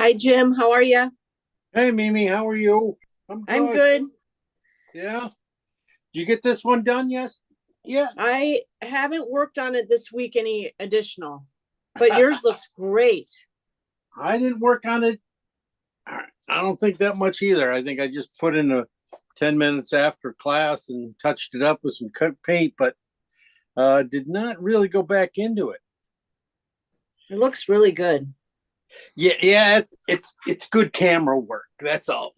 Hi, Jim. How are you? Hey Mimi, how are you? I'm I'm good. good. Yeah. Did you get this one done? Yes. Yeah. I haven't worked on it this week any additional, but yours looks great. I didn't work on it. I don't think that much either. I think I just put in a 10 minutes after class and touched it up with some cut paint, but did not really go back into it. It looks really good. Yeah, it's good camera work. That's all.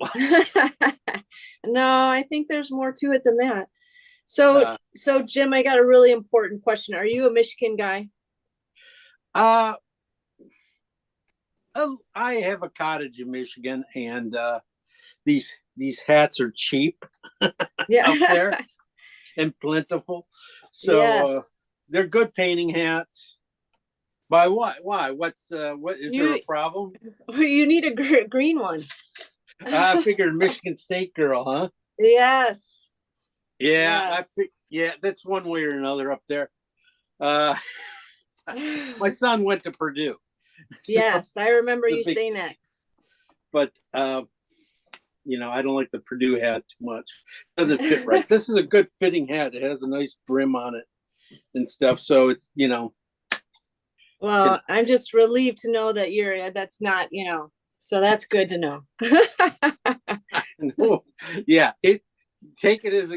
No, I think there's more to it than that. So, Uh, so Jim, I got a really important question. Are you a Michigan guy? uh, I have a cottage in Michigan, and these hats are cheap out Yeah. there and plentiful. So Yes. they're good painting hats. By what? Why? What is there a You problem? you need a green one. I figured Michigan State girl, huh? Yes. Yeah, Yes. yeah, that's one way or another up there. Uh my son went to Purdue. So Yes, I remember the you big saying that. but I don't like the Purdue hat too much. Doesn't fit right. This is a good fitting hat. It has a nice brim on it and stuff. So it's it, Well, I'm just relieved to know that that's not, so that's good to know. yeah, it take it as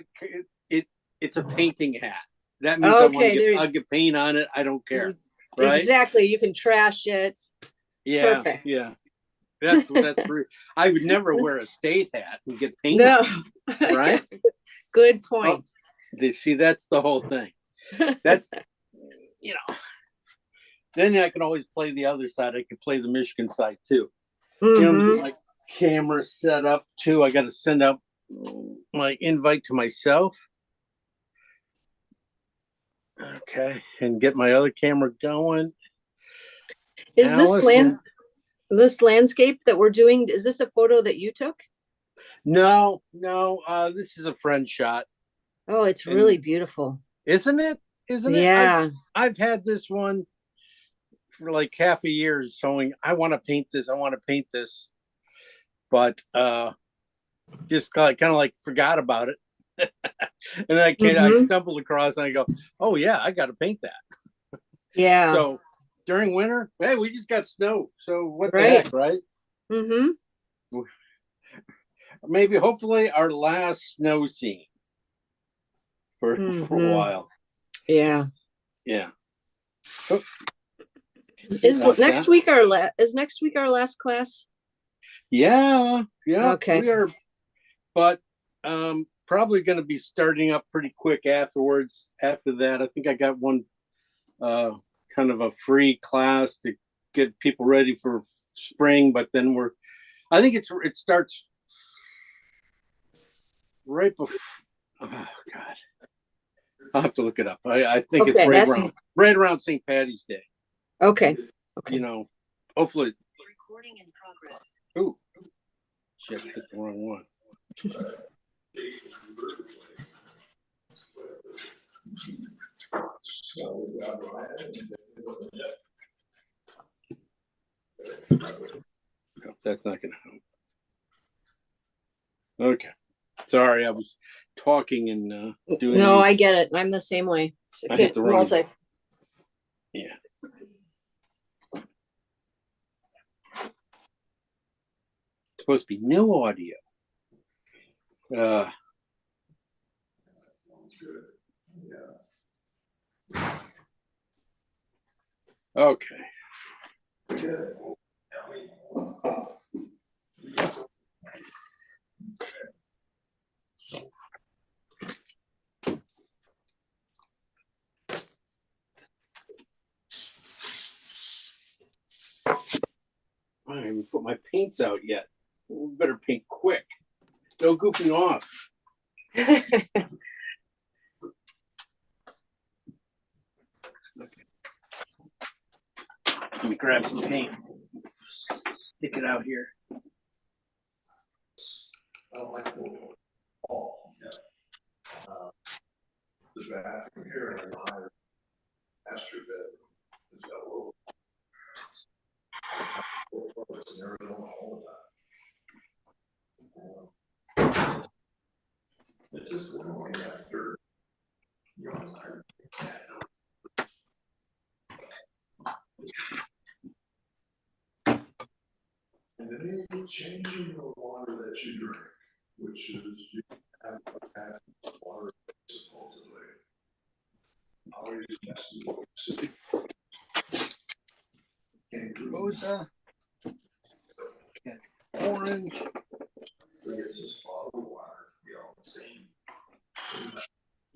it it's a painting hat. That means I want to Okay, get there I'll get paint on it. I don't care. Right? exactly. You can trash it. Yeah, Perfect. yeah. That's true. I would never wear a state hat and get paint on No. it, right? Good Oh, point. they see that's the whole thing. That's you know. Then I can always play the other side. I can play the Michigan side too. I'm getting Hmm. my camera set up too. I got to send out my invite to myself. Okay, and get my other camera going. Is Allison, this landscape that we're doing, is this a photo that you took? no, no, this is a friend shot, Oh, it's and really beautiful. isn't it? Isn't it? Yeah. I've had this one for like half a year, showing I want to paint this, I want to paint this, but just kind of like forgot about it, and then I Hmm. stumbled across and I go, oh yeah, I got to paint that. Yeah. So during winter, hey, we just got snow, so what the Right. heck, right? Hmm. Maybe hopefully our last snow scene for a Hmm. while. Yeah. Yeah. Oh, Is how's next that? week is next week our last class? Yeah, yeah, Okay. we are, but probably going to be starting up pretty quick afterwards. After that, I think I got one uh kind of a free class to get people ready for spring, but then I think it starts right before. Oh God, I'll have to look it up. I think it's Okay, that's right around St. Patty's Day. okay. You Okay. know, hopefully. Recording in progress. Ooh, shit, hit the wrong one. No, that's not going to help. Okay. Sorry, I was talking and doing No, these. I get it. I'm the same way. I hit the wrong. Multi. Yeah. It's supposed to be no audio. Uh, okay. I haven't even put my paints out yet. We better paint quick. No goofing off. Okay. Let me grab some paint. Stick it out here. The bathroom here in the master bed is got a little It's in Arizona all the time. It's just going after, you know, and then you changing the water that you drink, which is you have water supposedly. Always has to look city. Rosa. Orange. So it's just bottled water, you know, the same.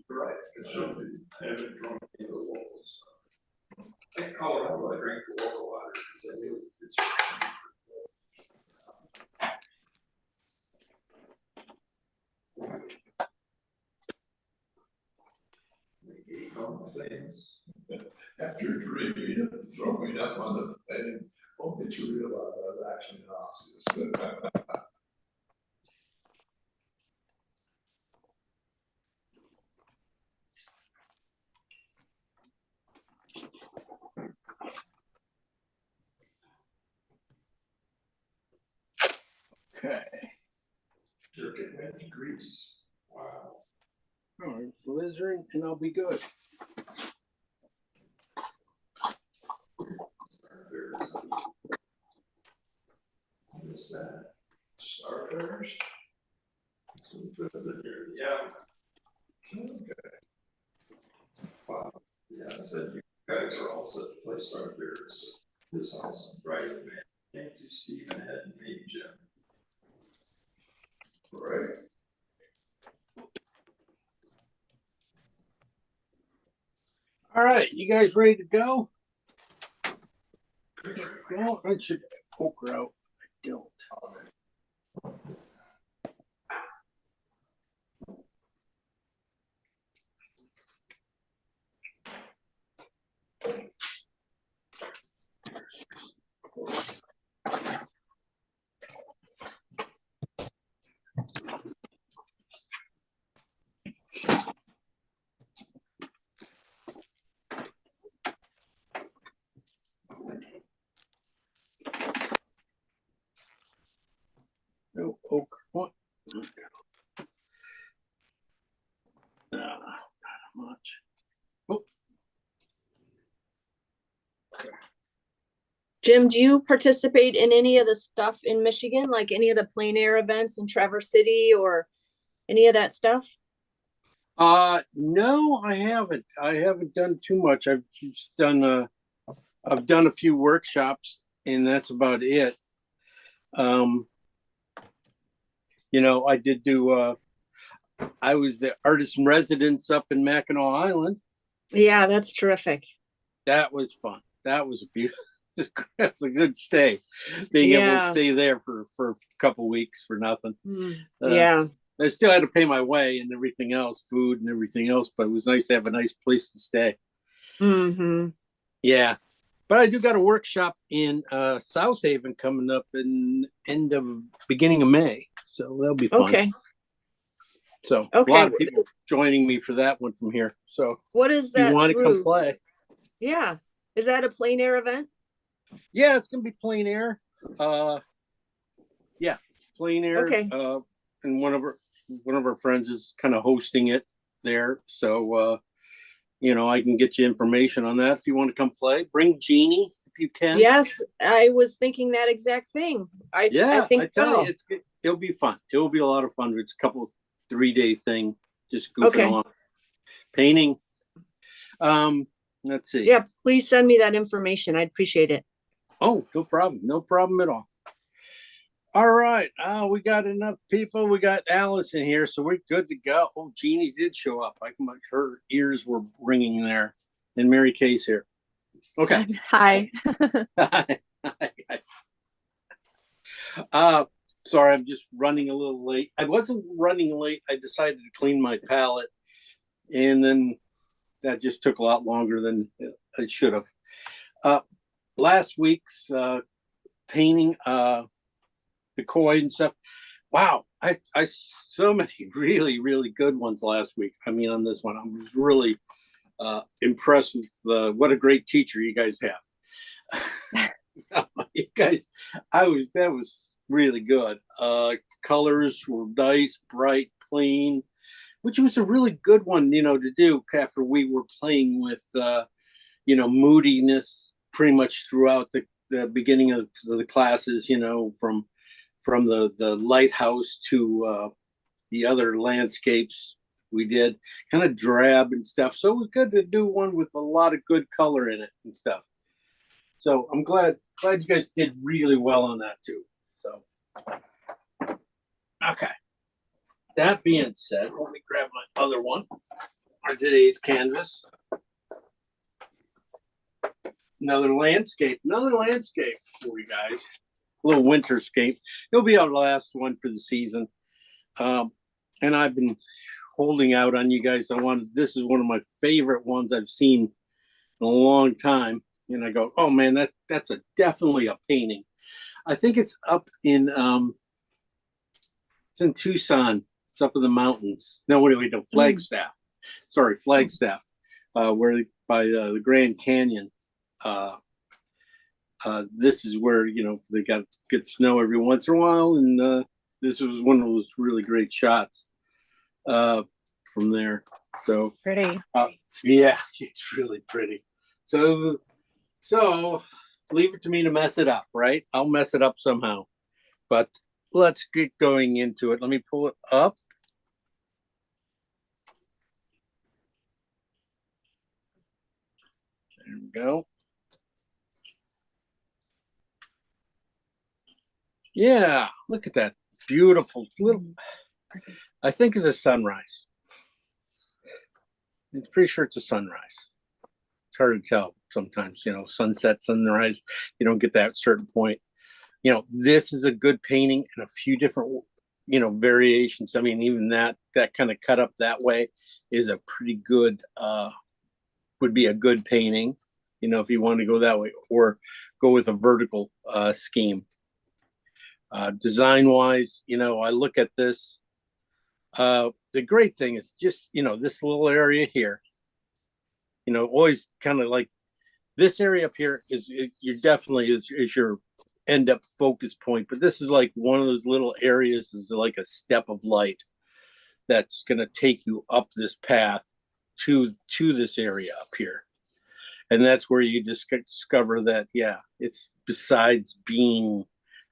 Right, it should be. I haven't drunk any of the local stuff. In Colorado, I drank the local water because I knew it's. They gave all the things. After drinking it, throwing up on the thing, only to realize I was actually nauseous. Okay. You're getting into Greece. Wow. All right, blizzard, and I'll be good. What is that? Starfish? It says it here, yeah. Okay. Wow, yeah, I said you guys are all set to play Starfish. This house on Friday, man. Nancy, Stephen, Ed, and me, Jim. Right. All right, you guys ready to go? Well, I should poke her out. I don't. No poke. What? Not much. Oh. Jim, do you participate in any of the stuff in Michigan, like any of the plein air events in Traverse City or any of that stuff? No, I haven't. I haven't done too much. I've just done I've done a few workshops, and that's about it. You know, I did do I was the artist in residence up in Mackinac Island. Yeah, that's terrific. That was fun. That was a beautiful, it was a good stay. Being able to Yeah. stay there for a couple weeks for nothing. Yeah. I still had to pay my way and everything else, food and everything else, but it was nice to have a nice place to stay. Mm-hmm. Yeah. But I do got a workshop in South Haven coming up in beginning of May. So that'll be fun. Okay. So Okay. a lot of people joining me for that one from here. So What is if you that want to come through? play. Yeah. Is that a plein air event? Yeah, it's gonna be plein air. Yeah, plein air. Okay. And one of our friends is kind of hosting it there. So you know, I can get you information on that if you want to come play. Bring Jeannie if you can. Yes, I was thinking that exact thing. I think I tell you, it'll be fun. It will be a lot of fun. It's a couple 3-day thing, just goofing Okay. along. Painting. Let's see. Yeah, please send me that information. I'd appreciate it. Oh, no problem. No problem at all. All right. We got enough people. We got Alice in here, so we're good to go. Oh, Jeannie did show up. Her ears were ringing there. And Mary Kay's here. Okay. Hi. Hi, guys. Sorry, I'm just running a little late. I wasn't running late. I decided to clean my palette, and then that just took a lot longer than it should have. Last week's painting, the koi and stuff. Wow, I so many really, really good ones last week. I mean, on this one, I was really impressed with what a great teacher you guys have. You guys, that was really good. Colors were nice, bright, clean, which was a really good one, to do after we were playing with, moodiness pretty much throughout the beginning of the classes, from the lighthouse to the other landscapes we did, kind of drab and stuff. So it was good to do one with a lot of good color in it and stuff. So I'm glad you guys did really well on that too. So okay. That being said, let me grab my other one, our today's canvas. Another landscape for you guys. A little winterscape. It'll be our last one for the season. And I've been holding out on you guys. This is one of my favorite ones I've seen in a long time. And I go, oh man, that's definitely a painting. I think it's up in it's in Tucson. It's up in the mountains. No, wait, no, Flagstaff. Sorry, Flagstaff. Where by the Grand Canyon. This is where they get snow every once in a while, and this was one of those really great shots from there. So Pretty. yeah, it's really pretty. So leave it to me to mess it up, right? I'll mess it up somehow. But let's get going into it. Let me pull it up. There we go. Yeah, look at that beautiful little, I think it's a sunrise. I'm pretty sure it's a sunrise. It's hard to tell sometimes, sunset, sunrise, you don't get that certain point. This is a good painting in a few different, variations. I mean, even that kind of cut up that way is a pretty good, would be a good painting, if you want to go that way, or go with a vertical scheme. Design wise, I look at this. The great thing is just, this little area here, always kind of like this area up here is your end up focus point. But this is like one of those little areas is like a step of light that's going to take you up this path to this area up here. And that's where you discover that, yeah, it's besides being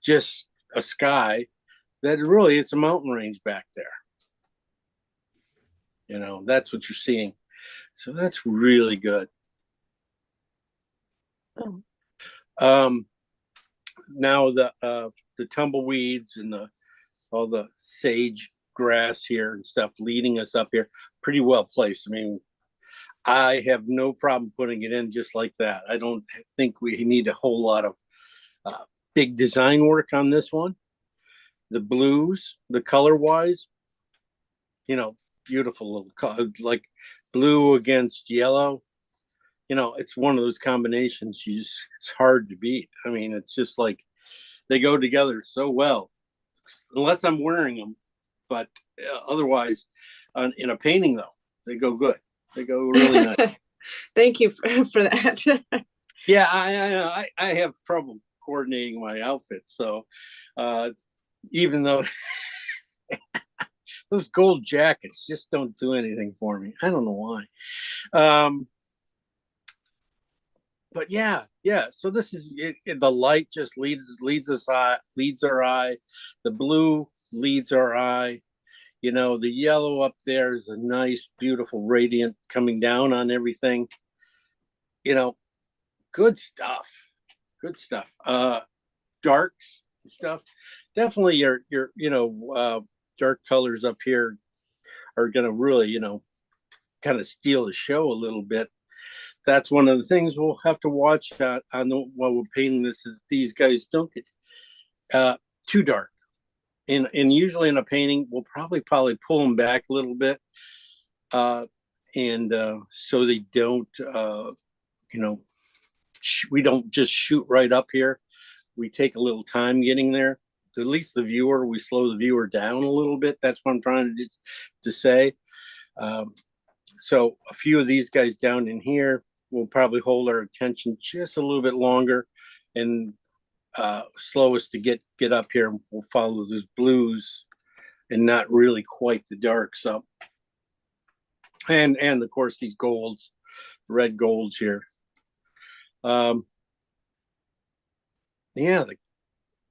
just a sky, that really it's a mountain range back there. That's what you're seeing. So that's really good. Now the tumbleweeds and all the sage grass here and stuff leading us up here, pretty well placed. I mean, I have no problem putting it in just like that. I don't think we need a whole lot of big design work on this one. The blues, the color wise, beautiful little color, like blue against yellow. It's one of those combinations it's hard to beat. I mean, it's just like they go together so well, unless I'm wearing them. But otherwise, in a painting though, they go good. They go really nice. Thank you for that. Yeah, I have trouble coordinating my outfits. So even though those gold jackets just don't do anything for me. I don't know why. But yeah. So this is it, the light just leads our eye. The blue leads our eye. The yellow up there is a nice, beautiful radiant coming down on everything. Good stuff. Good stuff. Darks and stuff. Definitely your dark colors up here are gonna really, kind of steal the show a little bit. That's one of the things we'll have to watch while we're painting this, is these guys don't get too dark. And usually in a painting, we'll probably pull them back a little bit, and so they don't, we don't just shoot right up here. We take a little time getting there. At least we slow the viewer down a little bit. That's what I'm trying to say. So a few of these guys down in here will probably hold our attention just a little bit longer. and slowest to get up here. We'll follow those blues and not really quite the darks up. And of course these golds, red golds here. Yeah,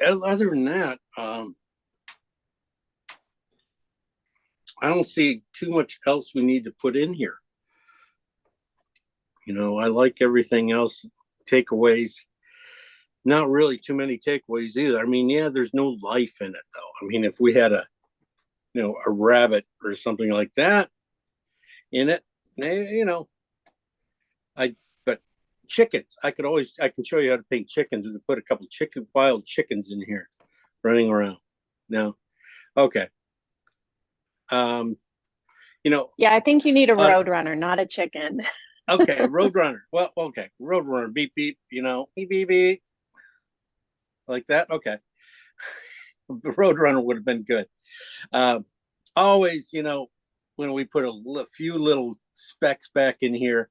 other than that, I don't see too much else we need to put in here. You know, I like everything else. Takeaways, not really too many takeaways either. I mean, yeah, there's no life in it though. I mean, if we had a rabbit or something like that in it, but chickens, I can show you how to paint chickens. We could put a couple wild chickens in here running around. No. Okay. Yeah, I think you need a roadrunner, not a chicken. Okay, roadrunner. Well, okay, roadrunner. Beep beep. Beep beep beep. Like that. Okay. The roadrunner would have been good. Always, when we put a few little specks back in here,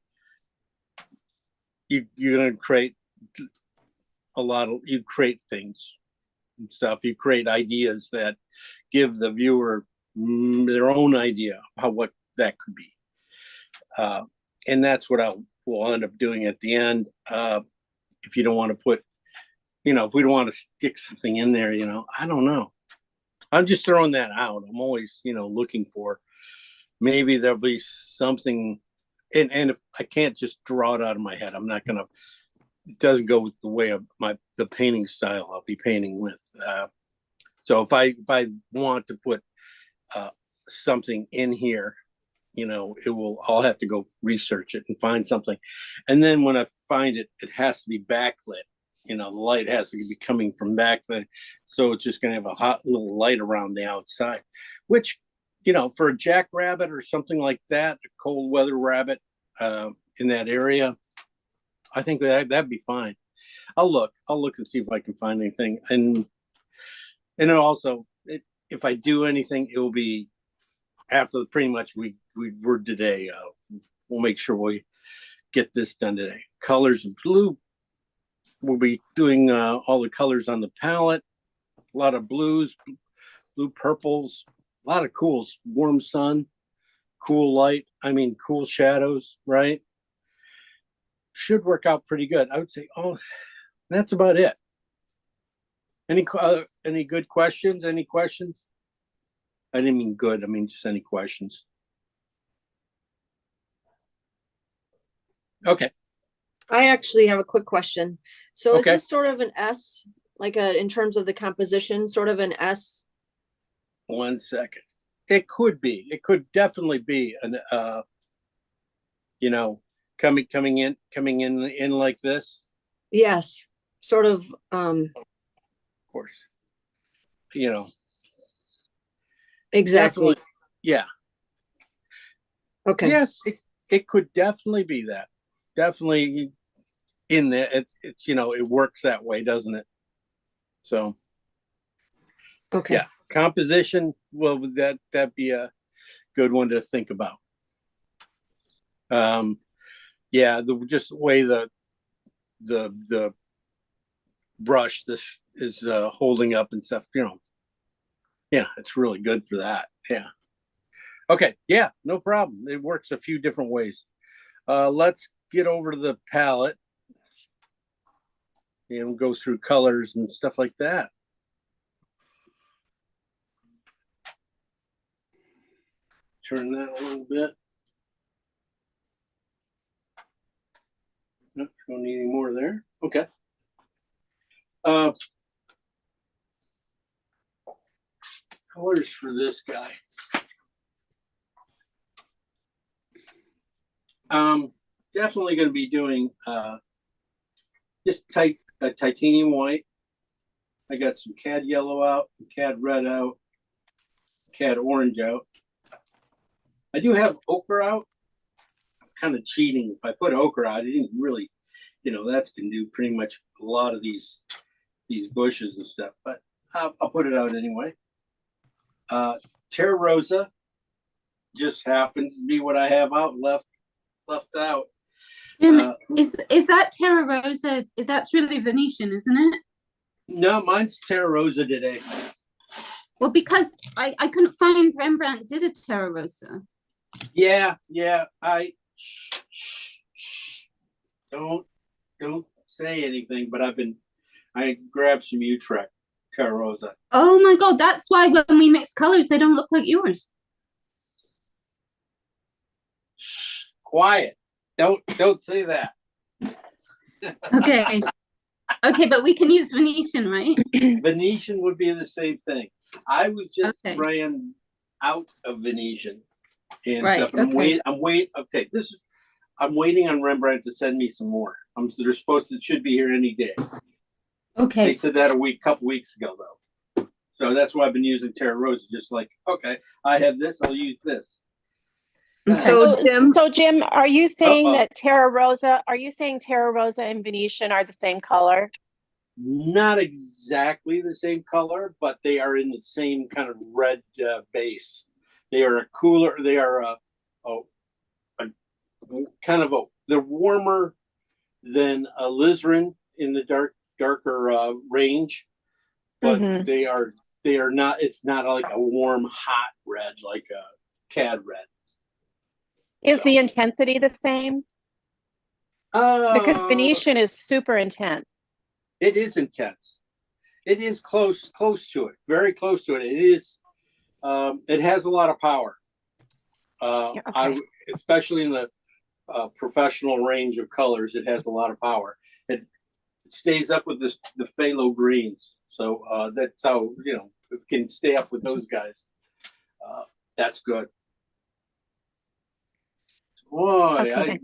you're gonna create you create things and stuff. You create ideas that give the viewer their own idea of what that could be. And that's what we'll end up doing at the end. If you don't want to put, if we don't want to stick something in there, I don't know. I'm just throwing that out. I'm always, looking for, maybe there'll be something, and if I can't just draw it out of my head, I'm not gonna. It doesn't go with the way of the painting style I'll be painting with. So if I want to put something in here, I'll have to go research it and find something. And then when I find it, it has to be backlit. The light has to be coming from back there. So it's just going to have a hot little light around the outside, which, for a jackrabbit or something like that, a cold weather rabbit in that area, I think that'd be fine. I'll look and see if I can find anything. And then also, if I do anything, it will be after pretty much we're today. We'll make sure we get this done today. Colors of blue. We'll be doing all the colors on the palette. A lot of blues, blue purples, a lot of cools. Warm sun, cool light. Cool shadows, right? Should work out pretty good. I would say, that's about it. Any good questions? Any questions? I didn't mean good. I mean, just any questions. Okay. I actually have a quick question. So Okay. Is this sort of an S, in terms of the composition, sort of an S? 1 second. It could be. It could definitely be an coming in like this. Yes, sort of. Of course. Exactly. Definitely. Yeah. Okay. Yes, it could definitely be that. Definitely in there. It's it works that way, doesn't it? So Okay. yeah, composition. Well, that'd be a good one to think about. Yeah, just the way the brush this is holding up and stuff. Yeah, it's really good for that. Yeah. Okay. Yeah, no problem. It works a few different ways. Let's get over to the palette and go through colors and stuff like that. Turn that a little bit. Nope, don't need any more there. Okay. Colors for this guy. Definitely going to be doing just titanium white. I got some cad yellow out, cad red out, cad orange out. I do have ochre out. I'm kind of cheating. If I put ochre out, I didn't really, that can do pretty much a lot of these bushes and stuff, but I'll put it out anyway. Terra Rosa just happens to be what I have out left out. Is that Terra Rosa? That's really Venetian, isn't it? No, mine's Terra Rosa today. Well, because I couldn't find Rembrandt did a Terra Rosa. Yeah, shh. Don't say anything, but I grabbed some Utrecht Terra Rosa. Oh my God, that's why when we mix colors, they don't look like yours. Shh, quiet. Don't say that. Okay. Okay, but we can use Venetian, right? Venetian would be the same thing. I was just Okay. ran out of Venetian and Right, stuff. And okay. I'm waiting on Rembrandt to send me some more. They're should be here any day. They Okay. said that couple weeks ago though. So that's why I've been using Terra Rosa. Just like, okay, I have this, I'll use this. So Jim, So Jim, are you saying Uh-oh. that are you saying Terra Rosa and Venetian are the same color? Not exactly the same color, but they are in the same kind of red base. They are they're warmer than alizarin in the darker range, but Mhm. they are not. It's not like a warm hot red like a cad red. Is So. the intensity the same? Because Venetian is super intense. It is intense. It is close to it, very close to it. It is. It has a lot of power. Yeah, okay. Especially in the professional range of colors, it has a lot of power. It stays up with the phthalo greens, so that's how it can stay up with those guys. That's good. Boy, Okay.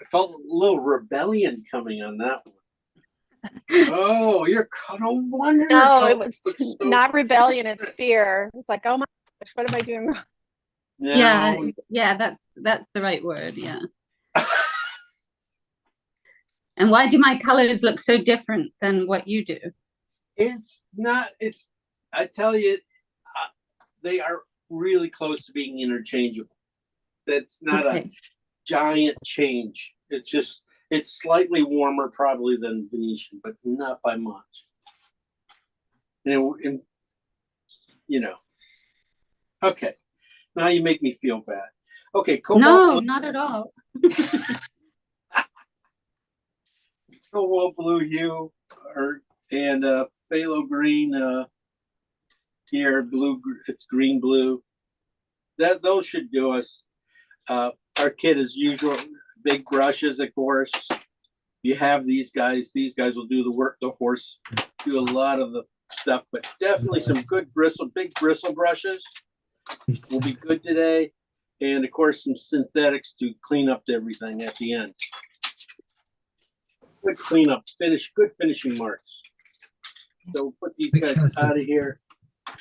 I felt a little rebellion coming on that one. Oh, no wonder. No, it was so not rebellion, it's fear. It's like, oh my gosh, what am I doing wrong? No. Yeah, that's the right word, yeah. And why do my colors look so different than what you do? It's not. I tell you, they are really close to being interchangeable. That's not a giant change. It's slightly warmer probably than Venetian, but not by much. Okay. Now you make me feel bad. Okay, No, not at all. Cobalt blue hue and phthalo green here, it's green blue. Those should do us. Our kit as usual, big brushes, of course. You have these guys will do the work. The horse do a lot of the stuff, but definitely some good big bristle brushes will be good today. And of course, some synthetics to clean up everything at the end. Good cleanup, good finishing marks. So we'll put these guys out of here. A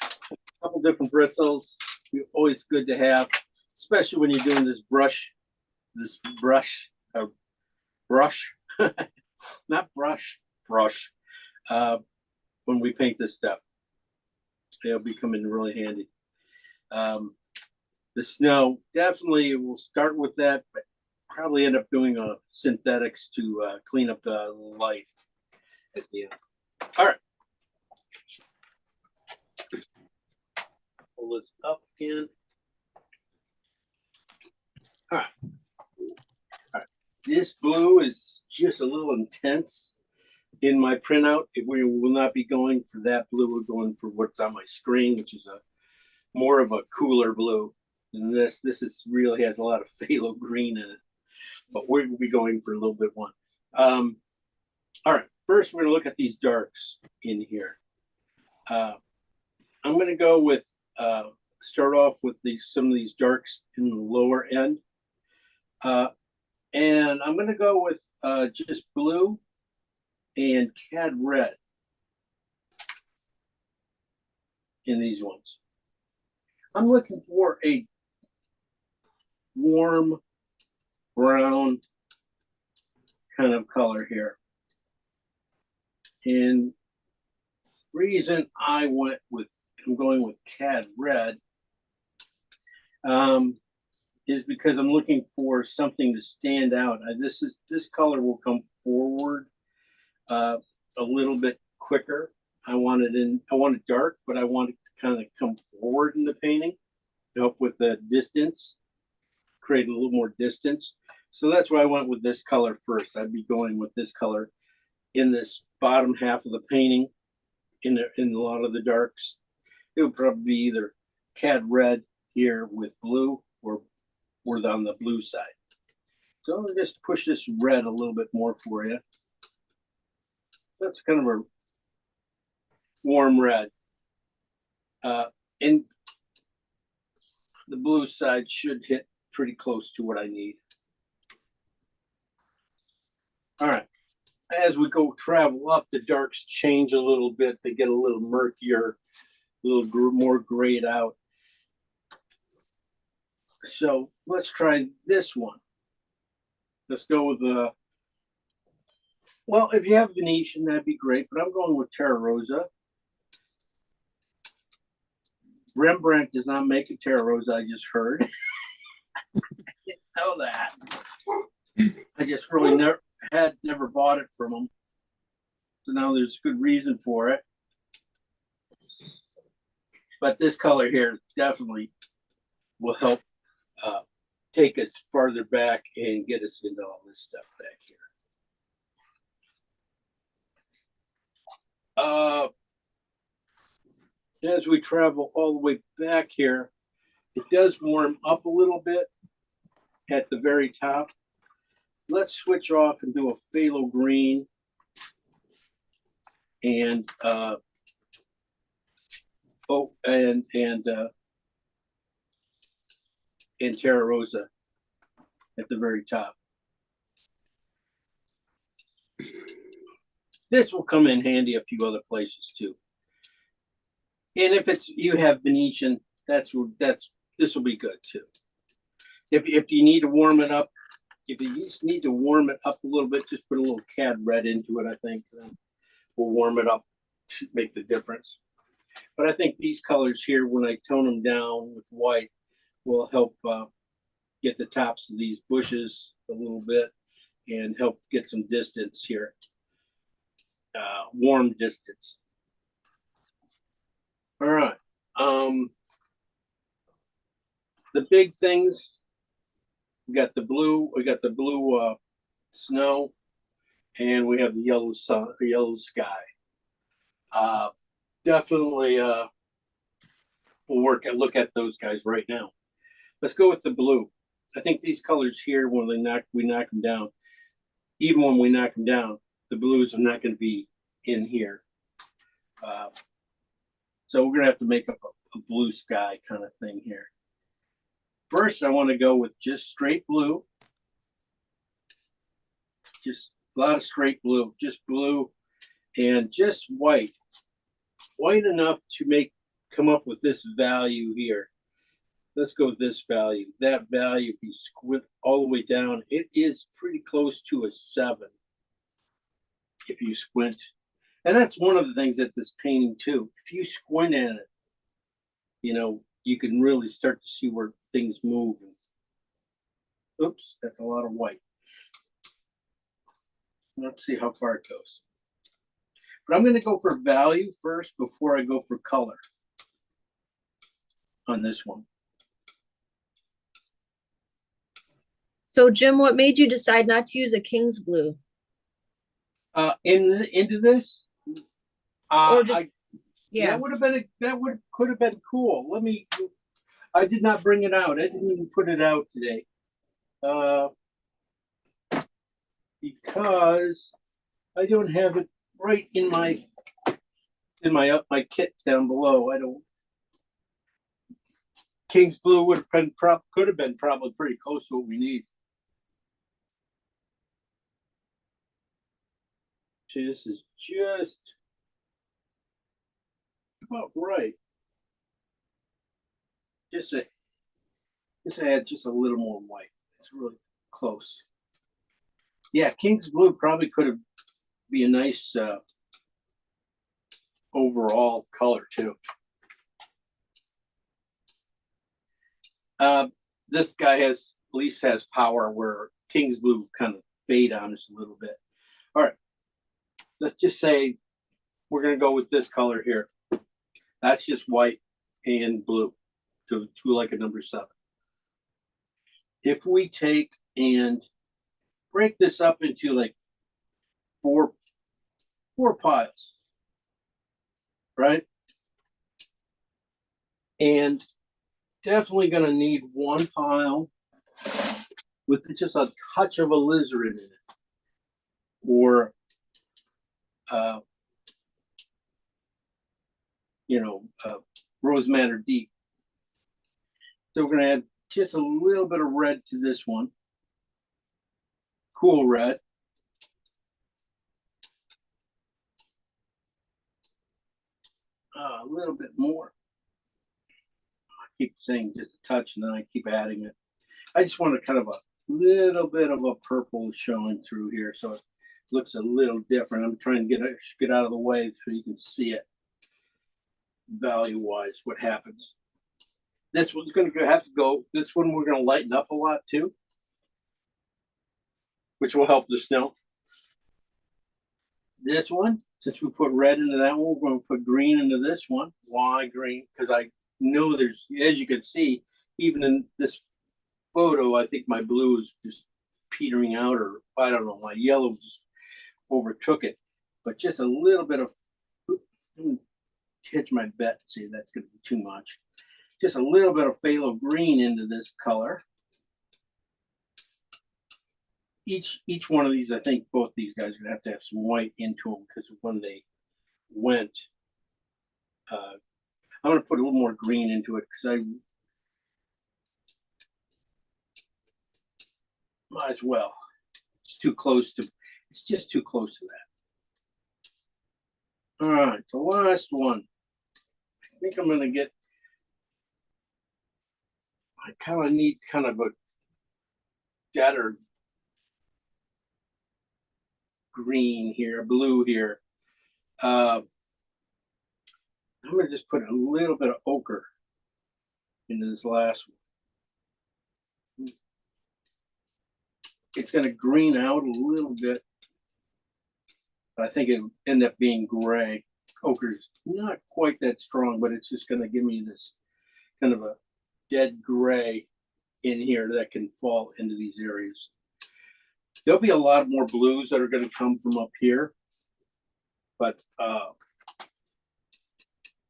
couple different bristles, always good to have, especially when you're doing this brush, not brush. When we paint this stuff, they'll be coming really handy. The snow, definitely we'll start with that, but probably end up doing synthetics to clean up the light at the end. All right. Pull this up again. All right. This blue is just a little intense in my printout. We will not be going for that blue. We're going for what's on my screen, which is more of a cooler blue. And this really has a lot of phthalo green in it, but we'll be going for a little bit one. All right, first we're gonna look at these darks in here. I'm gonna go with start off with some of these darks in the lower end, and I'm gonna go with just blue and cad red in these ones. I'm looking for a warm brown kind of color here. And reason I'm going with cad red is because I'm looking for something to stand out. This color will come forward a little bit quicker. I want it dark, but I want it to kind of come forward in the painting to help with the distance, create a little more distance. So that's why I went with this color first. I'd be going with this color in this bottom half of the painting, in a lot of the darks. It would probably be either cad red here with blue or on the blue side. So I'll just push this red a little bit more for you. That's kind of a warm red. And the blue side should hit pretty close to what I need. All right. As we go travel up, the darks change a little bit. They get a little murkier, a little more grayed out. So let's try this one. Let's go with the, well, if you have Venetian, that'd be great, but I'm going with Terra Rosa. Rembrandt does not make a Terra Rosa, I just heard. I didn't know that. I just really never bought it from them. So now there's good reason for it. But this color here definitely will help take us farther back and get us into all this stuff back here. As we travel all the way back here, it does warm up a little bit at the very top. Let's switch off and do a phthalo green and Terra Rosa at the very top. This will come in handy a few other places too. And if you have Venetian, this will be good too. If you need to warm it up, if you just need to warm it up a little bit, just put a little cad red into it. I think will warm it up to make the difference. But I think these colors here, when I tone them down with white, will help get the tops of these bushes a little bit and help get some distance here, warm distance. All right. The big things, we got the blue snow, and we have the yellow sun, the yellow sky. Definitely we'll look at those guys right now. Let's go with the blue. I think these colors here, when we knock them down, even when we knock them down, the blues are not going to be in here. So we're going to have to make up a blue sky kind of thing here. First, I want to go with just straight blue. Just a lot of straight blue, just blue and just white. White enough to come up with this value here. Let's go with this value. That value, if you squint all the way down, it is pretty close to a 7. If you squint. And that's one of the things at this painting too. If you squint at it, you can really start to see where things move. Oops, that's a lot of white. Let's see how far it goes. But I'm going to go for value first before I go for color on this one. So Jim, what made you decide not to use a King's blue? Into this? Or just, yeah. That could have been cool. I did not bring it out. I didn't even put it out today. Because I don't have it right in my kit down below. King's blue could have been probably pretty close to what we need. See, this is just about right. Just add just a little more white. It's really close. Yeah, King's blue probably could be a nice overall color too. this guy has, at least has power where King's Blue kind of fade on us a little bit. All right, let's just say we're gonna go with this color here. That's just white and blue to like a number 7. If we take and break this up into like four piles, right? And definitely going to need one pile with just a touch of alizarin in it, or rose madder deep. So we're going to add just a little bit of red to this one, cool red. A little bit more. I keep saying just a touch, and then I keep adding it. I just want a kind of a little bit of a purple showing through here, so it looks a little different. I'm trying to get out of the way so you can see it value-wise, what happens. This one's going to have to go. This one we're going to lighten up a lot too, which will help the snow. This one, since we put red into that one, we're going to put green into this one. Why green? Because I know there's, as you can see, even in this photo, I think my blue is just petering out, or I don't know, my yellow just overtook it. But just a little bit of, catch my bet, see that's going to be too much. Just a little bit of phthalo green into this color. Each one of these, I think both these guys are going to have some white into them, because when they went, I'm going to put a little more green into it, because I might as well. It's too close to, it's just too close to that. All right, the last one. I think I'm going to get, I kind of need kind of a scattered green here, blue here. I'm going to just put a little bit of ochre into this last one. It's going to green out a little bit, but I think it'll end up being gray. Ochre is not quite that strong, but it's just going to give me this kind of a dead gray in here that can fall into these areas. There'll be a lot more blues that are going to come from up here, but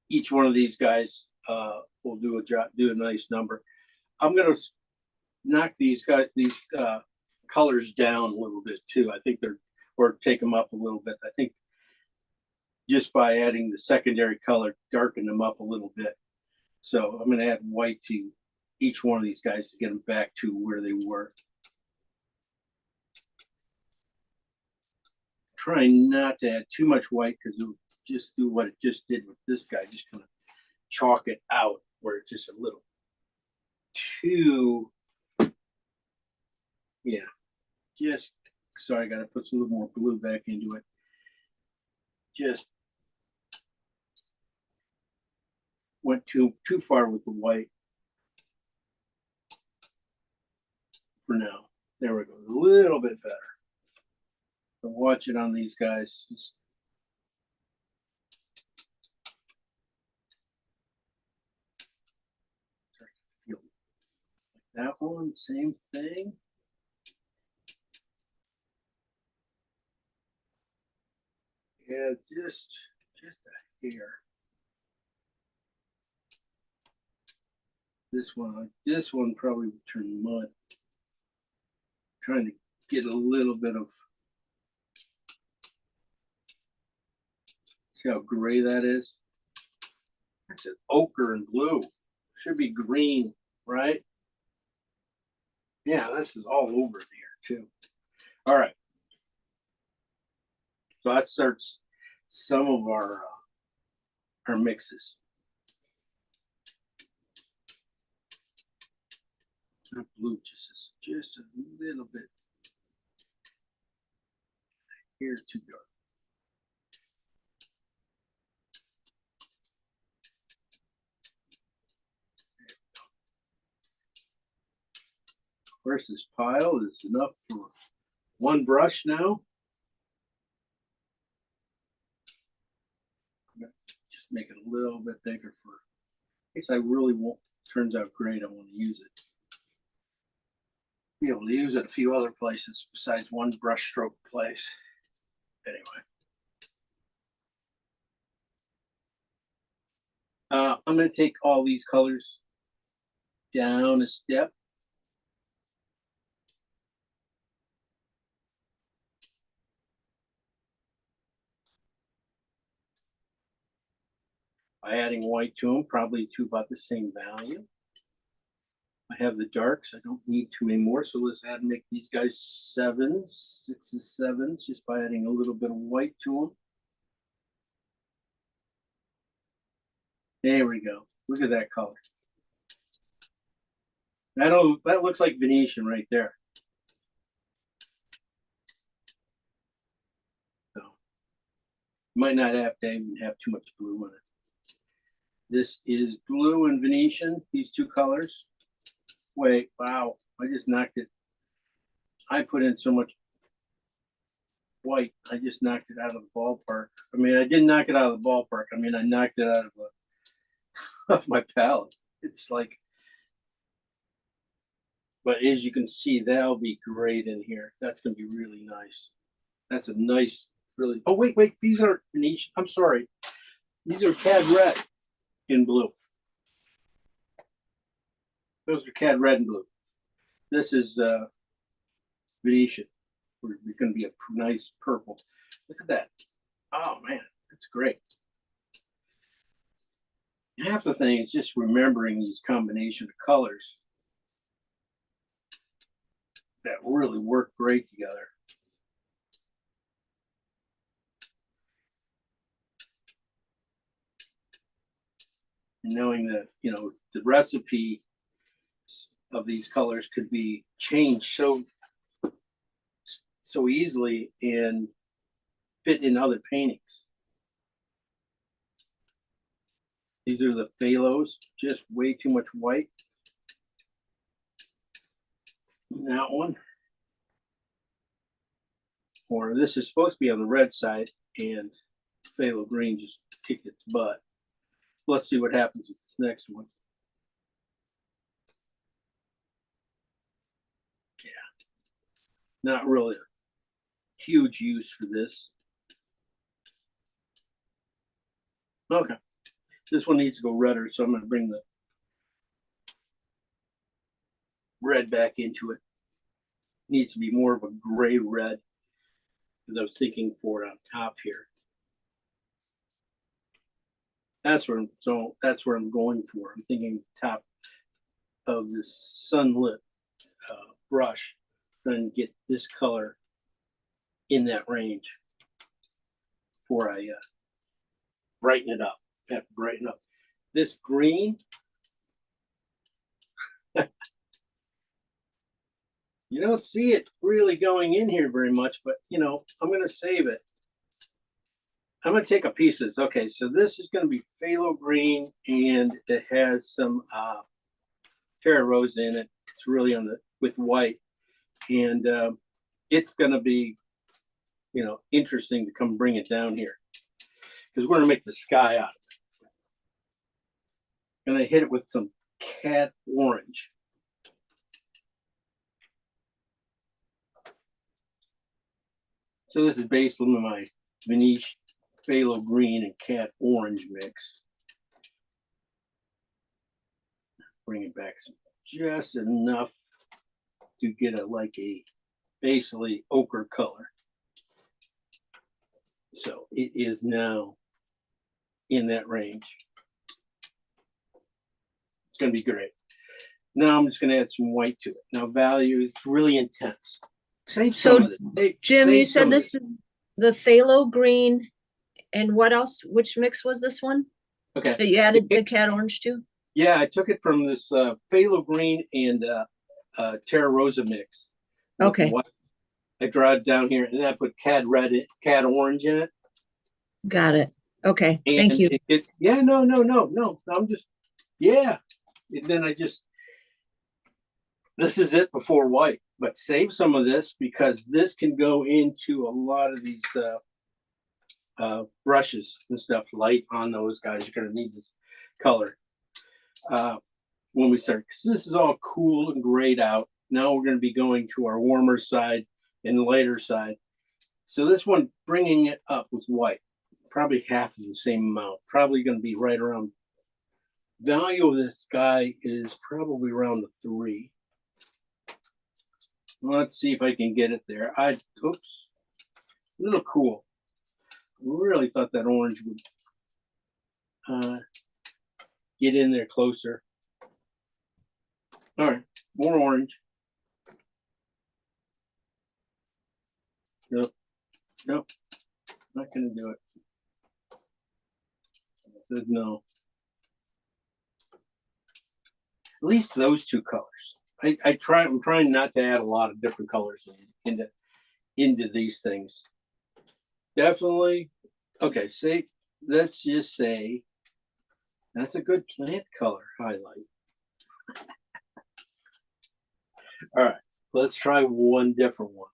each one of these guys will do a nice number. I'm going to knock these colors down a little bit too. I think or take them up a little bit. I think just by adding the secondary color, darken them up a little bit. So I'm going to add white to each one of these guys to get them back to where they were. Trying not to add too much white, because it'll just do what it just did with this guy, just kind of chalk it out where it's just a little too, yeah, just, sorry, I got to put a little more blue back into it. Just went too far with the white for now. There we go, a little bit better. So watch it on these guys. Just like that one, same thing. Yeah, just a hair. This one probably would turn mud. Trying to get a little bit of, see how gray that is? That's an ochre and blue. Should be green, right? Yeah, this is all over here too. All right. So that starts some of our mixes. That blue just a little bit here too dark. course, this pile is enough for one brush now. Just make it a little bit bigger for, in case I really won't, turns out great, I want to use it. Be able to use it a few other places besides one brush stroke place. Anyway. I'm going to take all these colors down a step. By adding white to them, probably to about the same value. I have the darks, I don't need too many more, so let's add, make these guys 7s, 6s, 7s, just by adding a little bit of white to them. There we go. Look at that color. That looks like Venetian right there. So might not have to even have too much blue in it. This is blue and Venetian, these two colors. Wait, wow, I just knocked it. I put in so much white, I just knocked it out of the ballpark. I mean, I didn't knock it out of the ballpark. I mean, I knocked it out of my palette. It's like, but as you can see, that'll be great in here. That's going to be really nice. That's a nice, really, oh, wait, these aren't Venetian. I'm sorry. These are Cad Red in blue. Those are Cad Red and blue. This is Venetian. We're going to be a nice purple. Look at that. Oh, man, that's great. Half the thing is just remembering these combination of colors that really work great together. And knowing that, you know, the recipe of these colors could be changed so easily and fit in other paintings. These are the phalos, just way too much white. That one. Or this is supposed to be on the red side, and phthalo green just kicked its butt. Let's see what happens with this next one. Yeah, not really a huge use for this. Okay, this one needs to go redder, so I'm going to bring the red back into it. Needs to be more of a gray red, because I was thinking for it on top here. That's where I'm going for. I'm thinking top of this sunlit brush, then get this color in that range before I brighten it up. I have to brighten up this green. You don't see it really going in here very much, but you know, I'm going to save it. I'm going to take a piece of this. Okay, so this is going to be phthalo green, and it has some Terra Rosa in it. It's really on the with white, and it's going to be, you know, interesting to come bring it down here because we're going to make the sky out of it. I'm going to hit it with some cat orange. So this is basically my Venetian phthalo green and cat orange mix. Bring it back just enough to get a like a basically ochre color. So it is now in that range. It's going to be great. Now I'm just going to add some white to it. Now value, it's really intense. Save some of this. Jim, you said this is the phthalo green, and what else? Which mix was this one? Okay. So you added the cat orange to? Yeah, I took it from this phthalo green and Terra Rosa mix. Okay. I draw it down here, and then I put Cad Red, Cad Orange in it. Got it. Okay. And Thank you. Yeah, no. I'm just, yeah. And then this is it before white, but save some of this because this can go into a lot of these brushes and stuff, light on those guys. You're gonna need this color when we start, because this is all cool and grayed out. Now we're gonna be going to our warmer side and lighter side. So this one, bringing it up with white, probably half of the same amount, probably gonna be right around, value of this guy is probably around the 3. Let's see if I can get it there. Oops, a little cool. Really thought that orange would get in there closer. All right, more orange. Nope, nope, not gonna do it. Said no. At least those 2 colors. I'm trying not to add a lot of different colors into these things. Definitely. Okay, let's just say that's a good plant color highlight. All right, let's try one different one.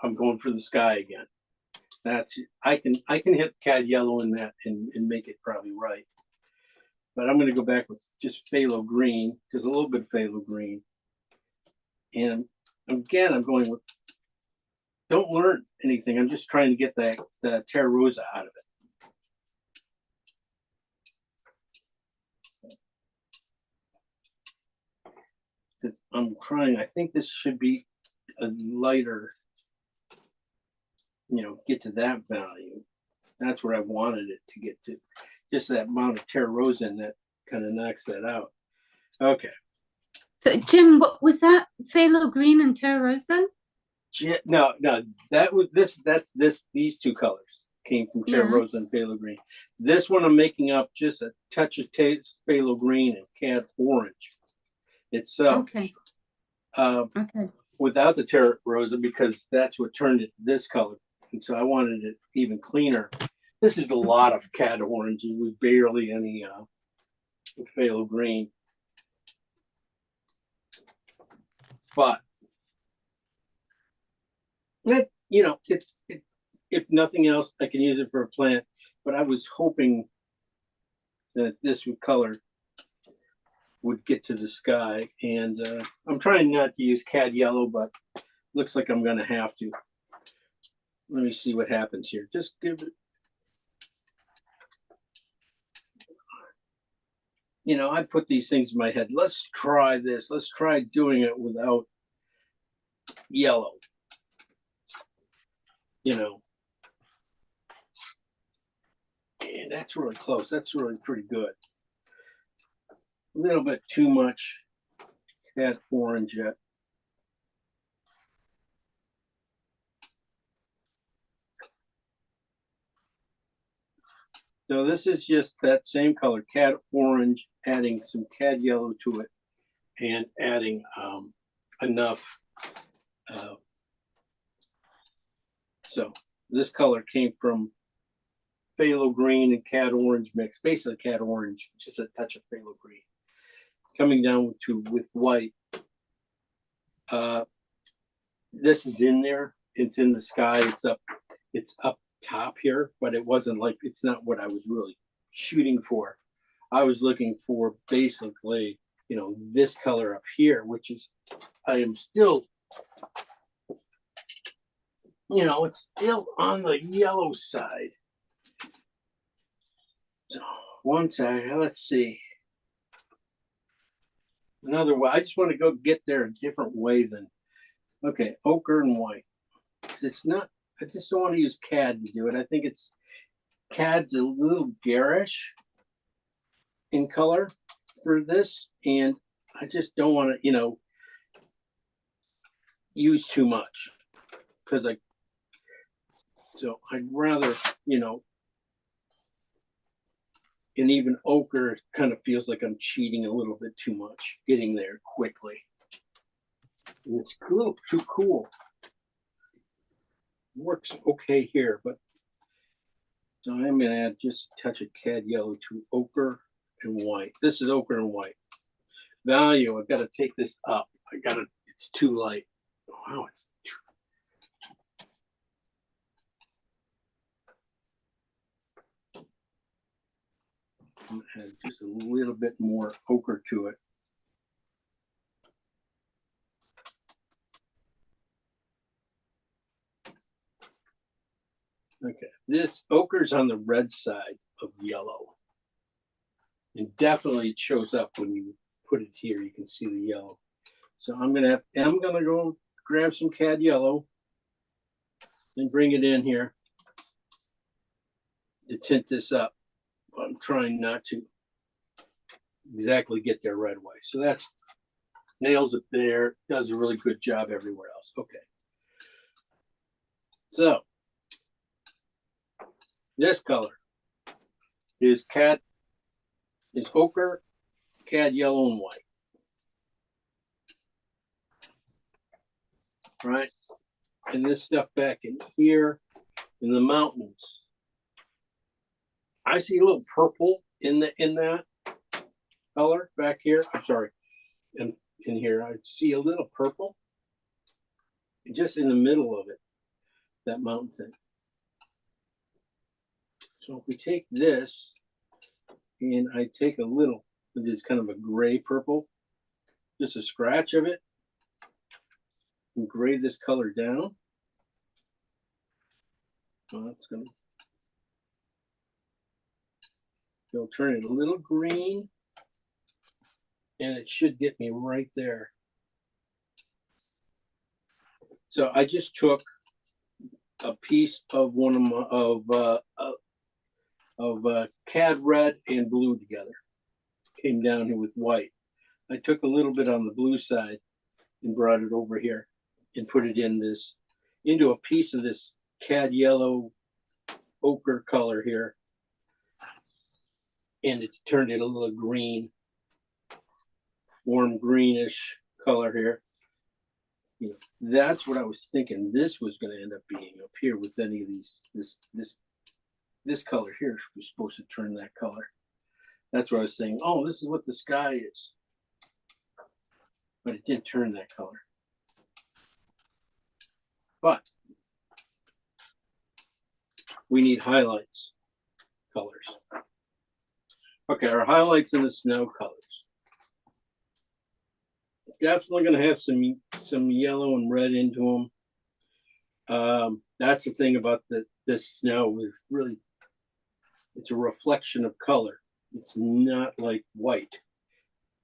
I'm going for the sky again. That's I can hit cad yellow in that and make it probably right. But I'm going to go back with just phthalo green, because a little bit of phthalo green. And again, I'm going with, don't learn anything. I'm just trying to get the Terra Rosa out of it. Because I'm trying, I think this should be a lighter, get to that value. That's where I wanted it to get to. Just that amount of Terra Rosa in that kind of knocks that out. Okay. So Jim, what was that? Phthalo green and Terra Rosa? No, that was these 2 colors came from Terra Rosa and phthalo green. This one I'm making up just a touch of phthalo green and cad orange itself. Okay. Okay. Without the Terra Rosa, because that's what turned it this color. And so I wanted it even cleaner. This is a lot of cad orange with barely any phthalo green. But that, if nothing else, I can use it for a plant. But I was hoping that this color would get to the sky. And I'm trying not to use cad yellow, but looks like I'm going to have to. Let me see what happens here. Just give it. I put these things in my head. Let's try this. Let's try doing it without yellow. And that's really close. That's really pretty good. A little bit too much cad orange yet. So this is just that same color, cad orange, adding some cad yellow to it and adding enough. So this color came from phthalo green and cad orange mix, basically cad orange, just a touch of phthalo green. Coming down with white. This is in there. It's in the sky. It's up top here, but it's not what I was really shooting for. I was looking for basically, this color up here, which is, I am still, it's still on the yellow side. So one side, let's see. Another way, I just want to go get there a different way than, okay, ochre and white. It's not, I just don't want to use cad to do it. I think cad's a little garish in color for this, and I just don't want to, use too much because so I'd rather, and even ochre kind of feels like I'm cheating a little bit too much, getting there quickly. And it's a little too cool. Works okay here, but so I'm going to add just a touch of cad yellow to ochre and white. This is ochre and white. value. I've got to take this up. It's too light. Wow, it's I'm gonna add just a little bit more ochre to it. Okay, this ochre's on the red side of yellow. And definitely it shows up when you put it here. You can see the yellow. So I'm gonna go grab some cad yellow and bring it in here to tint this up. But I'm trying not to exactly get there right away. So that's nails it there, does a really good job everywhere else. Okay. So this color is ochre, cad yellow, and white. Right? And this stuff back in here in the mountains. I see a little purple in that color back here. I'm sorry. In here, I see a little purple. Just in the middle of it, that mountain thing. So if we take this and I take a little, it is kind of a gray purple, just a scratch of it, and gray this color down. Well, that's gonna go turn it a little green, and it should get me right there. So I just took a piece of one of my cad red and blue together. Came down here with white. I took a little bit on the blue side and brought it over here and put it into a piece of this cad yellow ochre color here. And it turned it a little green, warm greenish color here. You know, that's what I was thinking this was going to end up being up here with any of these. This color here was supposed to turn that color. That's what I was saying. Oh, this is what the sky is. But it did turn that color. But we need highlights colors. Okay, our highlights in the snow colors. Definitely going to have some yellow and red into them. That's the thing about this snow is really, it's a reflection of color. It's not like white.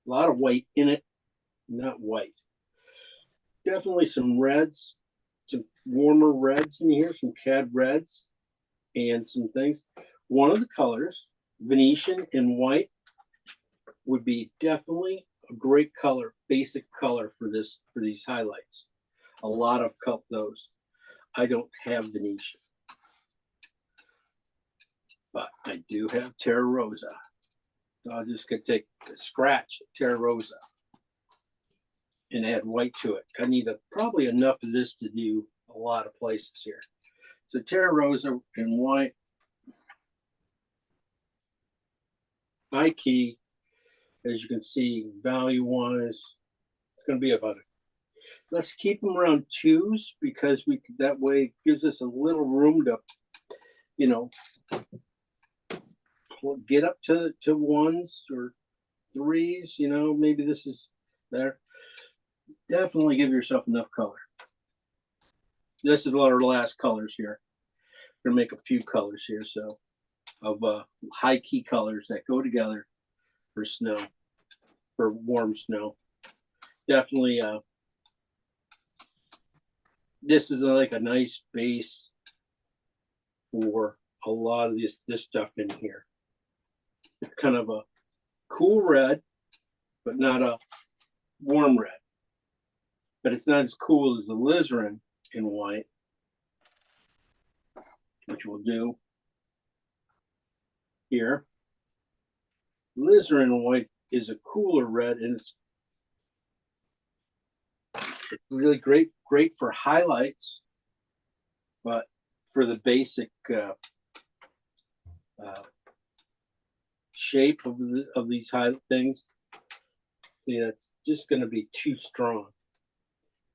A lot of white in it, not white. Definitely some reds, some warmer reds in here, some cad reds, and some things. One of the colors, Venetian in white, would be definitely a great color, basic color for these highlights. A lot of those. I don't have Venetian, but I do have Terra Rosa. So I'll just take a scratch of Terra Rosa and add white to it. I need probably enough of this to do a lot of places here. So Terra Rosa and white. My key, as you can see, value-wise, it's going to be about let's keep them around 2s because that way gives us a little room to, you know, get up to 1s or 3s. You know, maybe this is there. Definitely give yourself enough color. This is our last colors here. We're gonna make a few colors here, so of high key colors that go together for snow, for warm snow. Definitely, this is like a nice base for a lot of this stuff in here. It's kind of a cool red, but not a warm red. But it's not as cool as the alizarin in white, which we'll do here. Alizarin in white is a cooler red, and it's really great for highlights, but for the basic shape of these highlight things, See, that's just gonna be too strong.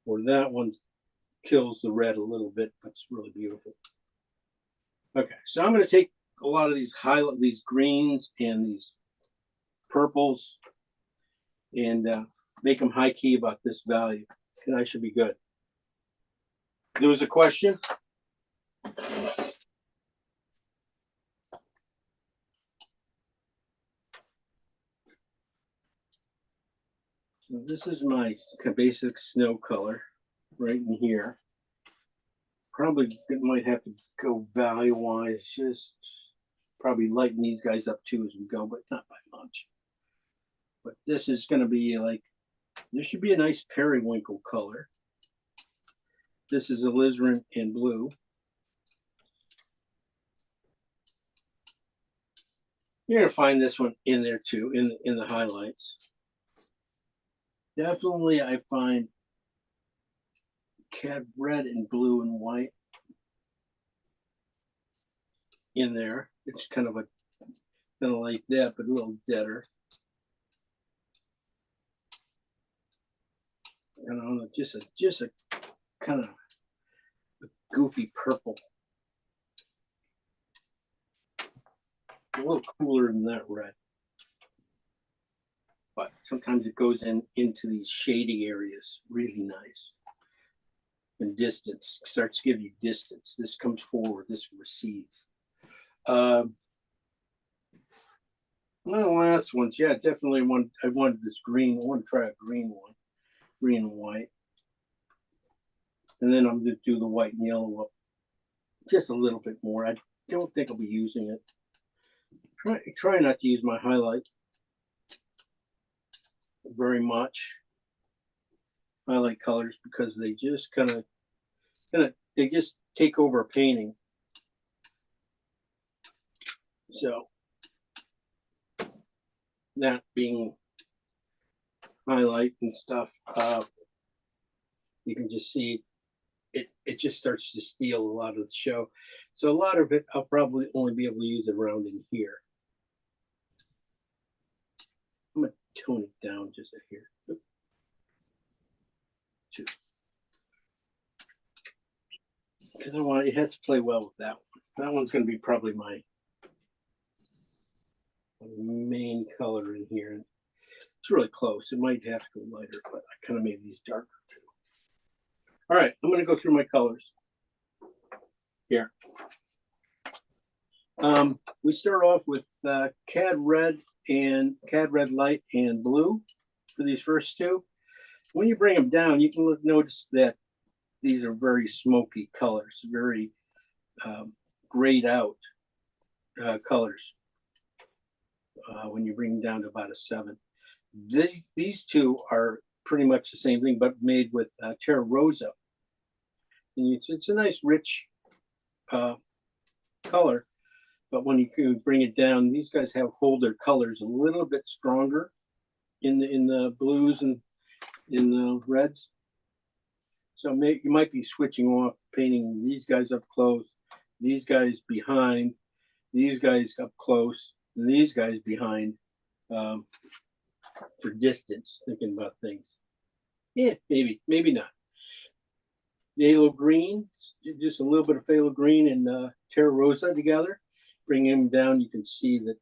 Or that one kills the red a little bit, but it's really beautiful. Okay, so I'm gonna take a lot of these these greens and these purples and make them high key about this value, and I should be good. There was a question. So this is my basic snow color right in here. Probably it might have to go value wise, just probably lighten these guys up too as we go, but not by much. But this is going to be like, this should be a nice periwinkle color. This is alizarin and blue. You're going to find this one in there too, in the highlights. Definitely I find cad red and blue and white in there. It's kind of like that, but a little deader. I don't know, just a kind of a goofy purple. A little cooler than that red. But sometimes it goes into these shady areas, really nice. And distance, starts to give you distance. This comes forward, this recedes. My last ones, yeah, definitely I wanted this green. I want to try a green one, green and white. And then I'm going to do the white and yellow up just a little bit more. I don't think I'll be using it. Try not to use my highlight very much. Highlight colors, because they just kind of they just take over a painting. So that being highlight and stuff, you can just see it just starts to steal a lot of the show. So a lot of it I'll probably only be able to use it around in here. I'm gonna tone it down just a here. Because I want it has to play well with that one. That one's going to be probably my main color in here. It's really close. It might have to go lighter, but I kind of made these darker too. All right, I'm going to go through my colors here. We start off with cad red light and blue for these first two. When you bring them down, you can notice that these are very smoky colors, very grayed out colors when you bring them down to about a 7. These two are pretty much the same thing, but made with Terra Rosa. And it's a nice, rich color, but when you bring it down, these guys hold their colors a little bit stronger in the blues and in the reds. So you might be switching off, painting these guys up close, these guys behind, these guys up close, and these guys behind for distance, thinking about things. Yeah, maybe not. Phthalo green, just a little bit of phthalo green and Terra Rosa together. Bring them down, you can see that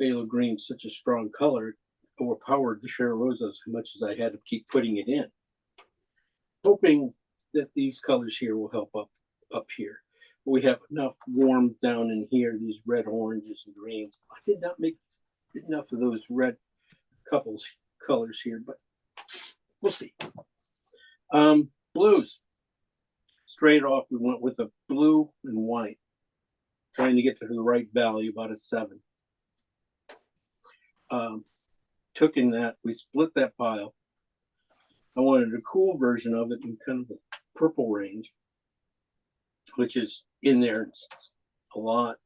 phthalo green is such a strong color, overpowered the Terra Rosa as much as I had to keep putting it in. Hoping that these colors here will help up here. We have enough warmth down in here, these red, oranges, and greens. I did not make enough of those red colors here, but we'll see. Blues. Straight off, we went with a blue and white, trying to get to the right value, about a 7. Took in that, we split that pile. I wanted a cool version of it in kind of the purple range, which is in there a lot.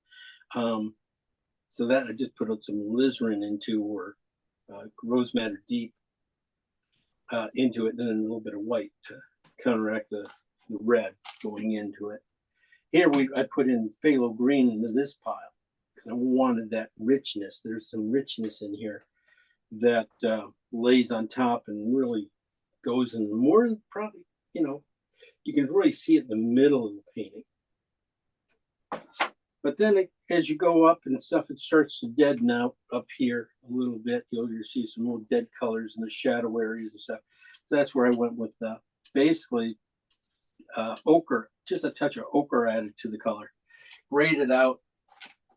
So that I just put some alizarin into, or rose madder deep into it, and then a little bit of white to counteract the red going into it. Here I put in phthalo green into this pile because I wanted that richness. There's some richness in here that lays on top and really goes in more, probably, you know, you can really see it in the middle of the painting. But then as you go up and stuff, it starts to deaden out up here a little bit. You'll see some more dead colors in the shadow areas and stuff. So that's where I went with basically ochre, just a touch of ochre added to the color, grayed it out,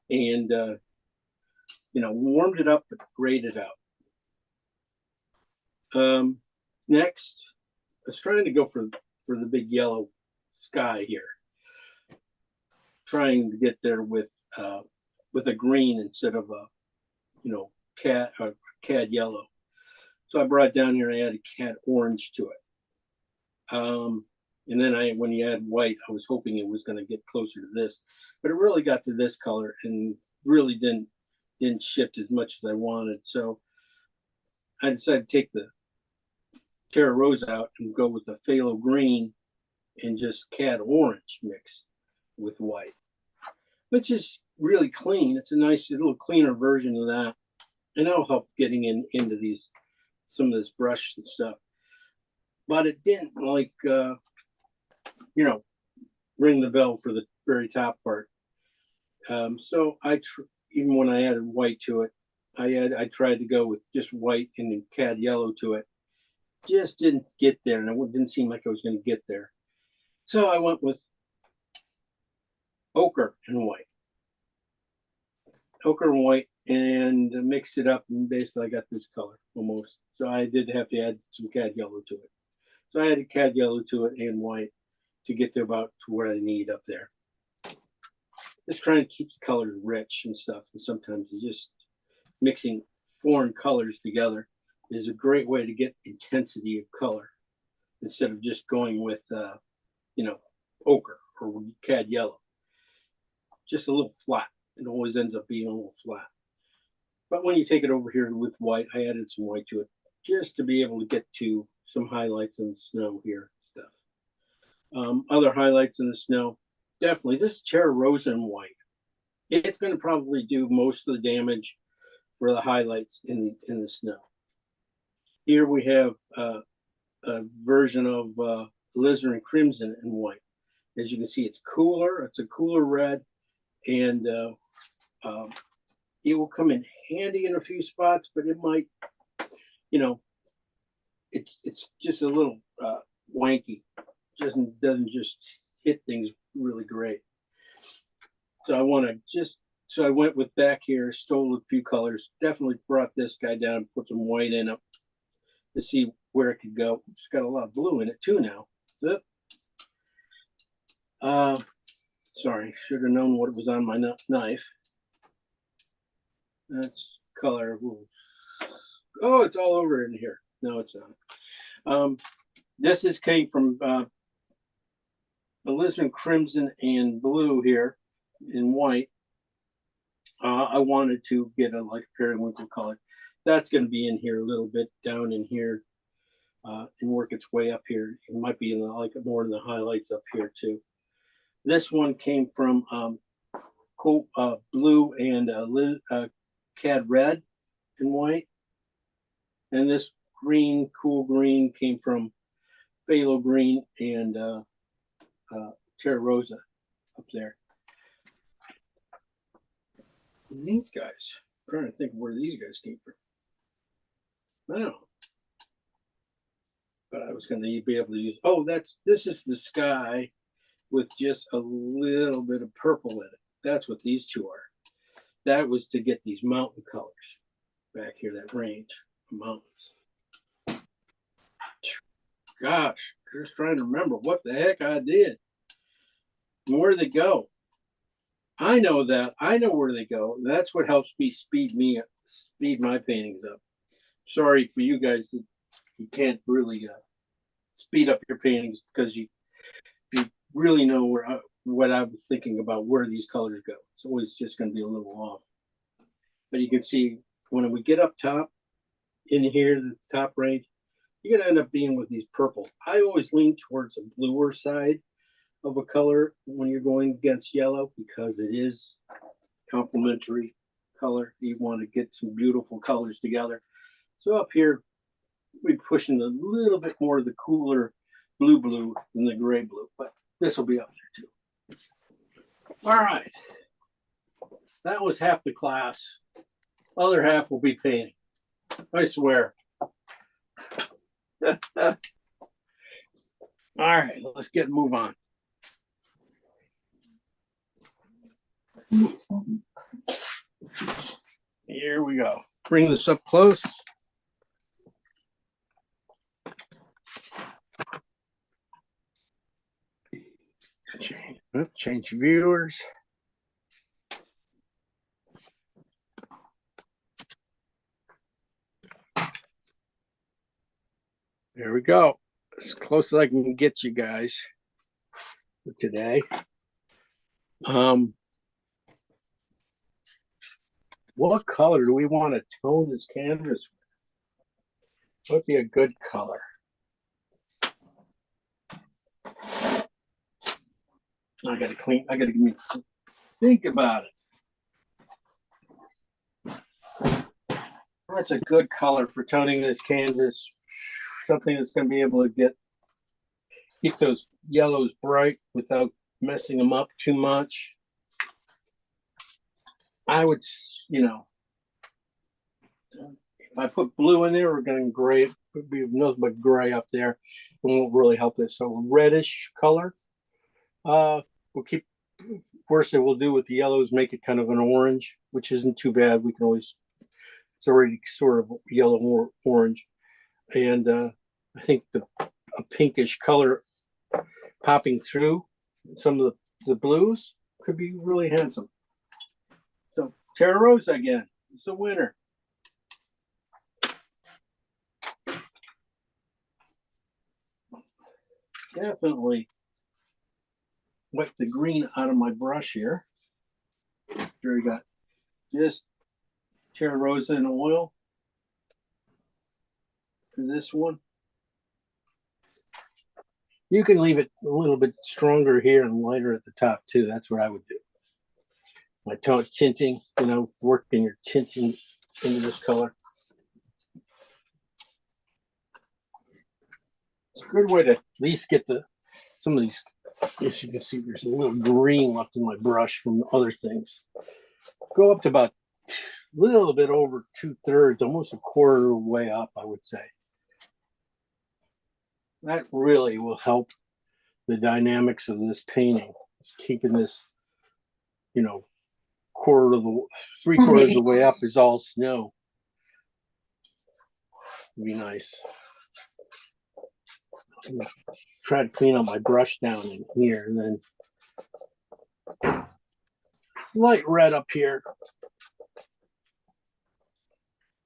and you know, warmed it up but grayed it out. Next, I was trying to go for the big yellow sky here, trying to get there with a green instead of a, you know, cad yellow. So I brought it down here and I added cad orange to it. And then when you add white, I was hoping it was going to get closer to this, but it really got to this color and really didn't shift as much as I wanted. So I decided to take the Terra Rosa out and go with the phthalo green and just cad orange mixed with white, which is really clean. It's a nice little cleaner version of that, and that'll help getting into some of this brush and stuff. But it didn't, like, you know, ring the bell for the very top part. So even when I added white to it, I tried to go with just white and then cad yellow to it. Just didn't get there, and it didn't seem like I was going to get there. So I went with ochre and white. Ochre and white, and mixed it up, and basically I got this color almost. So I did have to add some cad yellow to it. So I added cad yellow to it and white to get to about to where I need up there. Just trying to keep the colors rich and stuff. And sometimes just mixing foreign colors together is a great way to get intensity of color instead of just going with, you know, ochre or cad yellow. Just a little flat. It always ends up being a little flat. But when you take it over here with white, I added some white to it just to be able to get to some highlights in the snow here stuff. Other highlights in the snow, definitely this Terra Rosa in white. It's going to probably do most of the damage for the highlights in the snow. Here we have a version of alizarin crimson in white. As you can see, it's cooler. It's a cooler red, and it will come in handy in a few spots, but it might, you know, it's just a little wanky. Doesn't just hit things really great. So I went with back here, stole a few colors, definitely brought this guy down, put some white in it to see where it could go. It's got a lot of blue in it too now. Sorry, should have known what was on my knife. That's color. Oh, it's all over in here. No, it's not. This came from alizarin crimson and blue here in white. I wanted to get a like periwinkle color. That's going to be in here a little bit down in here and work its way up here. It might be in the, like more in the highlights up here too. This one came from cool blue and cad red and white, and this green, cool green, came from phthalo green and Terra Rosa up there. And these guys, I'm trying to think where these guys came from. I don't know. But I was going to be able to use, this is the sky with just a little bit of purple in it. That's what these two are. That was to get these mountain colors back here, that range of mountains. Gosh, just trying to remember what the heck I did. And where do they go? I know that. I know where they go. That's what helps me speed my paintings up. Sorry for you guys that you can't really speed up your paintings because you really know what I was thinking about where these colors go. It's always just going to be a little off. But you can see when we get up top in here, the top range, you're going to end up being with these purples. I always lean towards a bluer side of a color when you're going against yellow because it is complementary color. You want to get some beautiful colors together. So up here, we're pushing a little bit more of the cooler blue than the gray blue, but this will be up there too. All right. That was half the class. Other half will be painting. I swear. All right, let's move on. Here we go. Bring this up close. Change viewers. There we go. As close as I can get you guys for today. What color do we want to tone this canvas with? What would be a good color? I gotta give me think about it. What's a good color for toning this canvas? Something that's gonna be able to keep those yellows bright without messing them up too much. I would, if I put blue in there, we're going gray. It would be nothing but gray up there. It won't really help this. So reddish color. We'll keep. Worst thing we'll do with the yellow is make it kind of an orange, which isn't too bad. We can always. It's already sort of yellow or orange, and I think a pinkish color popping through some of the blues could be really handsome. So Terra Rosa again, it's a winner. Definitely wipe the green out of my brush here. Here we got just Terra Rosa in oil for this one. You can leave it a little bit stronger here and lighter at the top too. That's what I would do. My tone tinting, working your tinting into this color. It's a good way to at least get some of these. As you can see, there's a little green left in my brush from other things. Go up to about a little bit over 2/3, almost a quarter of the way up, I would say. That really will help the dynamics of this painting. It's keeping this, three-quarters of the way up is all snow. It'd be nice. I'm gonna try to clean up my brush down in here, and then light red up here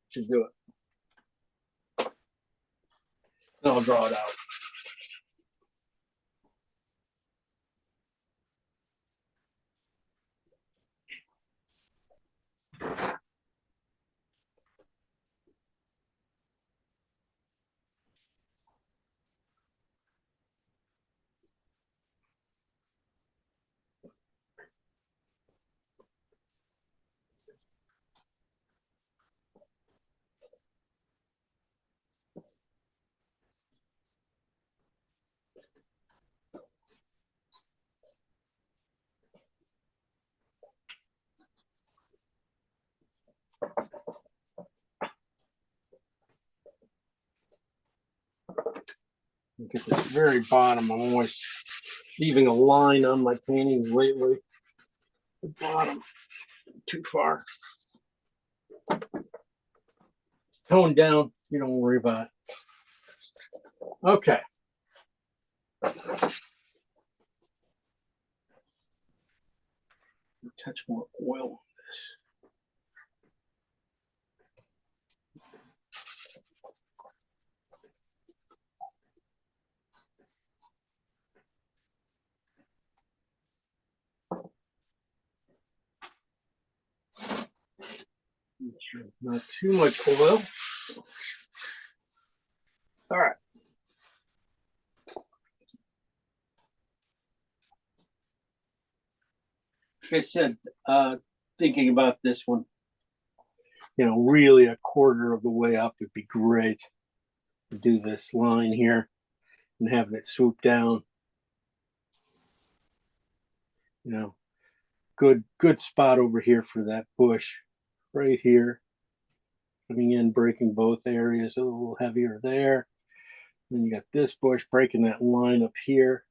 should do it. Then I'll draw it out. Look at this very bottom. I'm always leaving a line on my paintings lately. The bottom, too far. Tone down. You don't worry about it. Okay. Touch more oil on this. Sure, not too much oil. All right. Like I said, thinking about this one, you know, really a quarter of the way up would be great. To do this line here and having it swoop down. You know, good spot over here for that bush right here. Coming in, breaking both areas, a little heavier there. Then you got this bush breaking that line up here,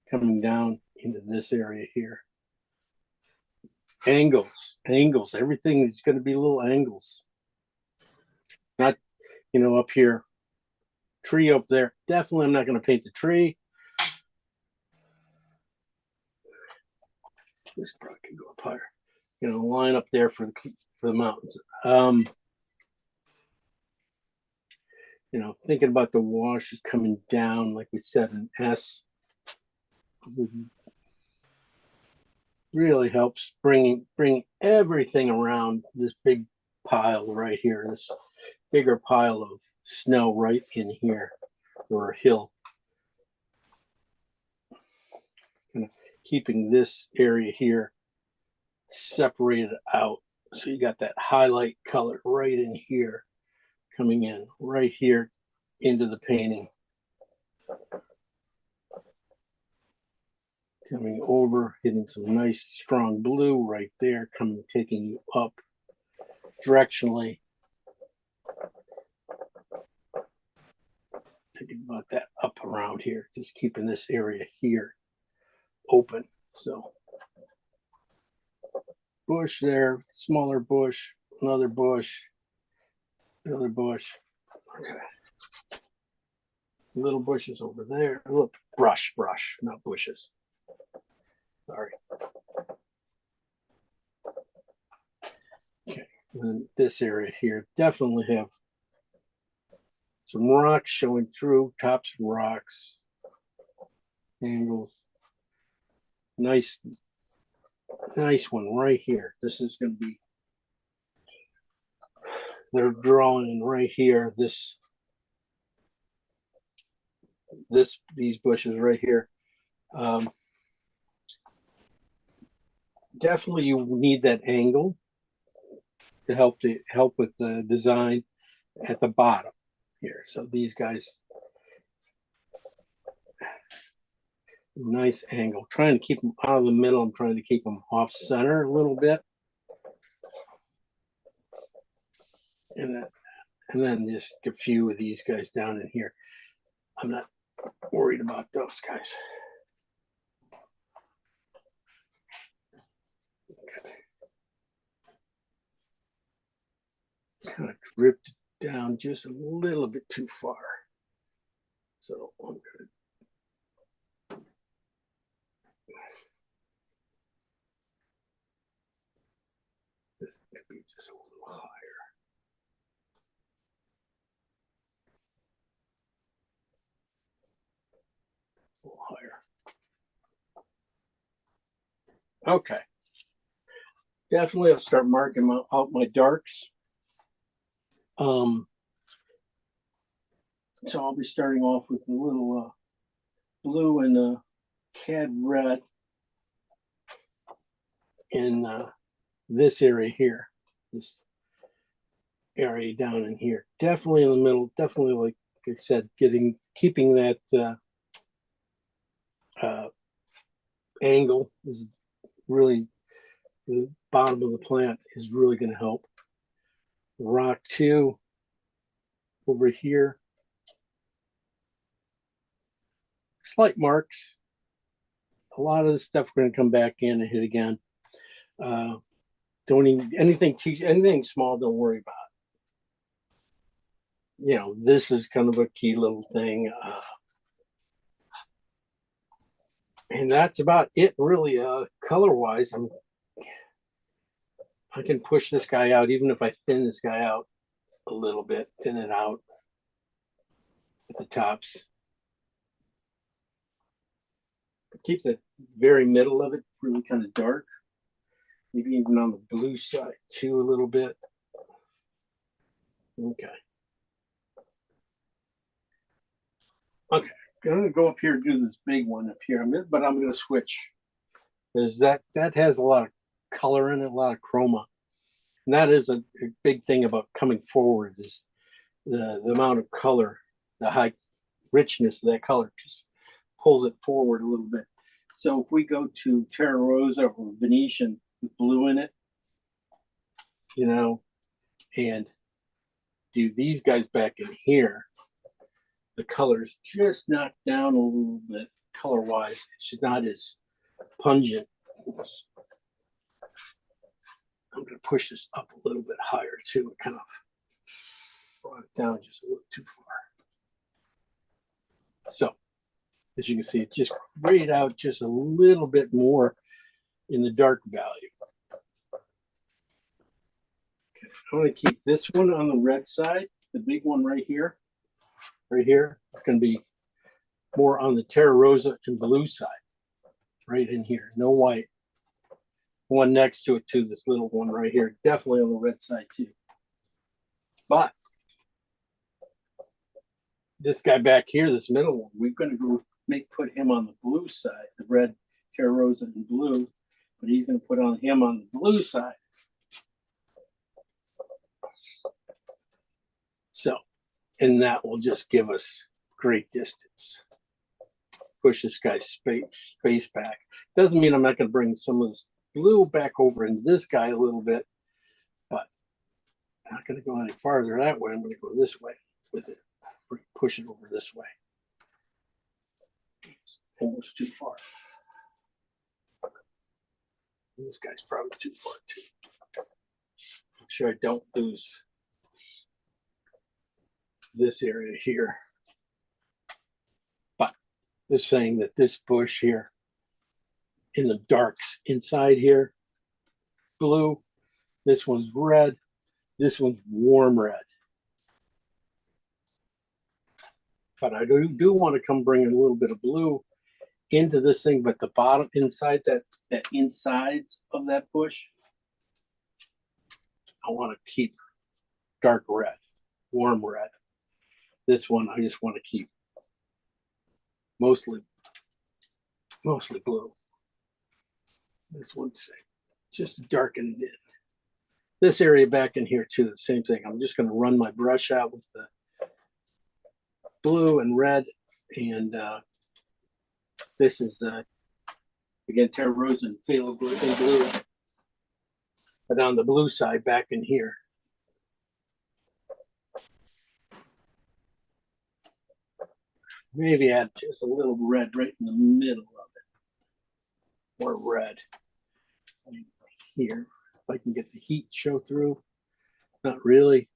coming down into this area here. Angles, everything is going to be little angles. Not, you know, up here, tree up there. Definitely I'm not going to paint the tree. This probably could go up higher. You know, line up there for the mountains. You know, thinking about the washes coming down, like we said, an S really helps bring everything around this big pile right here, this bigger pile of snow right in here, or a hill. Kind of keeping this area here separated out. So you got that highlight color right in here, coming in right here into the painting. Coming over, hitting some nice strong blue right there, taking you up directionally. Thinking about that up around here, just keeping this area here open. So bush there, smaller bush, another bush, another bush. Okay. Little bushes over there. A little brush, not bushes. Sorry. Okay, and this area here definitely have some rocks showing through, tops of rocks, angles. Nice one right here. This is going to be, they're drawing right here. These bushes right here. Definitely you need that angle to help with the design at the bottom here. So these guys, nice angle. Trying to keep them out of the middle. I'm trying to keep them off center a little bit. And then just a few of these guys down in here. I'm not worried about those guys. Kind of dripped down just a little bit too far. So I'm going to this could be just a little higher. A little higher. Okay. Definitely I'll start marking out my darks. So I'll be starting off with a little blue and cad red in this area here, this area down in here. Definitely in the middle, definitely, like I said, keeping that angle is really, the bottom of the plant is really going to help. Rock 2 over here. Slight marks. A lot of the stuff we're going to come back in and hit again. Don't even anything small. Don't worry about. You know, this is kind of a key little thing, and that's about it, really. Color wise, I can push this guy out, even if I thin this guy out a little bit, thin it out at the tops. Keep the very middle of it really kind of dark. Maybe even on the blue side too, a little bit. Okay. Okay, I'm gonna go up here and do this big one up here, but I'm gonna switch because that has a lot of color in it, a lot of chroma. And that is a big thing about coming forward is the amount of color, the high richness of that color just pulls it forward a little bit. So if we go to Terra Rosa or Venetian with blue in it, you know, and do these guys back in here, the color's just knocked down a little bit color wise. It's not as pungent. I'm going to push this up a little bit higher too. It kind of brought it down just a little too far. So, as you can see, it just grayed out just a little bit more in the dark value. Okay, I'm going to keep this one on the red side, the big one right here. Right here, it's going to be more on the Terra Rosa and blue side. Right in here, no white. One next to it too, this little one right here, definitely on the red side too. But this guy back here, this middle one, we're going to go put him on the blue side, the red Terra Rosa and blue, but he's going to put on him on the blue side. So, and that will just give us great distance. Push this guy's space back. Doesn't mean I'm not going to bring some of this blue back over into this guy a little bit, but I'm not going to go any farther that way. I'm going to go this way with it. Push it over this way. It's almost too far. This guy's probably too far too. Make sure I don't lose this area here. But they're saying that this bush here in the darks inside here, blue, this one's red, this one's warm red. But I do want to come bring a little bit of blue into this thing, but the bottom inside that insides of that bush, I want to keep dark red, warm red. This one I just want to keep mostly blue. This one's just darken it in. This area back in here too, the same thing. I'm just going to run my brush out with the blue and red, and this is again Terra Rosa and Phthalo blue, but on the blue side back in here. Maybe add just a little red right in the middle of it, more red here. If I can get the heat show through, not really.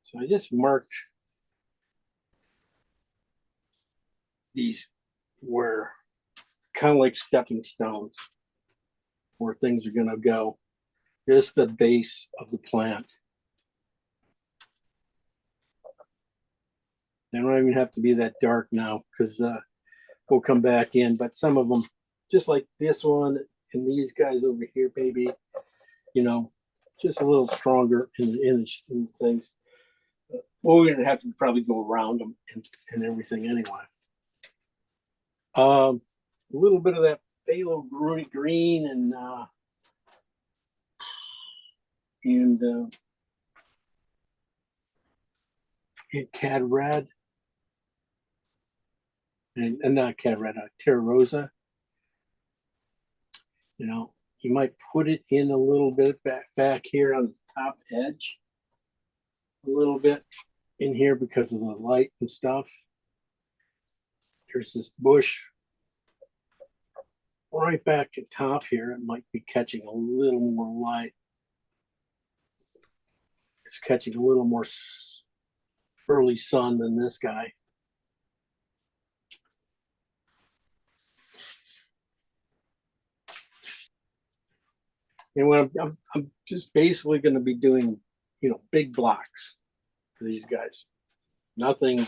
So I just marked these where kind of like stepping stones where things are going to go. Just the base of the plant. They don't even have to be that dark now because we'll come back in. But some of them, just like this one and these guys over here, maybe, you know, just a little stronger in things. Well, we're gonna have to probably go around them and everything anyway. A little bit of that phthalo green and cad red and not cad red, Terra Rosa. You know, you might put it in a little bit back here on the top edge, a little bit in here because of the light and stuff. There's this bush right back at top here. It might be catching a little more light. It's catching a little more early sun than this guy. And what I'm just basically going to be doing, you know, big blocks for these guys. Nothing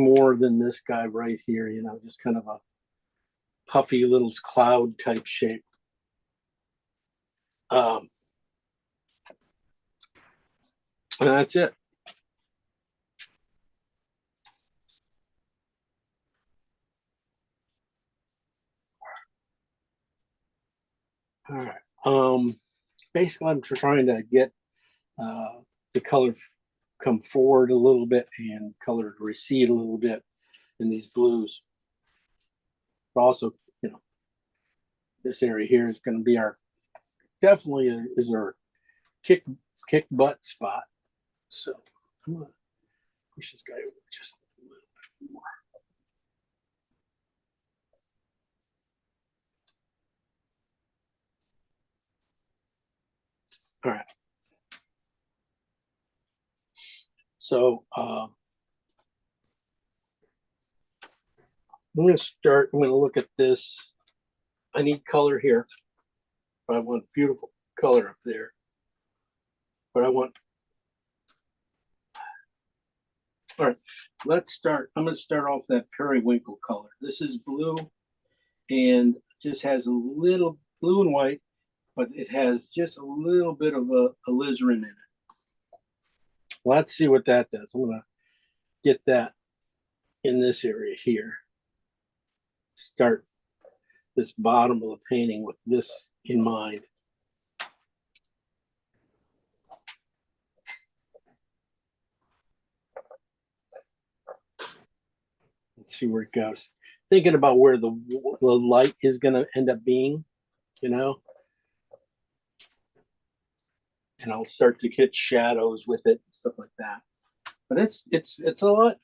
more than this guy right here, you know, just kind of a puffy little cloud type shape. And that's it. All right. Basically, I'm trying to get the color come forward a little bit and color to recede a little bit in these blues. But also, you know, this area here is going to be our definitely is our kick butt spot. So I'm gonna push this guy over just a little bit more. All right. So I'm going to start. I'm going to look at this. I need color here, but I want beautiful color up there. But I want. All right, let's start. I'm going to start off that periwinkle color. This is blue and just has a little blue and white, but it has just a little bit of a alizarin in it. Let's see what that does. I'm going to get that in this area here. Start this bottom of the painting with this in mind. Let's see where it goes. Thinking about where the light is going to end up being, you know. And I'll start to get shadows with it and stuff like that. But it's a lot.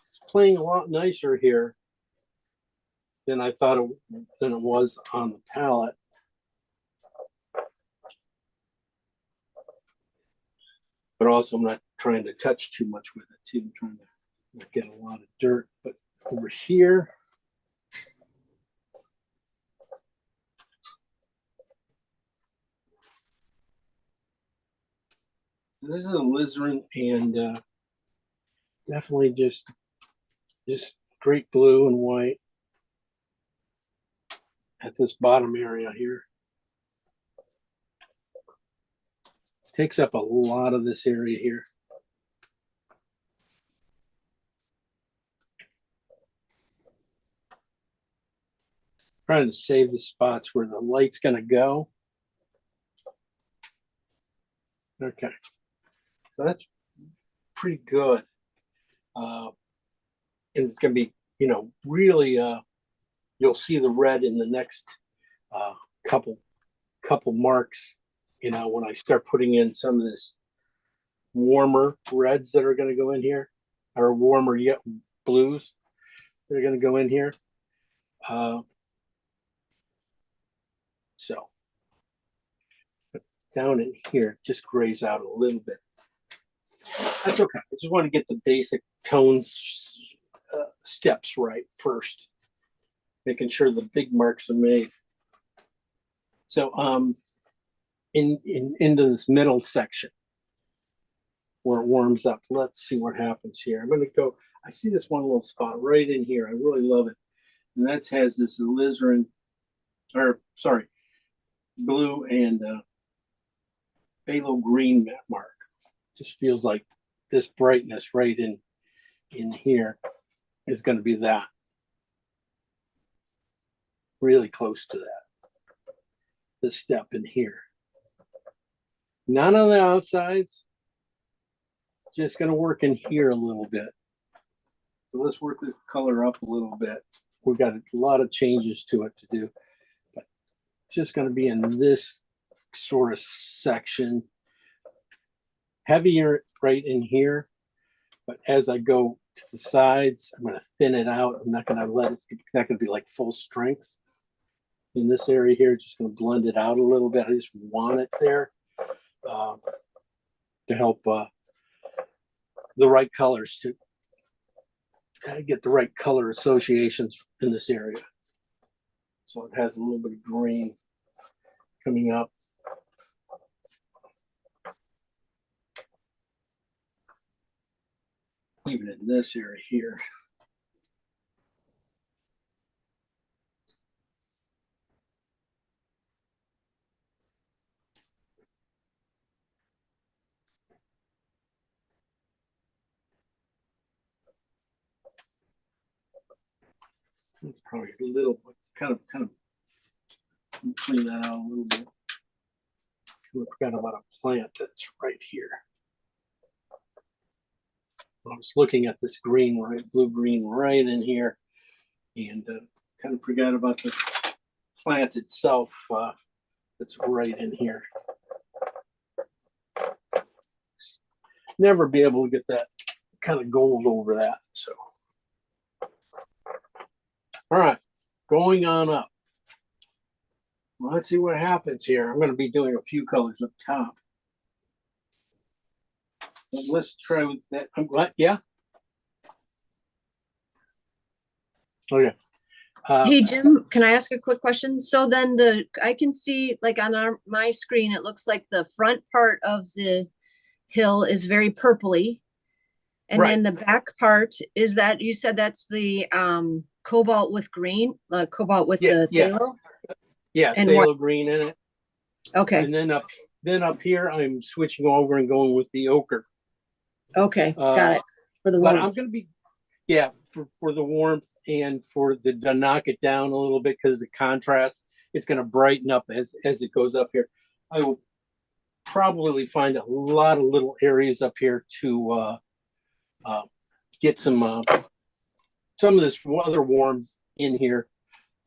It's playing a lot nicer here than I thought than it was on the palette. But also, I'm not trying to touch too much with it too. I'm trying to not get a lot of dirt. But over here, this is alizarin and definitely just straight blue and white at this bottom area here. Takes up a lot of this area here. Trying to save the spots where the light's going to go. Okay, so that's pretty good. And it's going to be, you know, really, you'll see the red in the next couple marks, you know, when I start putting in some of this warmer reds that are going to go in here, or warmer yet blues that are going to go in here. So down in here, just grays out a little bit. That's okay. I just want to get the basic tones steps right first, making sure the big marks are made. So into this middle section where it warms up, let's see what happens here. I'm going to go. I see this one little spot right in here. I really love it, and that has this alizarin, or sorry, blue and phthalo green mark. Just feels like this brightness right in here is going to be that. Really close to that. This step in here. None on the outsides. Just going to work in here a little bit. So let's work the color up a little bit. We've got a lot of changes to it to do. But it's just going to be in this sort of section. Heavier right in here. But as I go to the sides, I'm going to thin it out. I'm not going to let it, it's not going to be like full strength. In this area here, just going to blend it out a little bit. I just want it there to help the right colors to get the right color associations in this area. So it has a little bit of green coming up. Even in this area here. It's probably a little kind of clean that out a little bit. I forgot about a plant that's right here. I was looking at this green, right, blue-green right in here, and kind of forgot about the plant itself that's right in here. Never be able to get that kind of gold over that. So, all right, going on up. Well, let's see what happens here. I'm going to be doing a few colors up top. Well, let's try with that. I'm glad. Yeah. Okay. Hey, Jim, can I ask a quick question? So then I can see like on my screen, it looks like the front part of the hill is very purpley. And then the back part is that, you said that's the cobalt with green, cobalt with the phthalo? Yeah, And phthalo green in it. Okay, And then up here, I'm switching over and going with the ochre. okay, got it. For the But I'm warmth. going to be, for the warmth and to knock it down a little bit because the contrast, it's going to brighten up as it goes up here. I will probably find a lot of little areas up here to get some of this other warms in here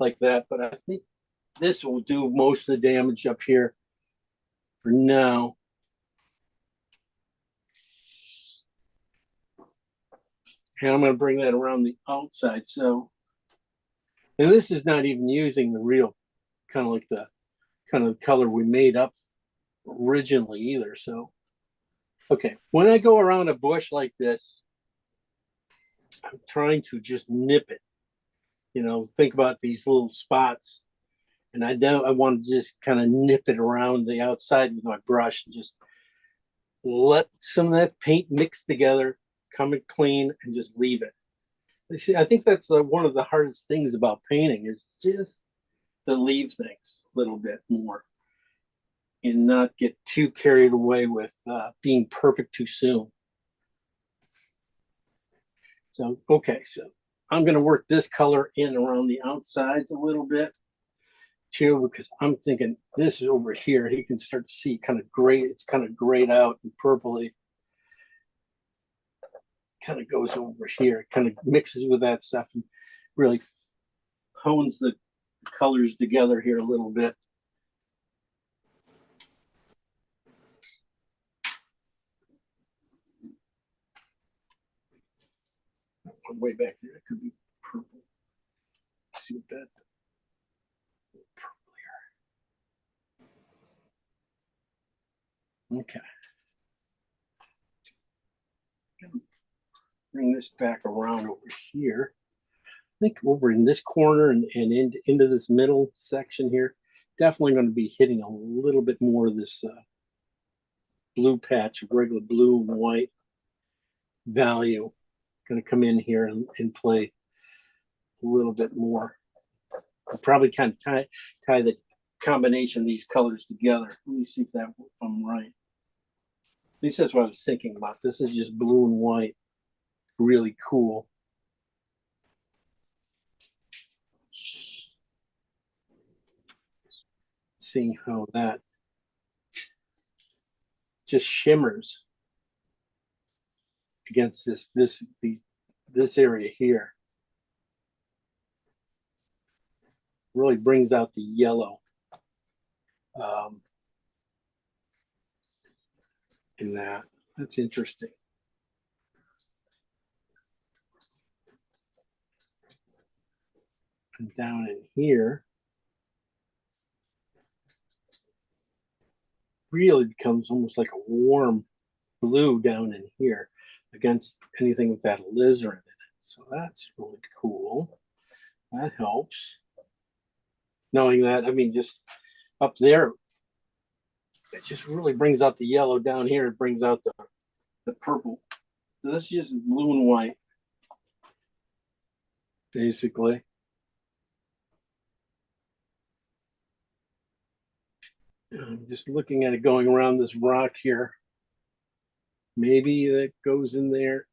like that. But I think this will do most of the damage up here for now. And I'm going to bring that around the outside. So, and this is not even using the real kind of color we made up originally either. So, okay, when I go around a bush like this, I'm trying to just nip it. Think about these little spots, and I want to just kind of nip it around the outside with my brush and just let some of that paint mix together, come it clean, and just leave it. You see, I think that's one of the hardest things about painting is just to leave things a little bit more and not get too carried away with being perfect too soon. So, okay, so I'm going to work this color in around the outsides a little bit too, because I'm thinking this is over here. You can start to see kind of gray. It's kind of grayed out and purpley. Kind of goes over here. It kind of mixes with that stuff and really hones the colors together here a little bit. Way back there, it could be purple. Let's see what that purple here. Okay. Bring this back around over here. I think over in this corner and into this middle section here, definitely going to be hitting a little bit more of this blue patch of regular blue and white value. Going to come in here and play a little bit more. I'll probably kind of tie the combination of these colors together. Let me see if I'm right. At least that's what I was thinking about. This is just blue and white. Really cool. Seeing how that just shimmers against this area here. Really brings out the yellow in that. That's interesting. And down in here, really becomes almost like a warm blue down in here against anything with that alizarin in it. So that's really cool. That helps. Knowing that, I mean, just up there, it just really brings out the yellow. Down here, it brings out the purple. So this is just blue and white, basically. I'm just looking at it going around this rock here. Maybe that goes in there.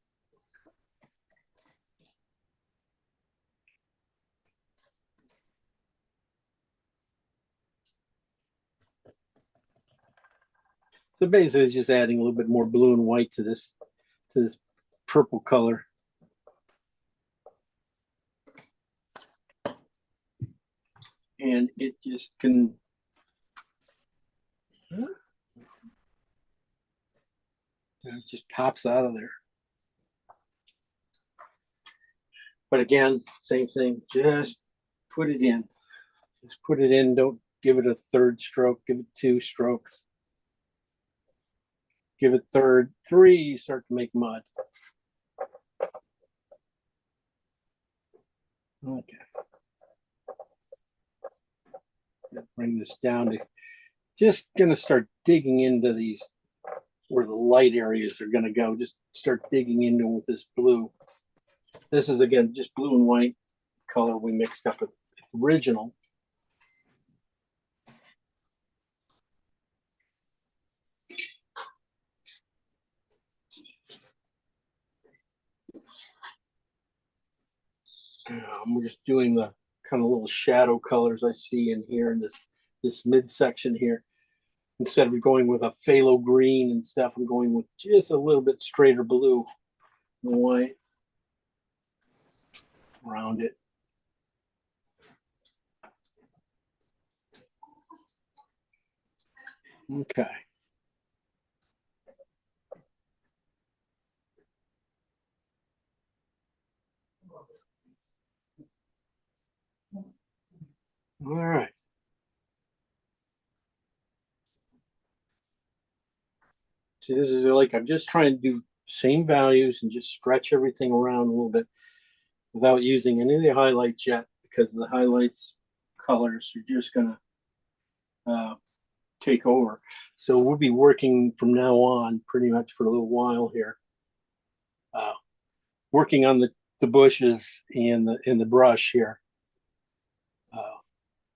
So basically it's just adding a little bit more blue and white to this purple color. And it just can, it just pops out of there. But again, same thing, just put it in. Just put it in, don't give it a third stroke, give it 2 strokes. Give it third, 3, you start to make mud. Okay. Bring this down to, just gonna start digging into these where the light areas are gonna go. Just start digging into them with this blue. This is again just blue and white color we mixed up with original. I'm just doing the kind of little shadow colors I see in here in this midsection here. Instead of going with a phthalo green and stuff, I'm going with just a little bit straighter blue and white around it. Okay. All right. See, this is like, I'm just trying to do same values and just stretch everything around a little bit without using any of the highlights yet, because the highlights colors are just gonna take over. So we'll be working from now on pretty much for a little while here. Working on the bushes and the brush here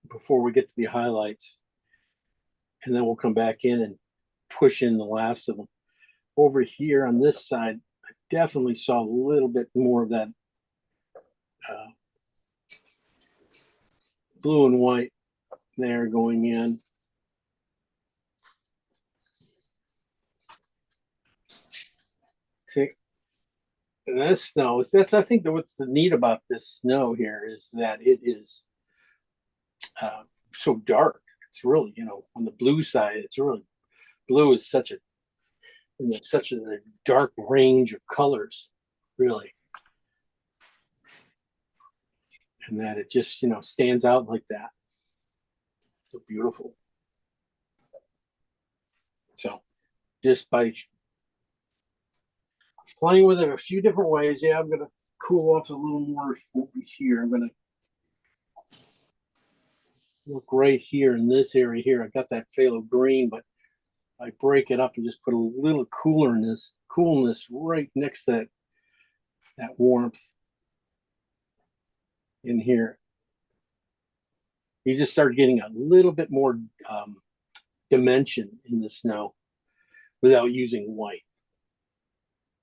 before we get to the highlights. And then we'll come back in and push in the last of them. Over here on this side, I definitely saw a little bit more of that blue and white there going in. See, and that snow, that's, I think that what's neat about this snow here is that it is so dark. It's really, you know, on the blue side, it's really, blue is such a dark range of colors, really. And that it just, you know, stands out like that. So beautiful. So just by playing with it a few different ways, yeah, I'm gonna cool off a little more over here. I'm gonna look right here in this area here. I got that phthalo green, but I break it up and just put a little coolness right next to that warmth in here. You just start getting a little bit more dimension in the snow without using white.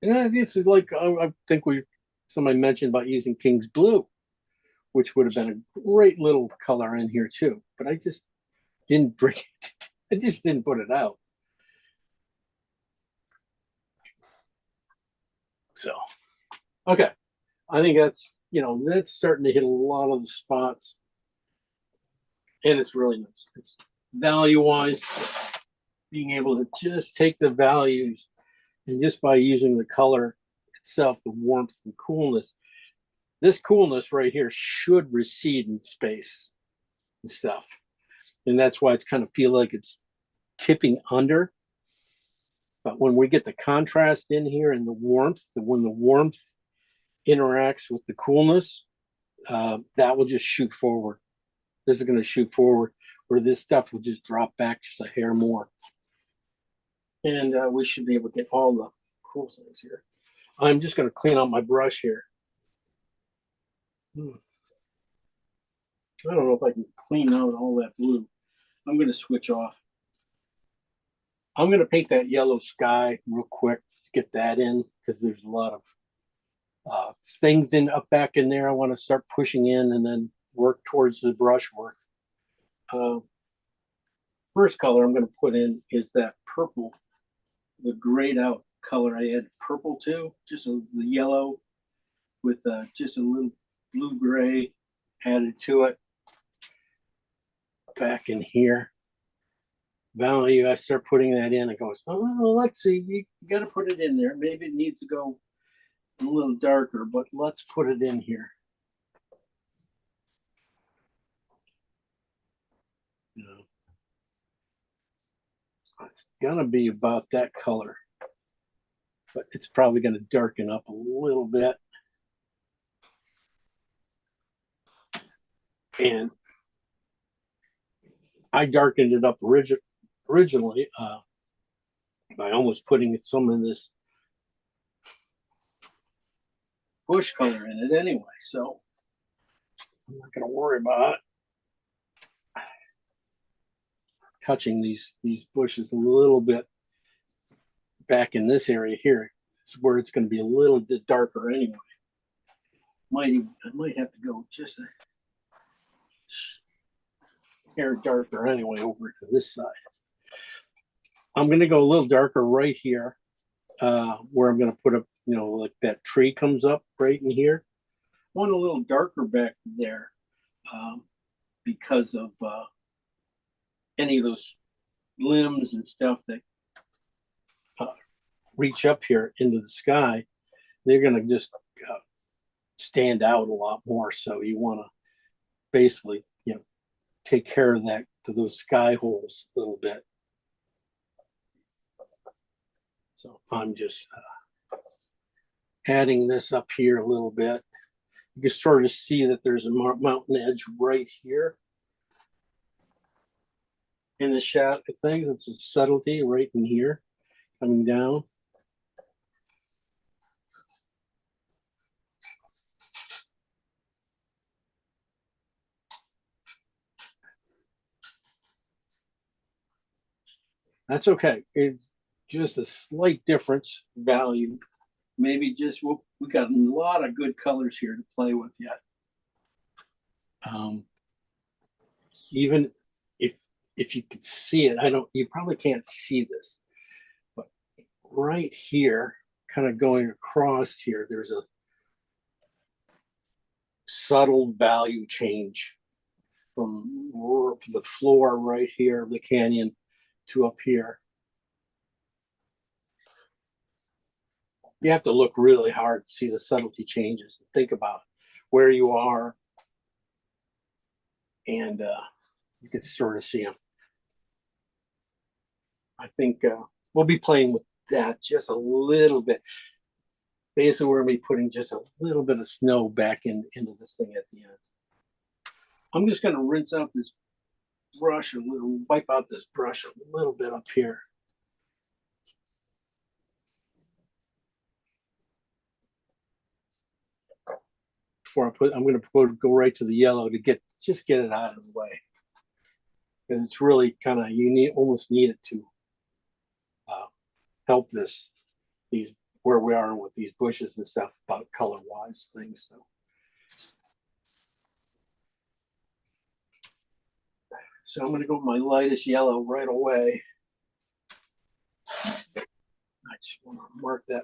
And this is like, I think somebody mentioned about using King's Blue, which would have been a great little color in here too. But I just didn't bring it. I just didn't put it out. So, okay. I think that's, you know, that's starting to hit a lot of the spots. And it's really nice. It's value-wise, being able to just take the values and just by using the color itself, the warmth and coolness, this coolness right here should recede in space and stuff. And that's why it's kind of feel like it's tipping under. But when we get the contrast in here and the warmth, when the warmth interacts with the coolness, that will just shoot forward. This is going to shoot forward, where this stuff will just drop back just a hair more. And we should be able to get all the cool things here. I'm just going to clean out my brush here. I don't know if I can clean out all that blue. I'm going to switch off. I'm going to paint that yellow sky real quick to get that in, because there's a lot of things up back in there I want to start pushing in and then work towards the brush work. First color I'm going to put in is that purple grayed out color. I add purple too, just the yellow with just a little blue gray added to it. Back in here, value, I start putting that in. It goes, oh, let's see, you got to put it in there. Maybe it needs to go a little darker, but let's put it in here. You know, it's gonna be about that color, but it's probably going to darken up a little bit. And I darkened it up originally by almost putting some of this bush color in it anyway. So I'm not going to worry about touching these bushes a little bit back in this area here. It's where it's going to be a little bit darker anyway. I might have to go just a hair darker anyway over to this side. I'm going to go a little darker right here, where I'm going to put up, you know, like that tree comes up right in here. I want a little darker back there because of any of those limbs and stuff that reach up here into the sky. They're going to just stand out a lot more. So you want to basically, you know, take care of that, to those sky holes a little bit. So I'm just adding this up here a little bit. You can sort of see that there's a mountain edge right here in the shadow thing. It's a subtlety right in here coming down. That's okay. It's just a slight difference value. Maybe just we got a lot of good colors here to play with yet. Even if you could see it, you probably can't see this, but right here, kind of going across here, there's a subtle value change from the floor right here of the canyon to up here. You have to look really hard to see the subtlety changes and think about where you are, and you can sort of see them. I think we'll be playing with that just a little bit. Basically, we're going to be putting just a little bit of snow back into this thing at the end. I'm just going to rinse out this brush a little, wipe out this brush a little bit up here. Before I'm going to go right to the yellow to just get it out of the way, because it's really kind of, almost need it to help these where we are with these bushes and stuff about color wise things. So I'm going to go with my lightest yellow right away. I just want to mark that.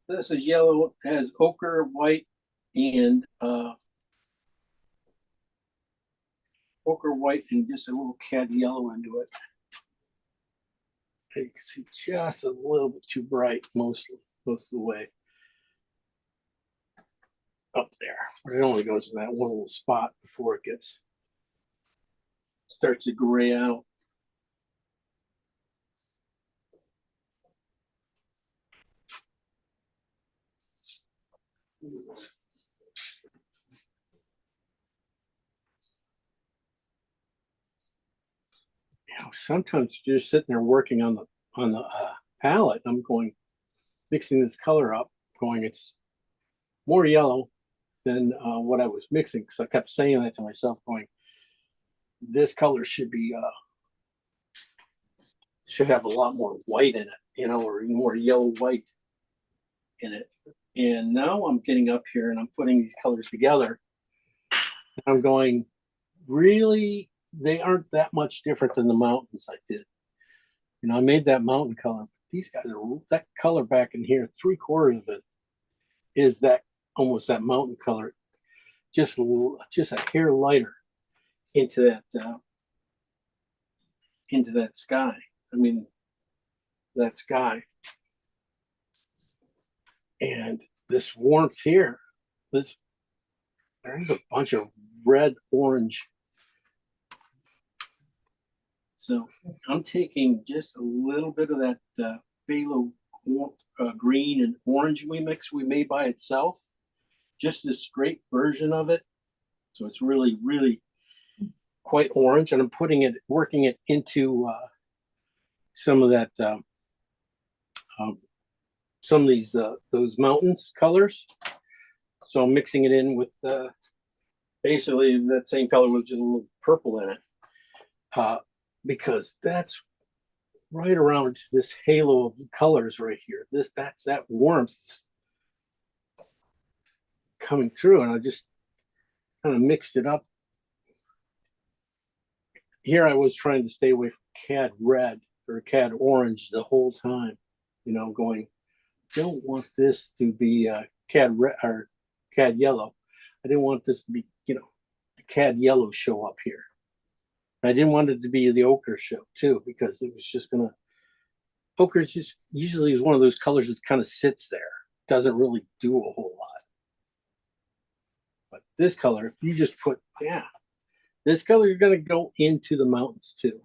This is yellow, has ochre, white, and ochre, white, and just a little cad yellow into it. You can see just a little bit too bright most of the way up there, but it only goes in that one little spot before it starts to gray out. Sometimes you're just sitting there working on the palette. I'm mixing this color up, it's more yellow than what I was mixing, because I kept saying that to myself, this color should have a lot more white in it, or more yellow white in it. And now I'm getting up here and I'm putting these colors together. I'm going, really, they aren't that much different than the mountains I did. You know, I made that mountain color. These guys are that color back in here. 3/4 of it is that almost that mountain color, just a hair lighter into that sky. I mean, that sky. And this warmth here, there's a bunch of red, orange. So I'm taking just a little bit of that phthalo green and orange we made by itself, just this straight version of it. So it's really, really quite orange, and I'm working it into some of that, some of these those mountains colors. So I'm mixing it in with basically that same color with just a little purple in it, because that's right around this halo of colors right here. That's that warmth coming through, and I just kind of mixed it up. Here I was trying to stay away from cad red or cad orange the whole time, you know, going, don't want this to be cad red or cad yellow. I didn't want this to be, you know, the cad yellow show up here. I didn't want it to be the ochre show too, because it was just gonna, ochre just usually is one of those colors that kind of sits there, doesn't really do a whole lot. But this color, if you just put, yeah, this color, you're gonna go into the mountains too.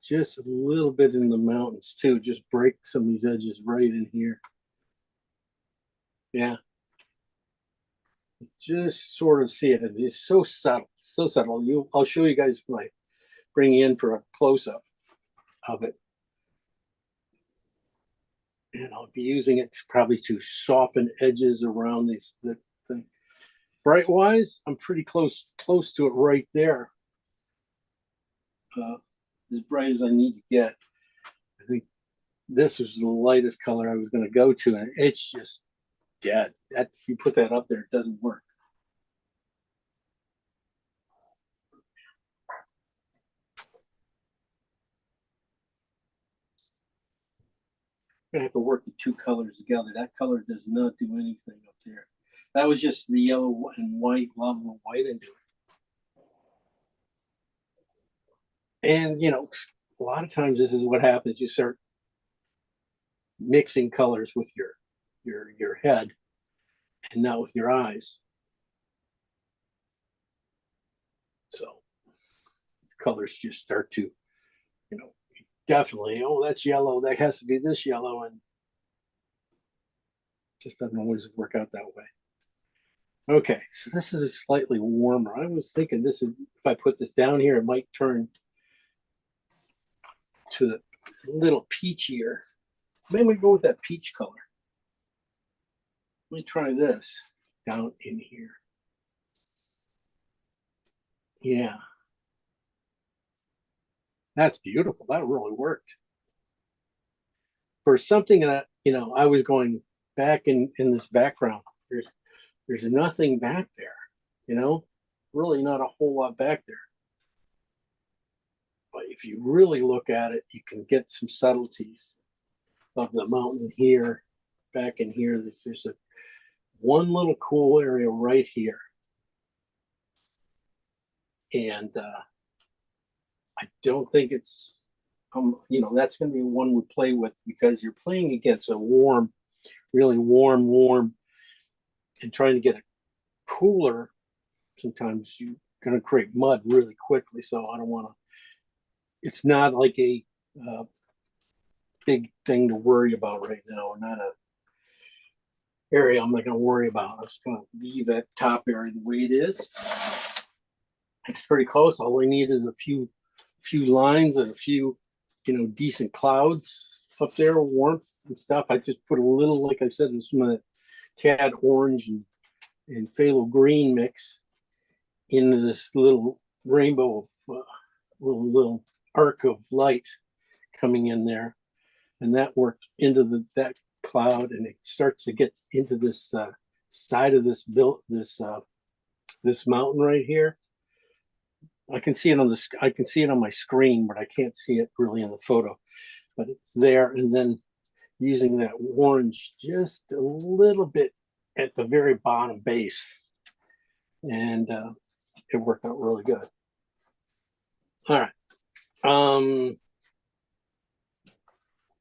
Just a little bit in the mountains too, just break some of these edges right in here. Yeah. Just sort of see it. It's so subtle, so subtle. I'll show you guys when I bring you in for a close-up of it. And I'll be using it probably to soften edges around the thing. Bright wise, I'm pretty close to it right there. As bright as I need to get. I think this was the lightest color I was going to go to, and it's just dead. That, if you put that up there, it doesn't work. I'm gonna have to work the two colors together. That color does not do anything up there. That was just the yellow and white, a lot more white into it. And you know, a lot of times this is what happens. You start mixing colors with your head and not with your eyes. So colors just start to, you know, definitely, oh, that's yellow, that has to be this yellow, and it just doesn't always work out that way. Okay, so this is slightly warmer. I was thinking this is, if I put this down here, it might turn to the little peachier. Maybe we go with that peach color. Let me try this down in here. Yeah. That's beautiful. That really worked. For something that, you know, I was going back in this background. There's nothing back there, you know, really not a whole lot back there. But if you really look at it, you can get some subtleties of the mountain here, back in here. There's one little cool area right here. And I don't think it's, you know, that's going to be one we play with, because you're playing against a warm, really warm, and trying to get a cooler. Sometimes you're going to create mud really quickly. So I don't want to, it's not like a big thing to worry about right now, or not a area I'm not going to worry about. I'm just going to leave that top area the way it is. It's pretty close. All we need is a few lines and a few, you know, decent clouds up there, warmth and stuff. I just put a little, like I said, some of that cad orange and phthalo green mix into this little rainbow of little arc of light coming in there, and that worked into that cloud, and it starts to get into this side of this mountain right here. I can see it on I can see it on my screen, but I can't see it really in the photo. But it's there, and then using that orange just a little bit at the very bottom base, and it worked out really good. All right.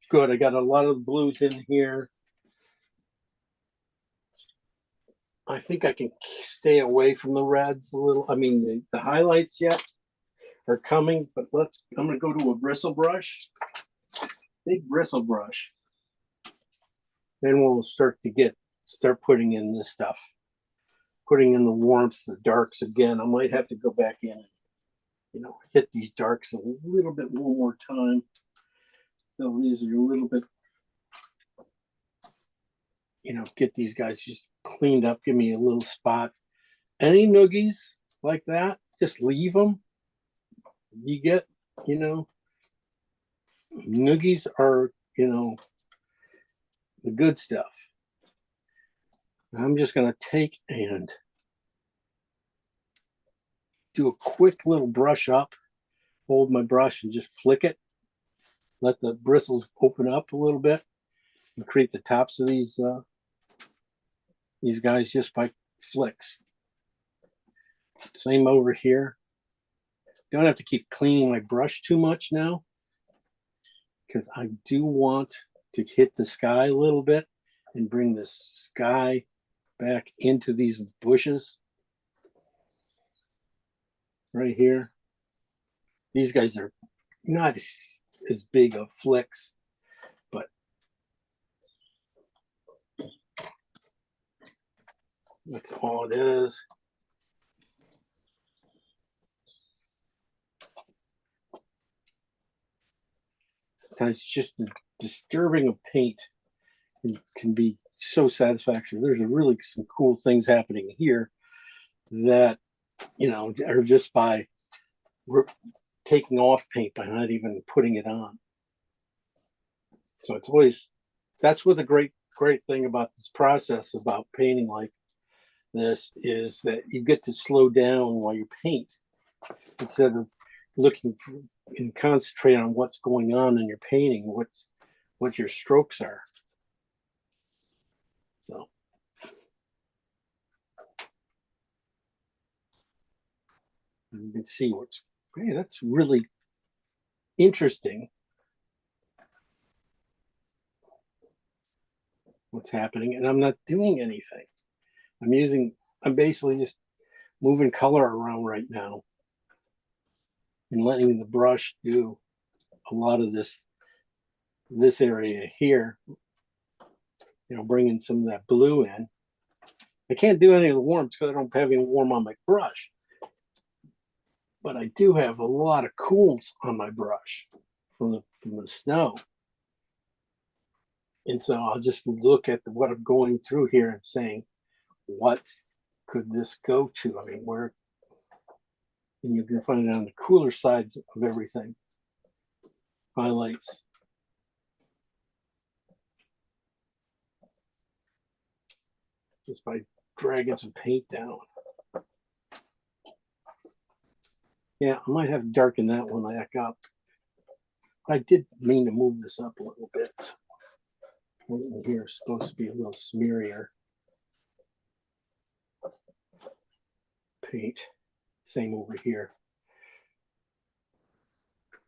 Good. I got a lot of blues in here. I think I can stay away from the reds a little. I mean, the highlights yet are coming, but I'm going to go to a bristle brush, big bristle brush. Then we'll start putting in this stuff, putting in the warmths, the darks again. I might have to go back in and, hit these darks a little bit one more time. So these are a little bit, get these guys just cleaned up, give me a little spot. Any noogies like that, just leave them. You get, noogies are, the good stuff. I'm just going to take and do a quick little brush up, hold my brush and just flick it. Let the bristles open up a little bit and create the tops of these guys just by flicks. Same over here. Don't have to keep cleaning my brush too much now, because I do want to hit the sky a little bit and bring the sky back into these bushes right here. These guys are not as big of flicks, but that's all it is. Sometimes just the disturbing of paint can be so satisfactory. There's really some cool things happening here that, are just by taking off paint by not even putting it on. So it's always, that's what the great thing about this process about painting like this is, that you get to slow down while you paint instead of looking for and concentrate on what's going on in your painting, what your strokes are. So you can see that's really interesting what's happening, and I'm not doing anything. I'm basically just moving color around right now and letting the brush do a lot of this area here, bringing some of that blue in. I can't do any of the warmth because I don't have any warm on my brush, but I do have a lot of cools on my brush from the snow. And so I'll just look at what I'm going through here and saying, what could this go to? I mean, and you can find it on the cooler sides of everything. Highlights. Just by dragging some paint down. Yeah, I might have to darken that one back up. I did mean to move this up a little bit. Here is supposed to be a little smearier. Paint. Same over here.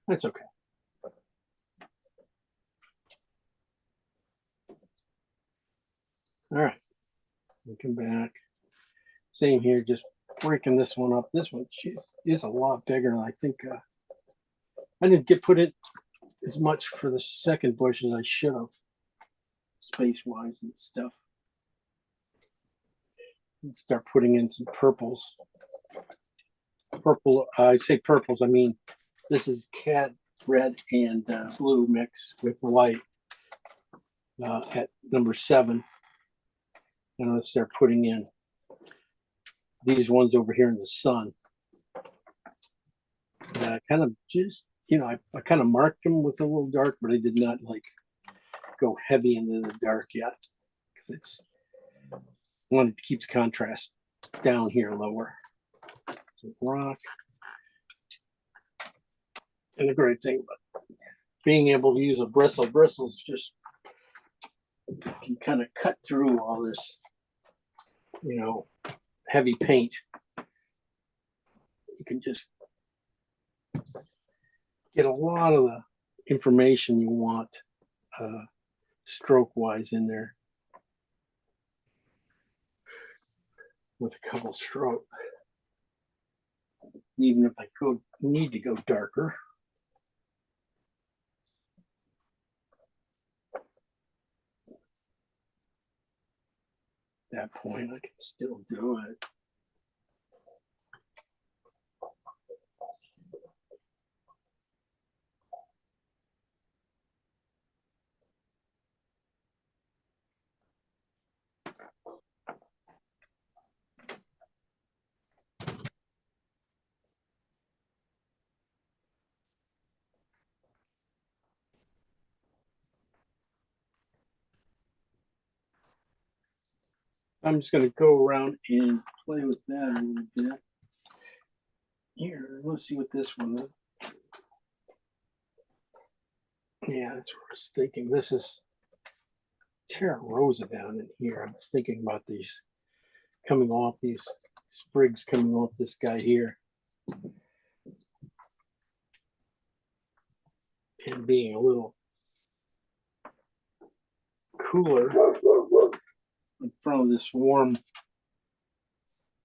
That's okay. All right. We come back. Same here, just breaking this one up. This one is a lot bigger, and I think I didn't put it as much for the second bush as I should have, space-wise and stuff. Start putting in some purples. Purple, I say purples, I mean, this is cat red and blue mix with white at number 7. And let's start putting in these ones over here in the sun. And I kind of just, I kind of marked them with a little dark, but I did not go heavy into the dark yet, because it's one that keeps contrast down here lower. So rock, And the great thing about being able to use a bristles just can kind of cut through all this, heavy paint. You can just get a lot of the information you want stroke wise in there with a couple stroke. Even if I need to go darker. At that point, I can still do it. I'm just going to go around and play with that a little bit. Here, let's see what this one is. Yeah, that's what I was thinking. This is Terra Rosa down in here. I was thinking about these coming off, these sprigs coming off this guy here. And being a little cooler in front of this warm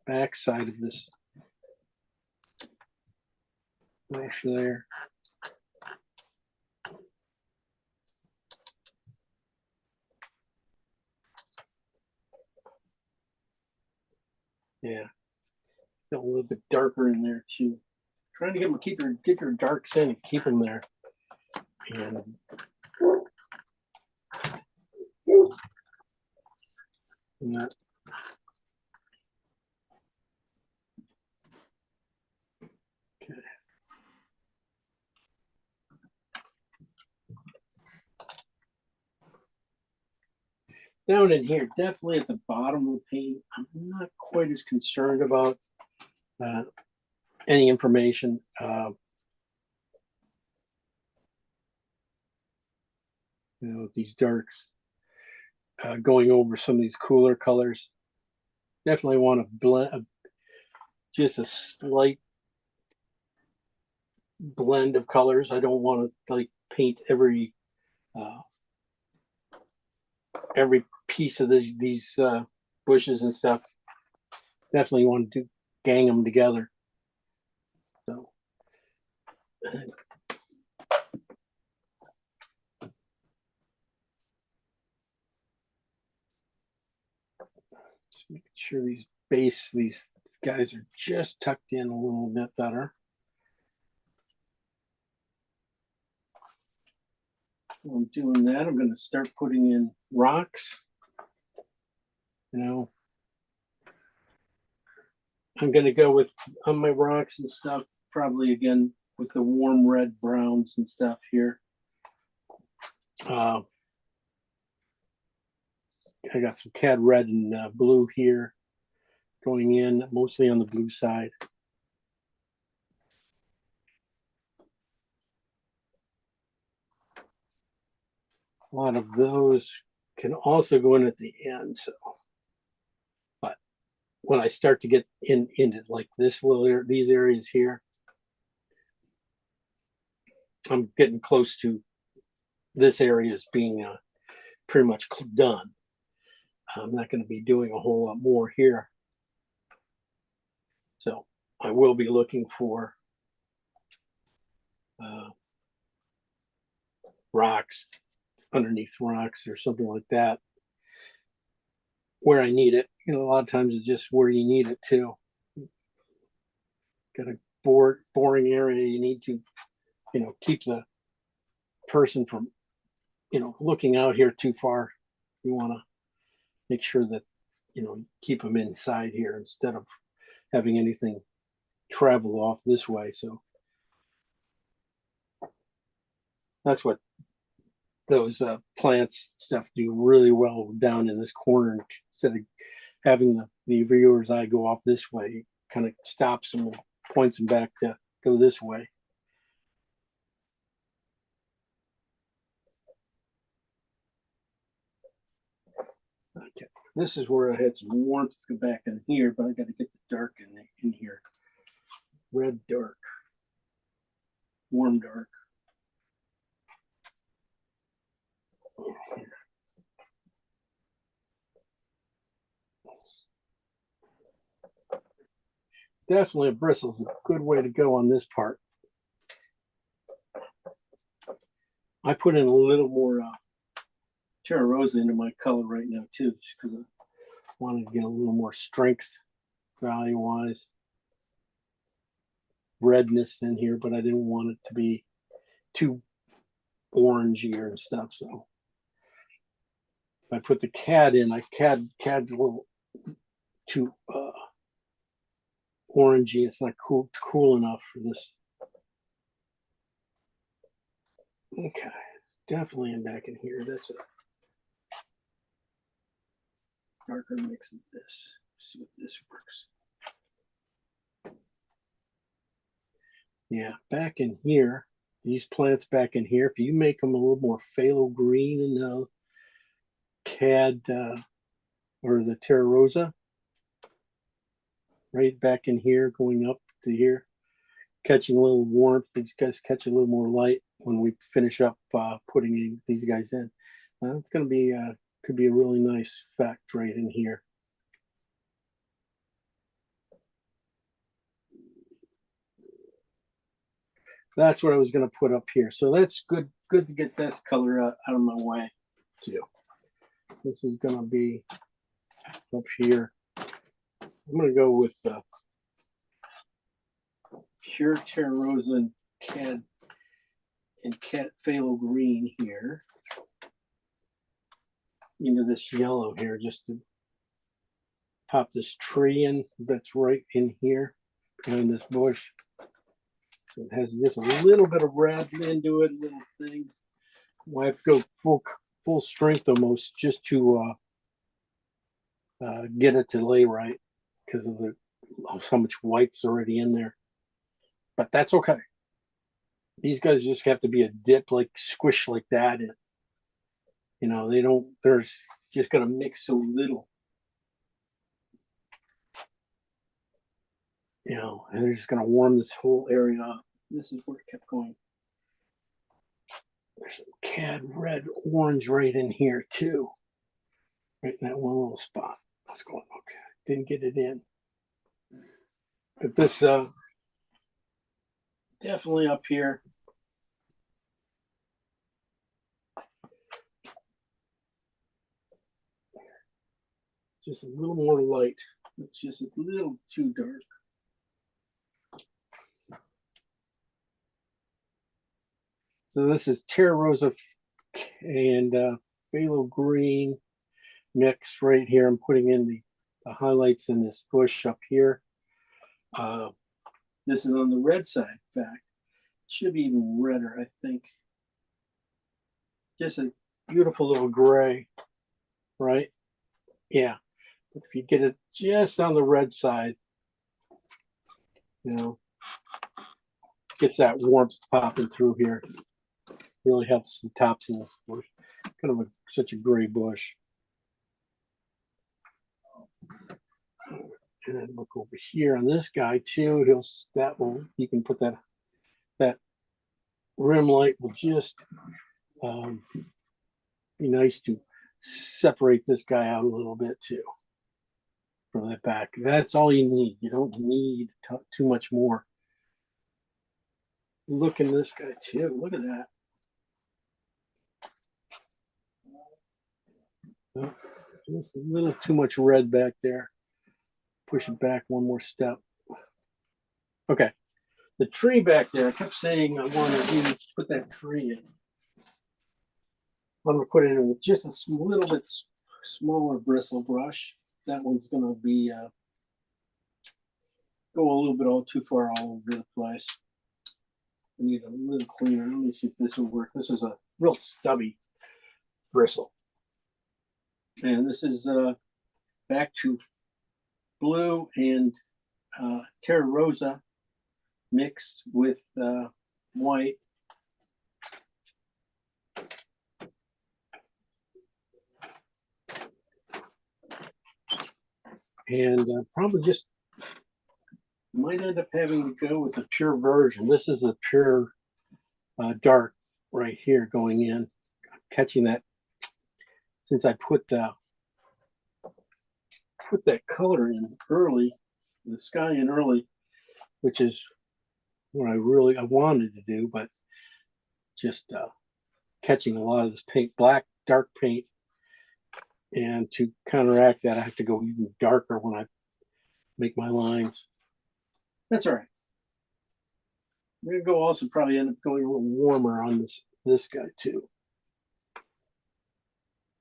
backside of this bush there. Yeah, a little bit darker in there too. Trying to get your darks in and keep them there. And that. Okay. Down in here, definitely at the bottom of the paint, I'm not quite as concerned about any information. These darks going over some of these cooler colors. Definitely want to blend just a slight blend of colors. I don't want to like paint every piece of these bushes and stuff. Definitely want to gang them together. So just making sure these guys are just tucked in a little bit better. While I'm doing that, I'm going to start putting in rocks. I'm going to go with on my rocks and stuff, probably again with the warm red browns and stuff here. I got some cad red and blue here going in, mostly on the blue side. A lot of those can also go in at the end. So, but when I start to get into like these areas here, I'm getting close to this area as being pretty much done. I'm not going to be doing a whole lot more here. So I will be looking for rocks, underneath rocks or something like that, where I need it. A lot of times it's just where you need it too. Got a boring area, you need to, keep the person from, looking out here too far. You want to make sure that, keep them inside here instead of having anything travel off this way. So that's what those plants stuff do really well down in this corner. Instead of having the viewer's eye go off this way, it kind of stops them and points them back to go this way. This is where I had some warmth back in here, but I got to get the dark in here. Red dark, warm dark. Definitely a bristle's a good way to go on this part. I put in a little more Terra Rosa into my color right now too, just because I wanted to get a little more strength value wise. Redness in here, but I didn't want it to be too orangey and stuff. So I put the CAD in. CAD's a little too orangey. It's not cool enough for this. Okay, definitely in back in here. That's a darker mix of this. See if this works. Yeah, back in here, these plants back in here, if you make them a little more phthalo green and CAD or the Terra Rosa, right back in here, going up to here, catching a little warmth. These guys catch a little more light when we finish up putting these guys in. It's going to be could be a really nice effect right in here. That's what I was going to put up here. So that's good to get that color out of my way too. This is going to be up here. I'm going to go with pure Terra Rosa and CAD phthalo green here into this yellow here, just to pop this tree in that's right in here behind this bush. So it has just a little bit of red into it, little things. I have to go full strength almost just to get it to lay right because of how much white's already in there. But that's okay. These guys just have to be a dip, like squish like that. And, you know, they're just going to mix so little. You know, and they're just going to warm this whole area up. This is where it kept going. There's some CAD red orange right in here too. Right in that one little spot. I was going, okay, didn't get it in. But this definitely up here. Just a little more light. It's just a little too dark. So this is Terra Rosa and phthalo green mix right here. I'm putting in the highlights in this bush up here. This is on the red side, in fact. It should be even redder, I think. Just a beautiful little gray, right? Yeah. But if you get it just on the red side, you know, gets that warmth popping through here. Really helps the tops of this bush. Kind of such a gray bush. And then look over here on this guy too. You can put that rim light will just be nice to separate this guy out a little bit too from that back. That's all you need. You don't need too much more. Look in this guy too. Look at that. Just a little too much red back there. Push it back one more step. Okay. The tree back there, I kept saying I wanted to put that tree in. I'm going to put it in with just a little bit smaller bristle brush. That one's going to be go a little bit too far all over the place. I need a little cleaner. Let me see if this will work. This is a real stubby bristle. And this is back to blue and Terra Rosa mixed with white. And probably just might end up having to go with the pure version. This is a pure dark right here going in. I'm catching that since I put that color in early, the sky in early, which is what I wanted to do, but just catching a lot of this paint, black, dark paint. And to counteract that, I have to go even darker when I make my lines. That's all right. I'm gonna go also probably end up going a little warmer on this guy too.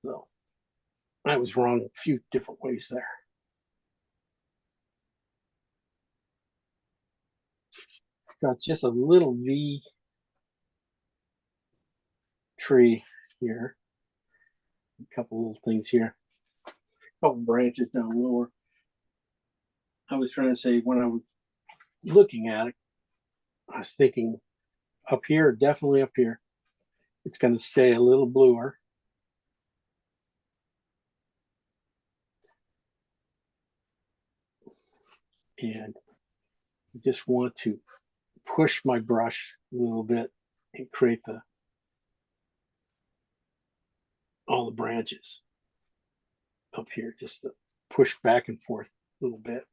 So I was wrong a few different ways there. So it's just a little V tree here. A couple little things here. A couple branches down lower. I was trying to say when I was looking at it, I was thinking up here, definitely up here. It's going to stay a little bluer. And I just want to push my brush a little bit and create all the branches up here, just to push back and forth a little bit.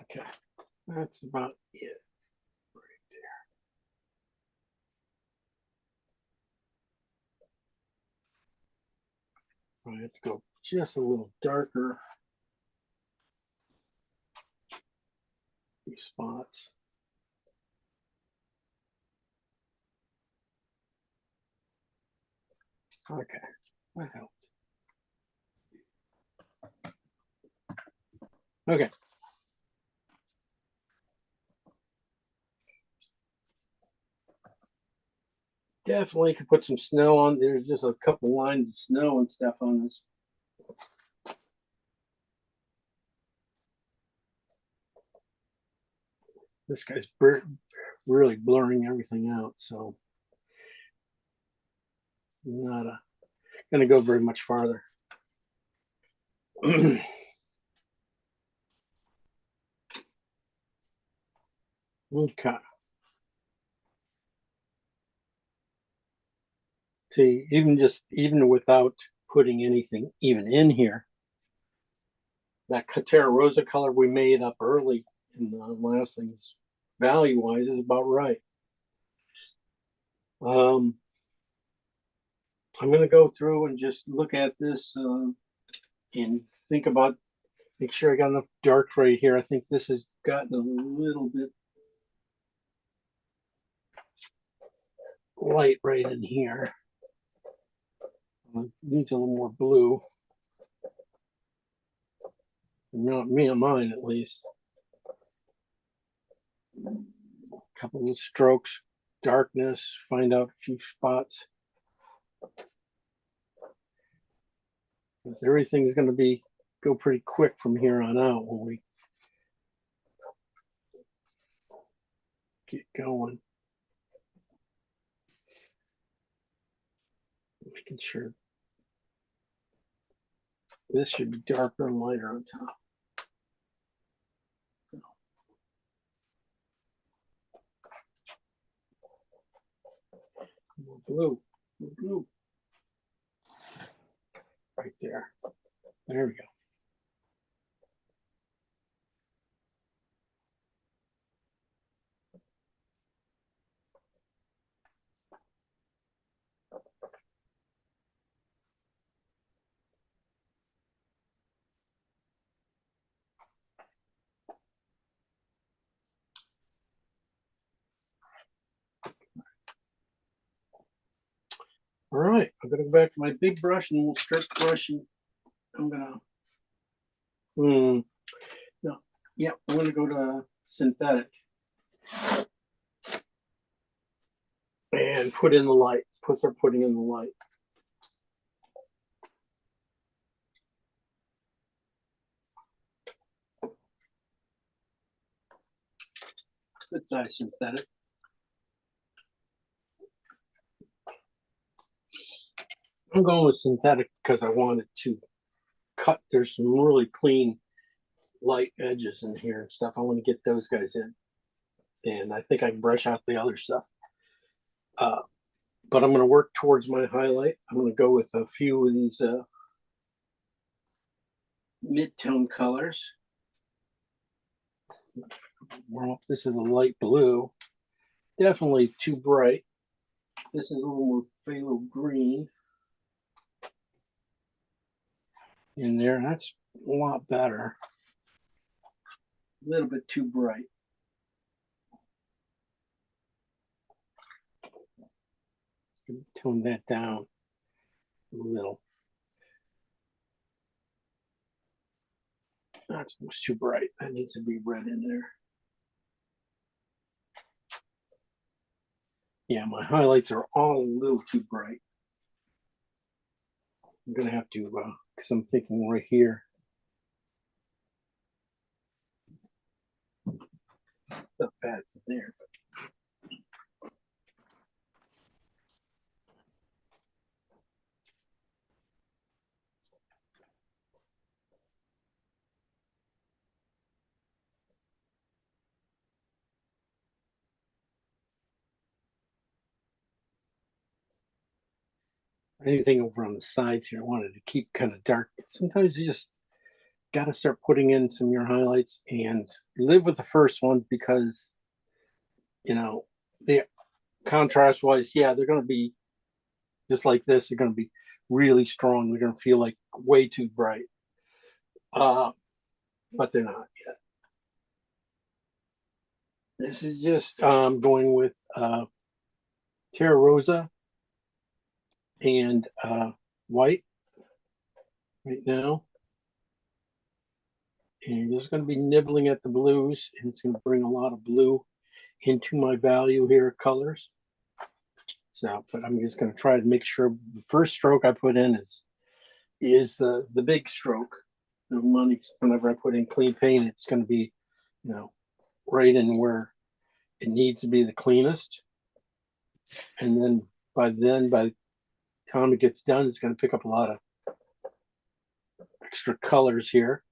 Okay, that's about it right there. I have to go just a little darker. Few spots. Okay, that helped. Okay. Definitely could put some snow on. There's just a couple lines of snow and stuff on this. This guy's really blurring everything out, so not gonna go very much farther. Okay. See, even without putting anything even in here, that Terra Rosa color we made up early in the last things, value-wise, is about right. I'm going to go through and just look at this and think about, make sure I got enough dark right here. I think this has gotten a little bit light right in here. It needs a little more blue. Not me on mine, at least. A couple of strokes, darkness, find out a few spots. Everything's going to go pretty quick from here on out when we get going. Making sure this should be darker and lighter on top. More blue, more blue. Right there. There we go. All right, I'm gonna go back to my big brush and we'll start brushing. I'm gonna, no, yeah, I'm gonna go to synthetic and put in the light. Start putting in the light. Good size synthetic. I'm going with synthetic because I wanted to cut. There's some really clean light edges in here and stuff. I want to get those guys in. And I think I can brush out the other stuff. But I'm going to work towards my highlight. I'm going to go with a few of these mid-tone colors. Well, this is a light blue. Definitely too bright. This is a little more phthalo green in there. That's a lot better. A little bit too bright. Tone that down a little. That's too bright. That needs to be red in there. Yeah, my highlights are all a little too bright. I'm gonna have to, because I'm thinking right here. Not bad from there. Anything over on the sides here, I wanted to keep kind of dark. But sometimes you just got to start putting in some of your highlights and live with the first ones because, you know, the contrast wise, yeah, they're going to be just like this. They're going to be really strong. They're going to feel like way too bright. But they're not yet. This is just going with Terra Rosa and white right now. And you're just going to be nibbling at the blues, and it's going to bring a lot of blue into my value here of colors. So, but I'm just going to try to make sure the first stroke I put in is the big stroke. The money, whenever I put in clean paint, it's going to be, you know, right in where it needs to be the cleanest. And then by the time it gets done, it's going to pick up a lot of extra colors here.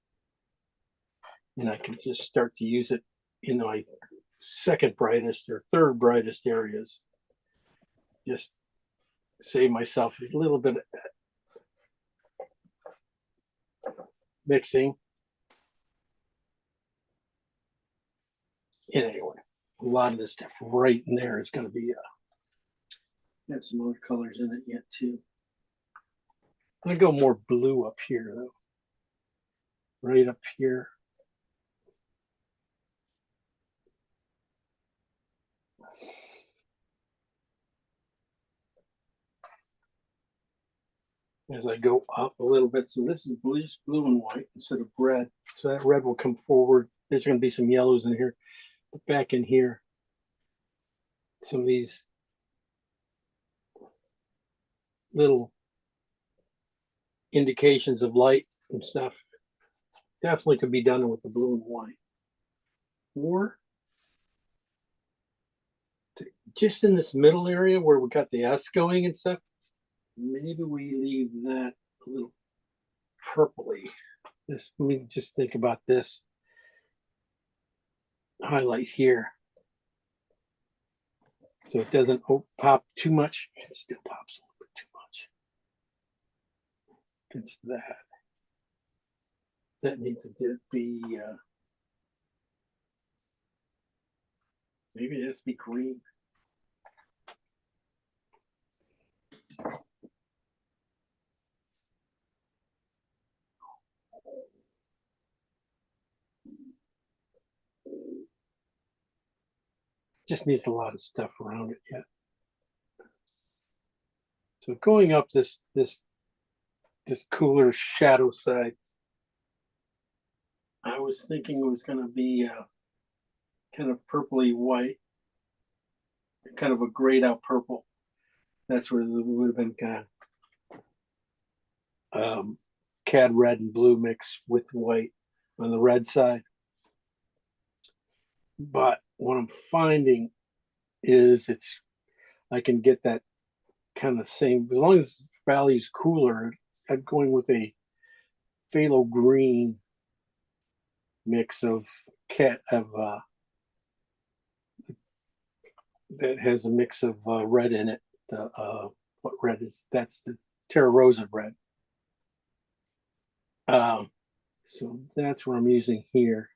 And I can just start to use it in my second brightest or third brightest areas. Just save myself a little bit of mixing. And anyway, a lot of this stuff right in there is going to be have some other colors in it yet too. I'm going to go more blue up here though. Right up here. As I go up a little bit. So this is blue and white instead of red. So that red will come forward. There's going to be some yellows in here. But back in here, some of these little indications of light and stuff definitely could be done with the blue and white. Or just in this middle area where we got the S going and stuff, maybe we leave that a little purpley. Let me just think about this highlight here. So it doesn't pop too much. It still pops a little bit too much. It's that. That needs to be, maybe it has to be green. Just needs a lot of stuff around it yet. So going up this cooler shadow side, I was thinking it was going to be kind of purpley white, kind of a grayed out purple. That's where it would have been kind of cad red and blue mix with white on the red side. But what I'm finding is I can get that kind of same, as long as value's cooler, I'm going with a phthalo green mix of that has a mix of red in it. What red is? That's the Terra Rosa red. So that's what I'm using here.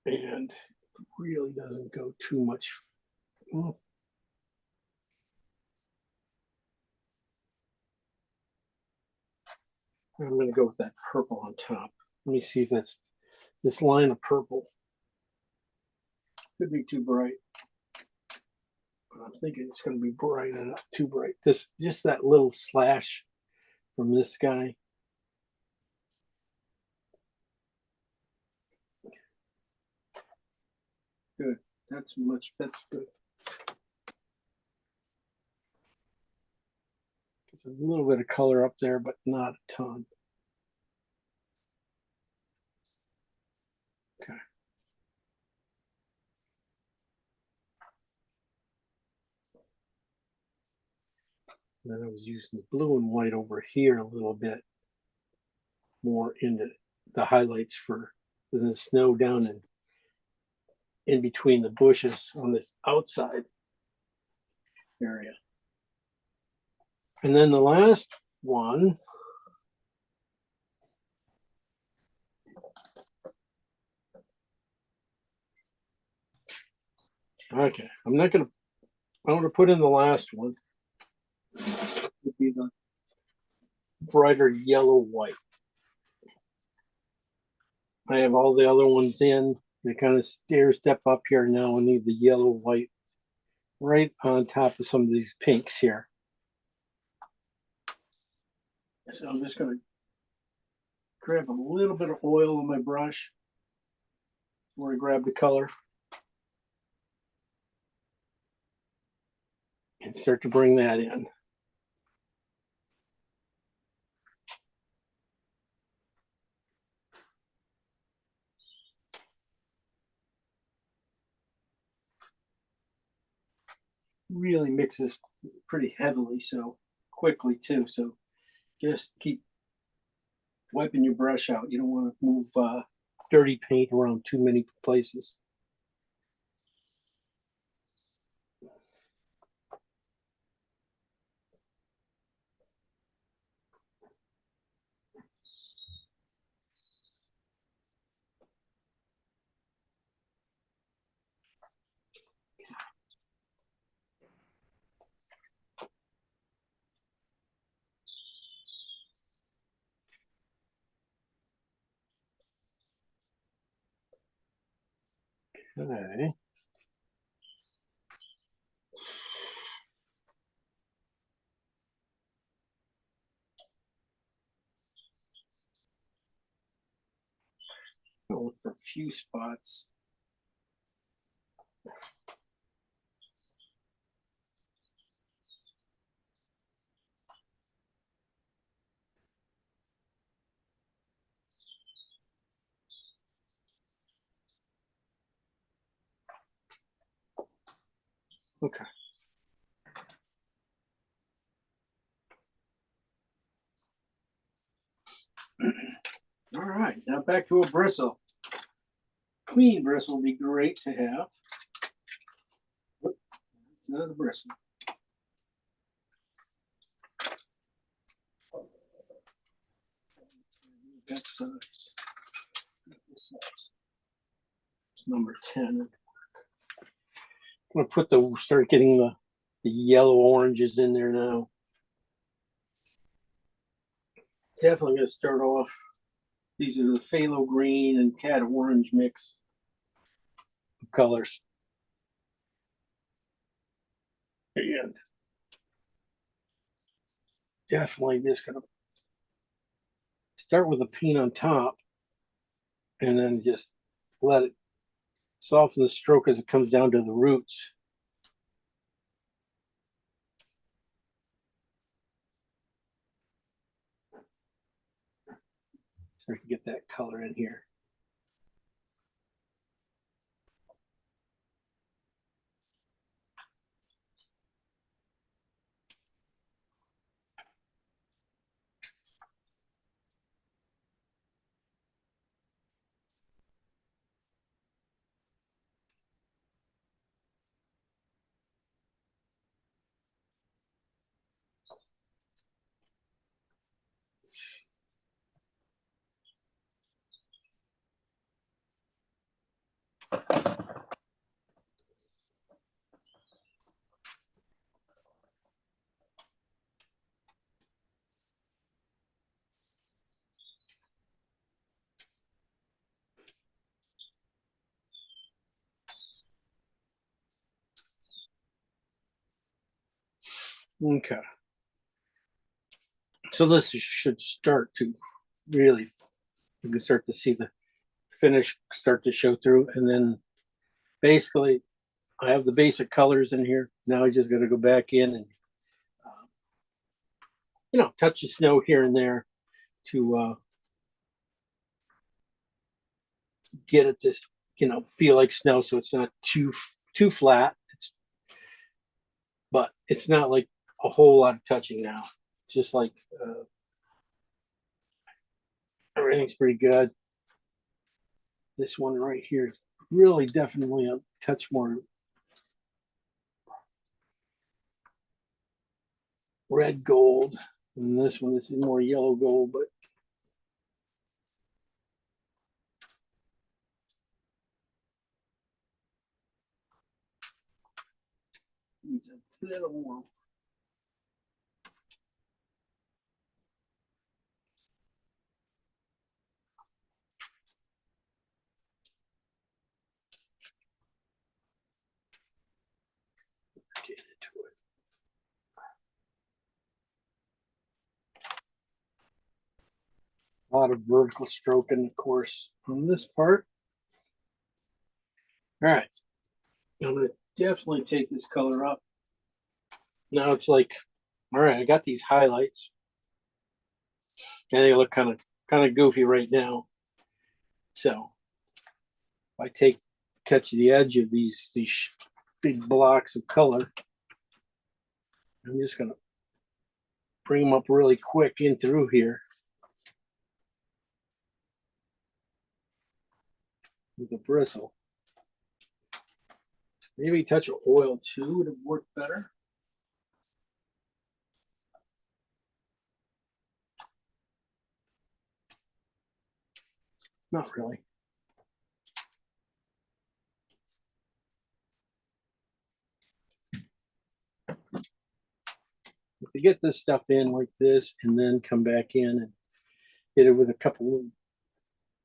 And it really doesn't go too much. Well, I'm going to go with that purple on top. Let me see if that's this line of purple. Could be too bright. But I'm thinking it's going to be bright enough, too bright. Just that little slash from this guy. Good. That's good. There's a little bit of color up there, but not a ton. Okay. Then I was using the blue and white over here a little bit more into the highlights for the snow down in between the bushes on this outside area. And then the last one, okay, I want to put in the last one. Would be the brighter yellow white. I have all the other ones in. They kind of step up here now. I need the yellow white right on top of some of these pinks here. So I'm just going to grab a little bit of oil on my brush where I grab the color and start to bring that in. Really mixes pretty heavily, so quickly too. So just keep wiping your brush out. You don't want to move dirty paint around too many places. Okay. I'll look for a few spots. Okay. All right, now back to a bristle. Clean bristle would be great to have. It's not a bristle. That size. This size. It's number 10. I'm gonna start getting the yellow oranges in there now. Definitely gonna start off. These are the phthalo green and cat orange mix of colors. And definitely just gonna start with a paint on top and then just let it Soften the stroke as it comes down to the roots. So I can get that color in here. Okay. So this should start to really, you can start to see the finish start to show through. And then basically I have the basic colors in here. Now I just got to go back in and, touch the snow here and there to get it to, feel like snow. So it's not too flat. But it's not like a whole lot of touching now. It's just like everything's pretty good. This one right here is really definitely a touch more red gold. And this is more yellow gold, but needs a little more. Get into it. A lot of vertical stroking, of course, on this part. All right. I'm going to definitely take this color up. Now it's like, all right, I got these highlights. And they look kind of goofy right now. So if I catch the edge of these big blocks of color, I'm just going to bring them up really quick in through here with a bristle. Maybe a touch of oil too would have worked better. Not really. If you get this stuff in like this and then come back in and hit it with a couple of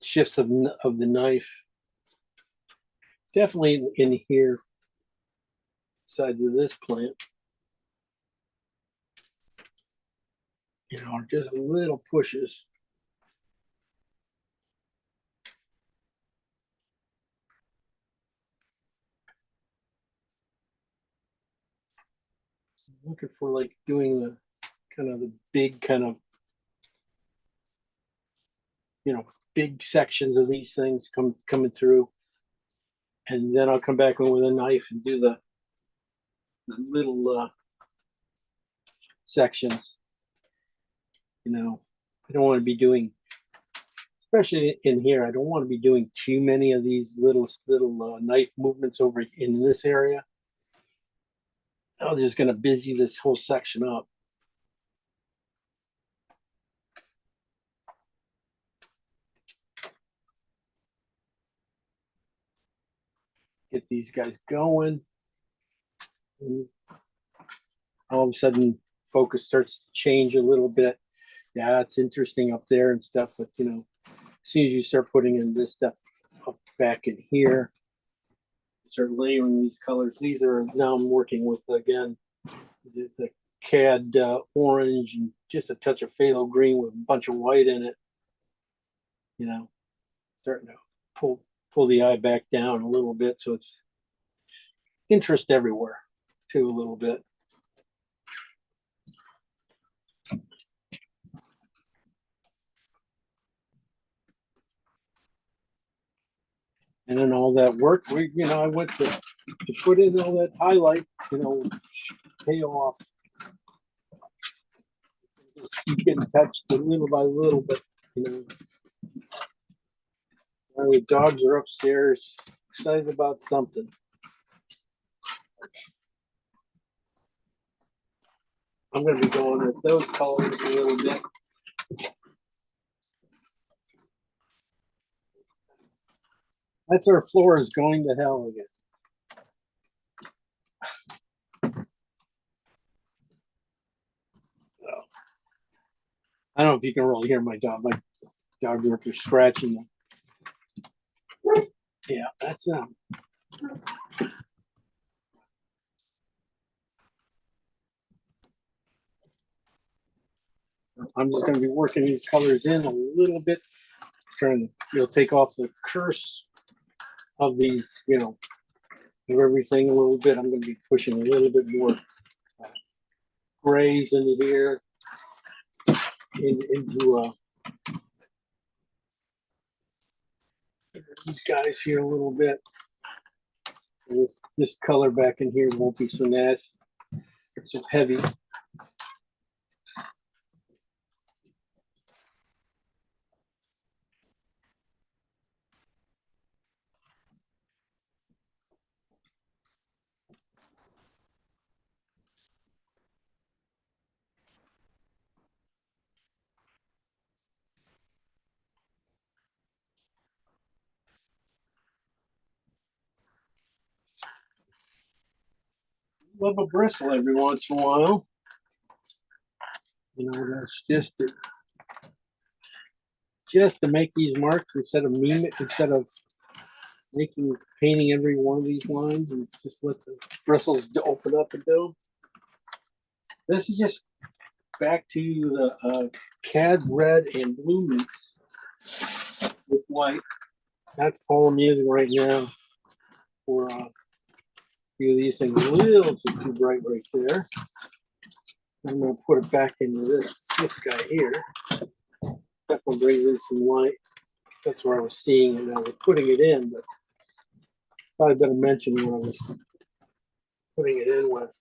shifts of the knife, definitely in here, sides of this plant, just little pushes. Looking for like doing the big big sections of these things coming through, and then I'll come back in with a knife and do the little sections. I don't want to be doing, especially in here, I don't want to be doing too many of these little knife movements over in this area. I'm just going to busy this whole section up. Get these guys going. And all of a sudden, focus starts to change a little bit. Yeah, it's interesting up there and stuff, but as soon as you start putting in this stuff up back in here, start layering these colors. These are now I'm working with, again, the cad orange and just a touch of phthalo green with a bunch of white in it. Starting to pull pull the eye back down a little bit so it's interest everywhere too a little bit. And then all that work, I went to put in all that highlight, pay off. Just keep getting touched little by little, but now the dogs are upstairs, excited about something. I'm going to be going with those colors a little bit. That's our floor is going to hell again. So, I don't know if you can really hear my dog. My dog worker scratching them. Yeah, that's them. I'm just going to be working these colors in a little bit, trying to take off the curse of these, of everything a little bit. I'm going to be pushing a little bit more grays into here, into these guys here a little bit. And this color back in here won't be so nasty, so heavy. Love a bristle every once in a while. That's just to make these marks instead of painting every one of these lines, and just let the bristles open up and do. This is just back to the CAD red and blue mix with white. That's all I'm using right now for a few of these things. A little too bright right there. I'm going to put it back into this guy here. Definitely bring in some light. That's where I was seeing it. I was putting it in, but I better mention what I was putting it in with.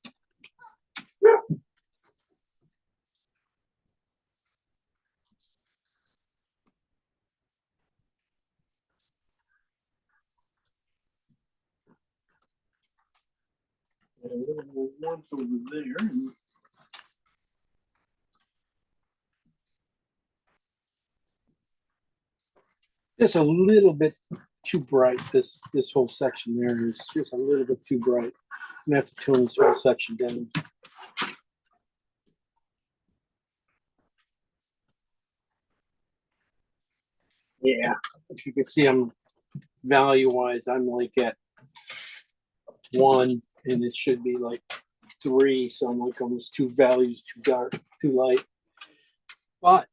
And a little more warmth over there. Just a little bit too bright. This whole section there is just a little bit too bright. I'm gonna have to tone this whole section down. Yeah, as you can see, I'm value-wise, I'm like at 1, and it should be like 3. So I'm like almost 2 values too dark, too light. But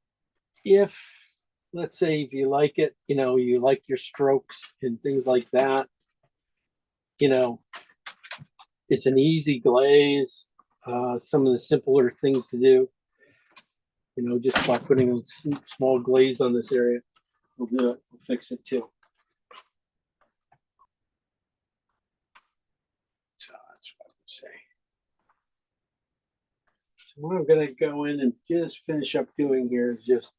let's say if you like it, you like your strokes and things like that, it's an easy glaze. Some of the simpler things to do, just by putting a small glaze on this area, we'll do it. We'll fix it too. So that's what I would say. So what I'm going to go in and just finish up doing here is just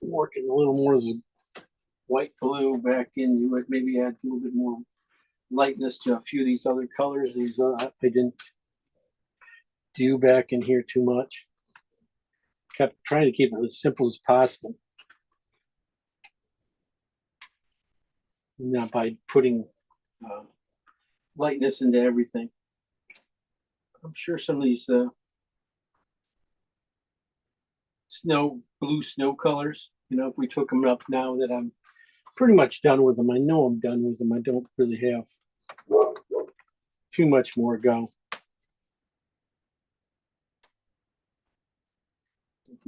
working a little more of the white glue back in. You would maybe add a little bit more lightness to a few of these other colors. These I didn't do back in here too much. Kept trying to keep it as simple as possible. Not by putting lightness into everything. I'm sure some of these blue snow colors, if we took them up now that I'm pretty much done with them, I know I'm done with them. I don't really have too much more go.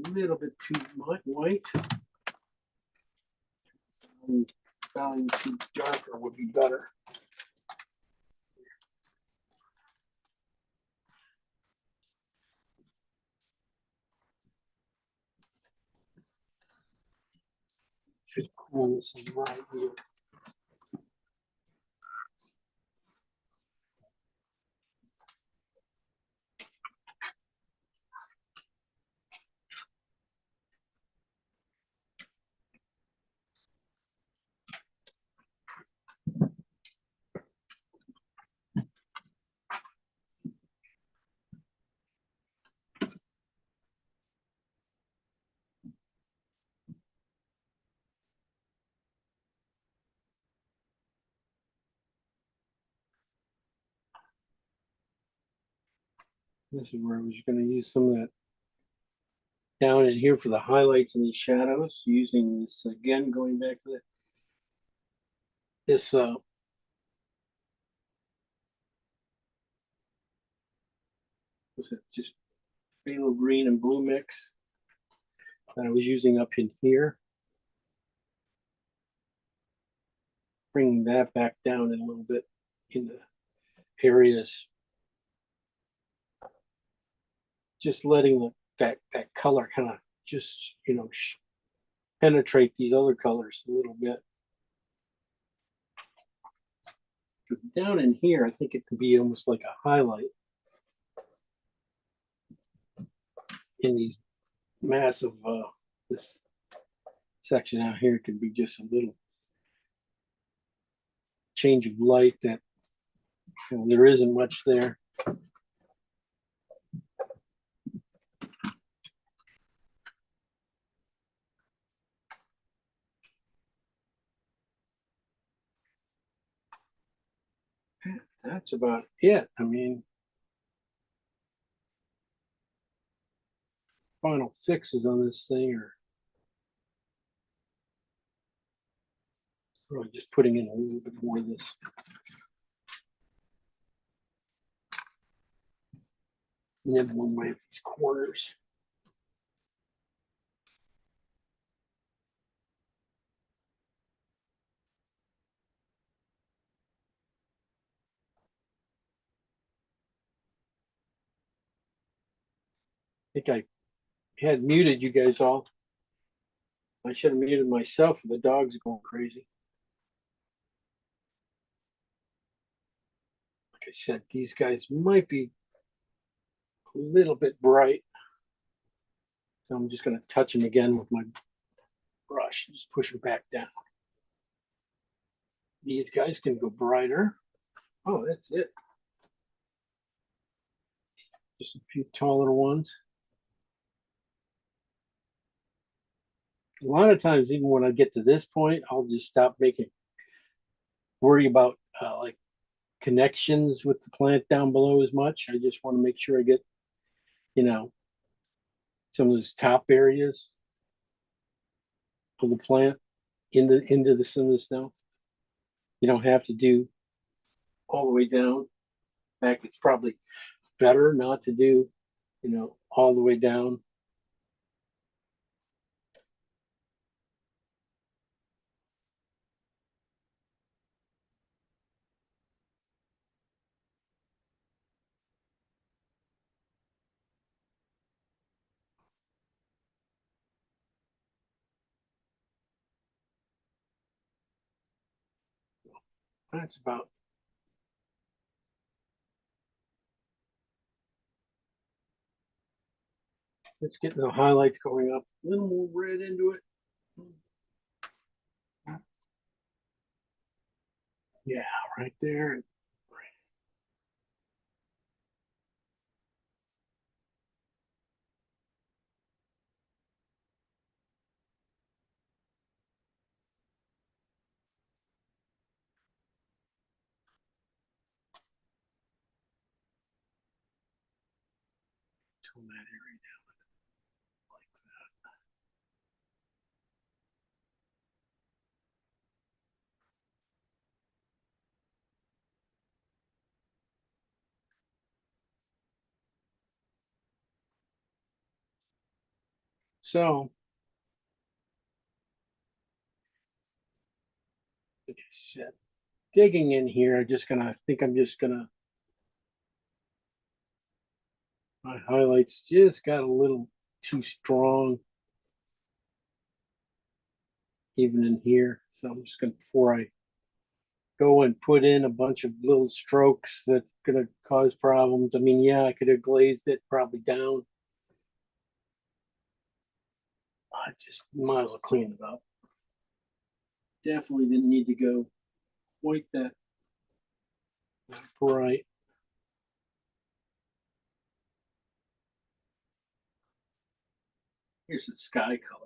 A little bit too much white. value too darker would be better. Just pull this right here. This is where I was going to use some of that down in here for the highlights and the shadows, using this again, going back to this what's it, just phthalo green and blue mix that I was using up in here. Bringing that back down in a little bit in the areas. Just letting that color kind of just, you know, penetrate these other colors a little bit. Because down in here, I think it could be almost like a highlight in these massive, this section out here could be just a little change of light that, you know, there isn't much there. That's about it. I mean, final fixes on this thing are really just putting in a little bit more of this. Nibbling away at these corners. I think I had muted you guys all. I should have muted myself. The dog's going crazy. Like I said, these guys might be a little bit bright. So I'm just going to touch them again with my brush. Just push them back down. These guys can go brighter. Oh, that's it. Just a few taller ones. A lot of times, even when I get to this point, I'll just stop worry about like connections with the plant down below as much. I just want to make sure I get, you know, some of those top areas of the plant into some of the snow. You don't have to do all the way down. In fact, it's probably better not to do, you know, all the way down. That's about. Let's get the highlights going up. A little more red into it. Yeah, right there. Tone that area down like that. So Like I said, digging in here, I think I'm just gonna, my highlights just got a little too strong even in here. So I'm just gonna, before I go and put in a bunch of little strokes that gonna cause problems. I mean, yeah, I could have glazed it probably down. I just might as well clean it up. Definitely didn't need to go quite that bright. Here's the sky color.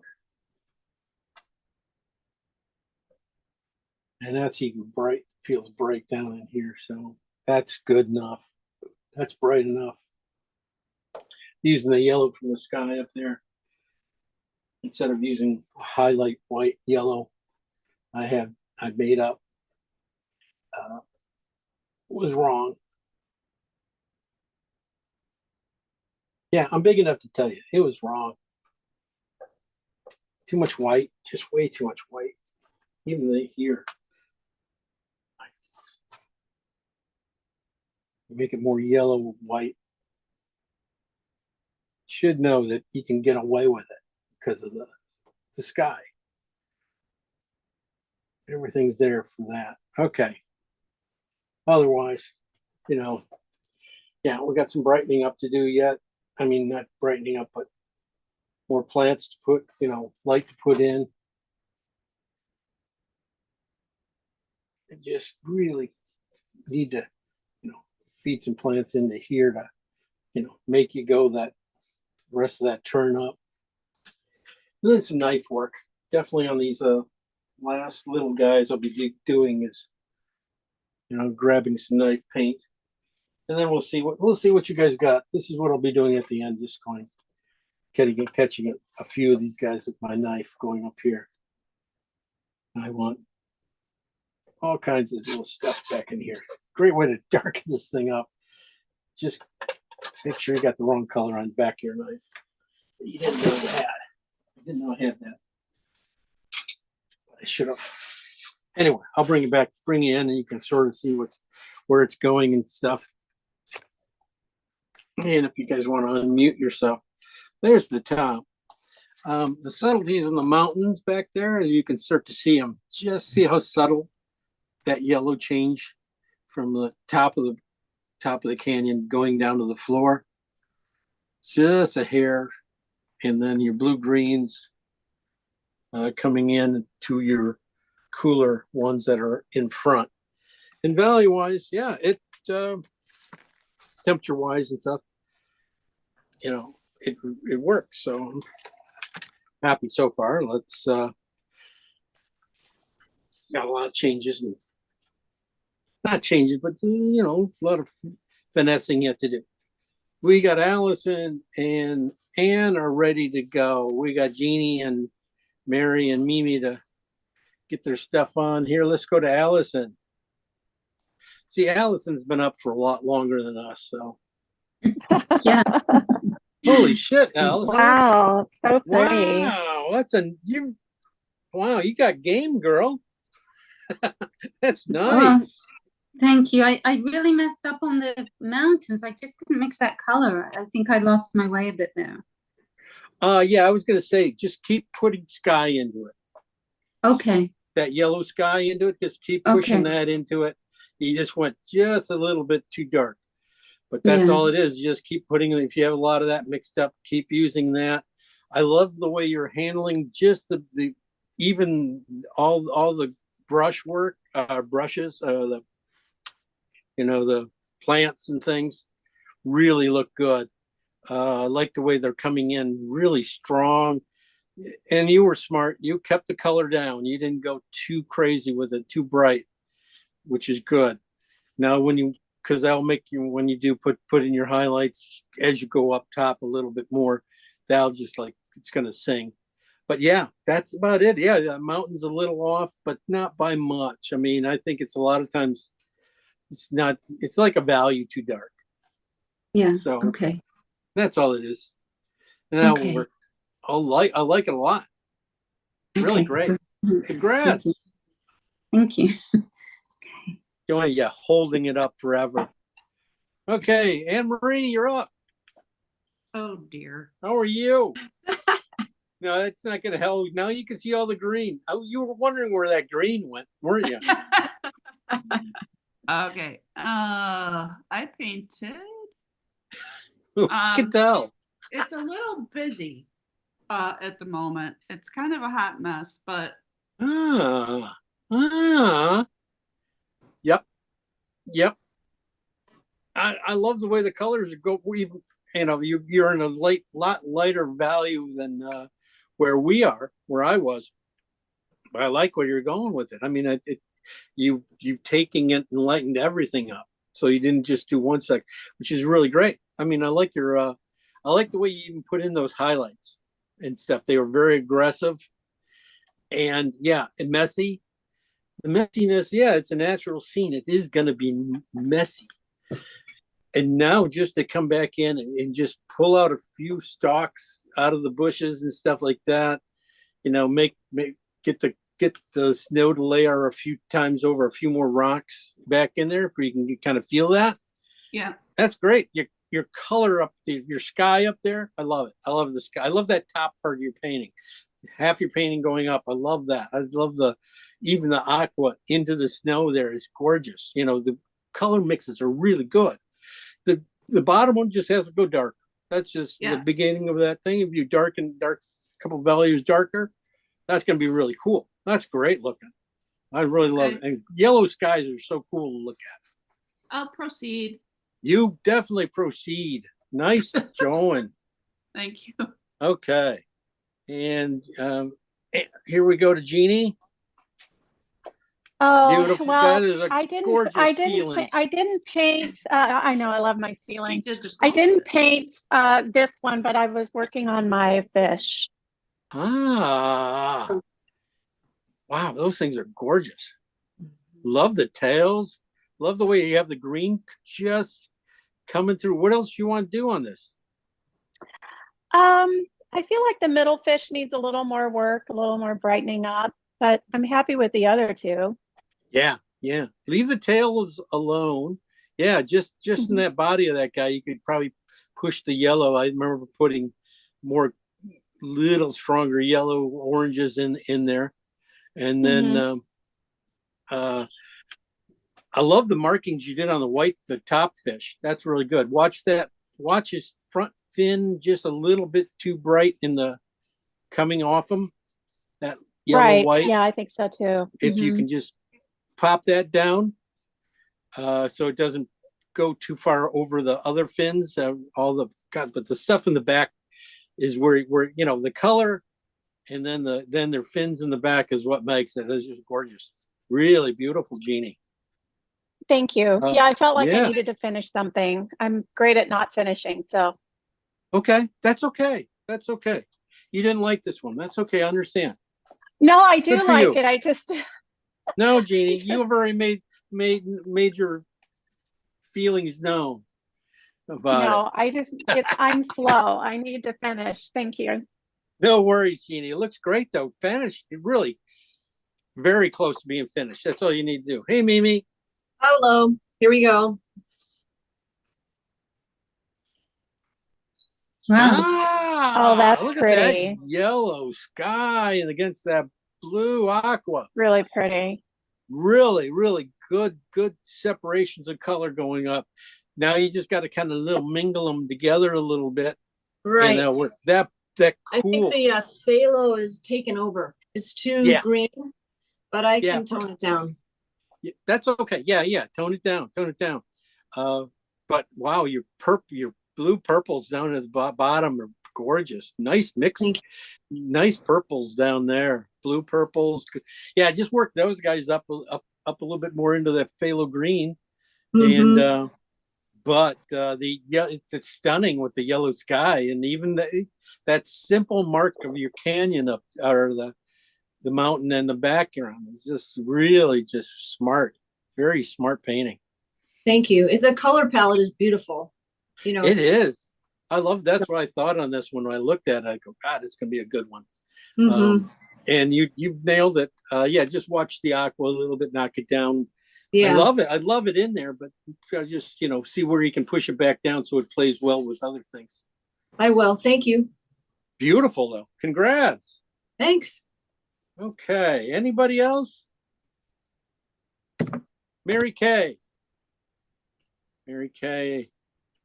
And that's even bright, feels bright down in here. So that's good enough. That's bright enough. Using the yellow from the sky up there, instead of using highlight white, yellow, I made up, was wrong. Yeah, I'm big enough to tell you, it was wrong. Too much white, just way too much white. Even here. Make it more yellow, white. Should know that you can get away with it because of the sky. Everything's there for that. Okay. Otherwise, yeah, we got some brightening up to do yet. I mean, not brightening up, but more plants to put, light to put in. I just really need to, feed some plants into here to, make you go that rest of that turn up. And then some knife work. Definitely on these last little guys I'll be doing is, grabbing some knife paint. And then we'll see what you guys got. This is what I'll be doing at the end, just going catching a few of these guys with my knife going up here. I want all kinds of little stuff back in here. Great way to darken this thing up. Just make sure you got the wrong color on the back of your knife. You didn't know you had. I didn't know I had that. I should have. Anyway, I'll bring it back, bring you in, and you can sort of see where it's going and stuff. And if you guys want to unmute yourself, there's the top. The subtleties in the mountains back there, you can start to see them. Just see how subtle that yellow change from the top of the canyon going down to the floor. Just a hair, and then your blue greens coming in to your cooler ones that are in front. And value wise, yeah, it temperature wise and stuff, it works. So I'm happy so far. Let's got a lot of changes, and not changes, but a lot of finessing yet to do. We got Allison and Anne are ready to go. We got Jeannie and Mary and Mimi to get their stuff on here. Let's go to Allison. See, Allison's been up for a lot longer than us, so. Yeah. Holy shit, Allison. Wow, so pretty. Wow, you got game, girl. That's nice. Well, thank you. I really messed up on the mountains. I just couldn't mix that color. I think I lost my way a bit there. Yeah, I was gonna say, just keep putting sky into it. Okay. That yellow sky into it, just keep pushing that into it. You just went just a little bit too dark. But that's all it is. Just keep putting it. If you have a lot of that mixed up, keep using that. I love the way you're handling just the even all the brush work, brushes, the plants and things really look good. I like the way they're coming in really strong. And you were smart. You kept the color down. You didn't go too crazy with it, too bright, which is good. Now, because that'll make you, when you do put in your highlights, as you go up top a little bit more, that'll just it's going to sing. But yeah, that's about it. Yeah, the mountain's a little off, but not by much. I mean, I think it's a lot of times, it's like a value too dark. Yeah. So okay. That's all it is. And that will work. I like it a lot. Really great. Congrats. Thank you. Joanne, yeah, holding it up forever. Okay, Anne Marie, you're up. Oh dear. How are you? No, that's not gonna help. Now you can see all the green. Oh, you were wondering where that green went, weren't you? Okay. I painted. You can Um, tell. It's a little busy at the moment. It's kind of a hot mess, but Ah, ah. Yep, yep. I love the way the colors go. You're in a lot lighter value than where we are, where I was. But I like where you're going with it. I mean, you've taken it and lightened everything up, so you didn't just do one sec, which is really great. I mean, I like I like the way you even put in those highlights and stuff. They were very aggressive, and yeah, and messy. The messiness, yeah, it's a natural scene. It is going to be messy. And now just to come back in and just pull out a few stalks out of the bushes and stuff like that, get the snow to layer a few times over a few more rocks back in there, for you can kind of feel that. yeah. That's great. Your color up, your sky up there, I love it. I love the sky. I love that top part of your painting. Half your painting going up. I love that. I love even the aqua into the snow there is gorgeous. The color mixes are really good. The bottom one just has to go dark. That's just the beginning of that thing. If you darken a couple values darker, that's going to be really cool. That's great looking. I really love it. And yellow skies are so cool to look at. I'll proceed. You definitely proceed. Nice Joan. Thank you. Okay. And here we go to Jeannie. Oh, Beautiful. well, That is a I didn't paint. I know, I love my She ceiling. did the I didn't goldfish. paint this one, but I was working on my fish. Ah. Wow, those things are gorgeous. Love the tails. Love the way you have the green just coming through. What else you want to do on this? I feel like the middle fish needs a little more work, a little more brightening up, but I'm happy with the other two. Yeah. Leave the tails alone. Yeah, just in that body of that guy, you could probably push the yellow. I remember putting more little stronger yellow oranges in there. And then I love the markings you did on the top fish. That's really good. Watch his front fin just a little bit too bright in the coming off him. That yellow white. Yeah, I think so too. If you can just pop that down, so it doesn't go too far over the other fins. But the stuff in the back is where the color, and then their fins in the back is what makes it. It's just gorgeous. Really beautiful, Jeannie. Thank you. Yeah, I felt like I needed to finish something. I'm great at not finishing, so. Okay, that's okay. That's okay. You didn't like this one. That's okay. I understand. No, I do Good for like you. it. I just. No, Jeannie, you have already made your feelings known about it. I'm slow. I need to finish. Thank you. No worries, Jeannie. It looks great though. Finished. It really very close to being finished. That's all you need to do. Hey, Mimi. Hello, here we go. Wow. Oh, that's look pretty. at that yellow sky and against that blue aqua. Really pretty. Really, really good separations of color going up. Now you just got to kind of mingle them together a little bit. Right. And work that cool. I think the phthalo is taken over. It's too green, but I can tone it down. Yeah, that's okay. Yeah. Tone it down. But wow, your blue purples down at the bottom are gorgeous. Nice mix. Nice purples down there. Blue purples. Yeah, just work those guys up a little bit more into that phthalo green. And it's stunning with the yellow sky, and even that simple mark of your canyon up, or the mountain in the background is just really just smart. Very smart painting. Thank you. The color palette is beautiful. It is. I love. That's what I thought on this one when I looked at it. I go, God, it's gonna be a good one. And you've nailed it. Yeah, just watch the aqua a little bit, knock it down. I Yeah, love it. I love it in there, but just, see where you can push it back down so it plays well with other things. I will. Thank you. Beautiful though. Congrats. Thanks. Okay. Anybody else? Mary Kay. Mary Kay.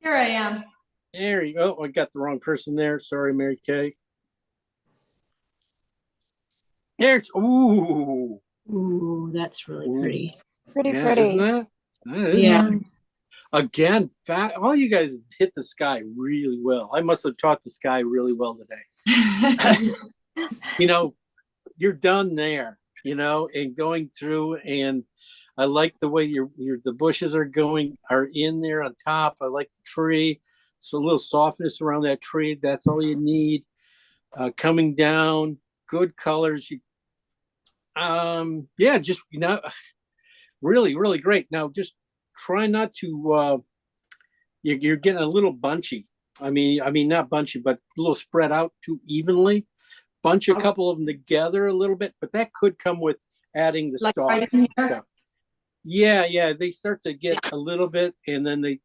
Here I am. There you go. I got the wrong person there. Sorry, Mary Kay. There's ooh. Ooh, that's really pretty. Pretty Yeah, pretty. isn't that? That is. Yeah. Again, all you guys hit the sky really well. I must have taught the sky really well today. You're done there, and going through, and I like the way the bushes are in there on top. I like the tree. So a little softness around that tree. That's all you need. Coming down, good colors. Just really, really great. Now just try not to you're getting a little bunchy. I mean not bunchy, but a little spread out too evenly. Bunch a couple of them together a little bit, but that could come with adding the Like stalks right in and here? stuff. Yeah, they start to get a little bit, and then they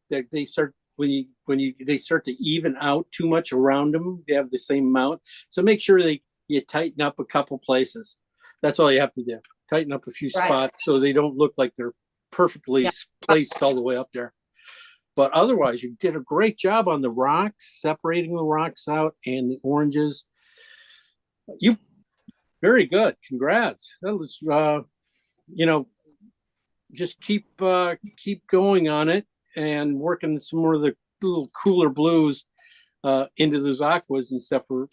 start they start to even out too much around them. They have the same amount, so make sure you tighten up a couple places. That's all you have to do. Tighten up a few Right. spots so they don't look like they're perfectly placed all the way up there. But otherwise, you did a great job on the rocks, separating the rocks out and the oranges. You very good. Congrats. That was just keep going on it and working some more of the little cooler blues into those aquas and stuff for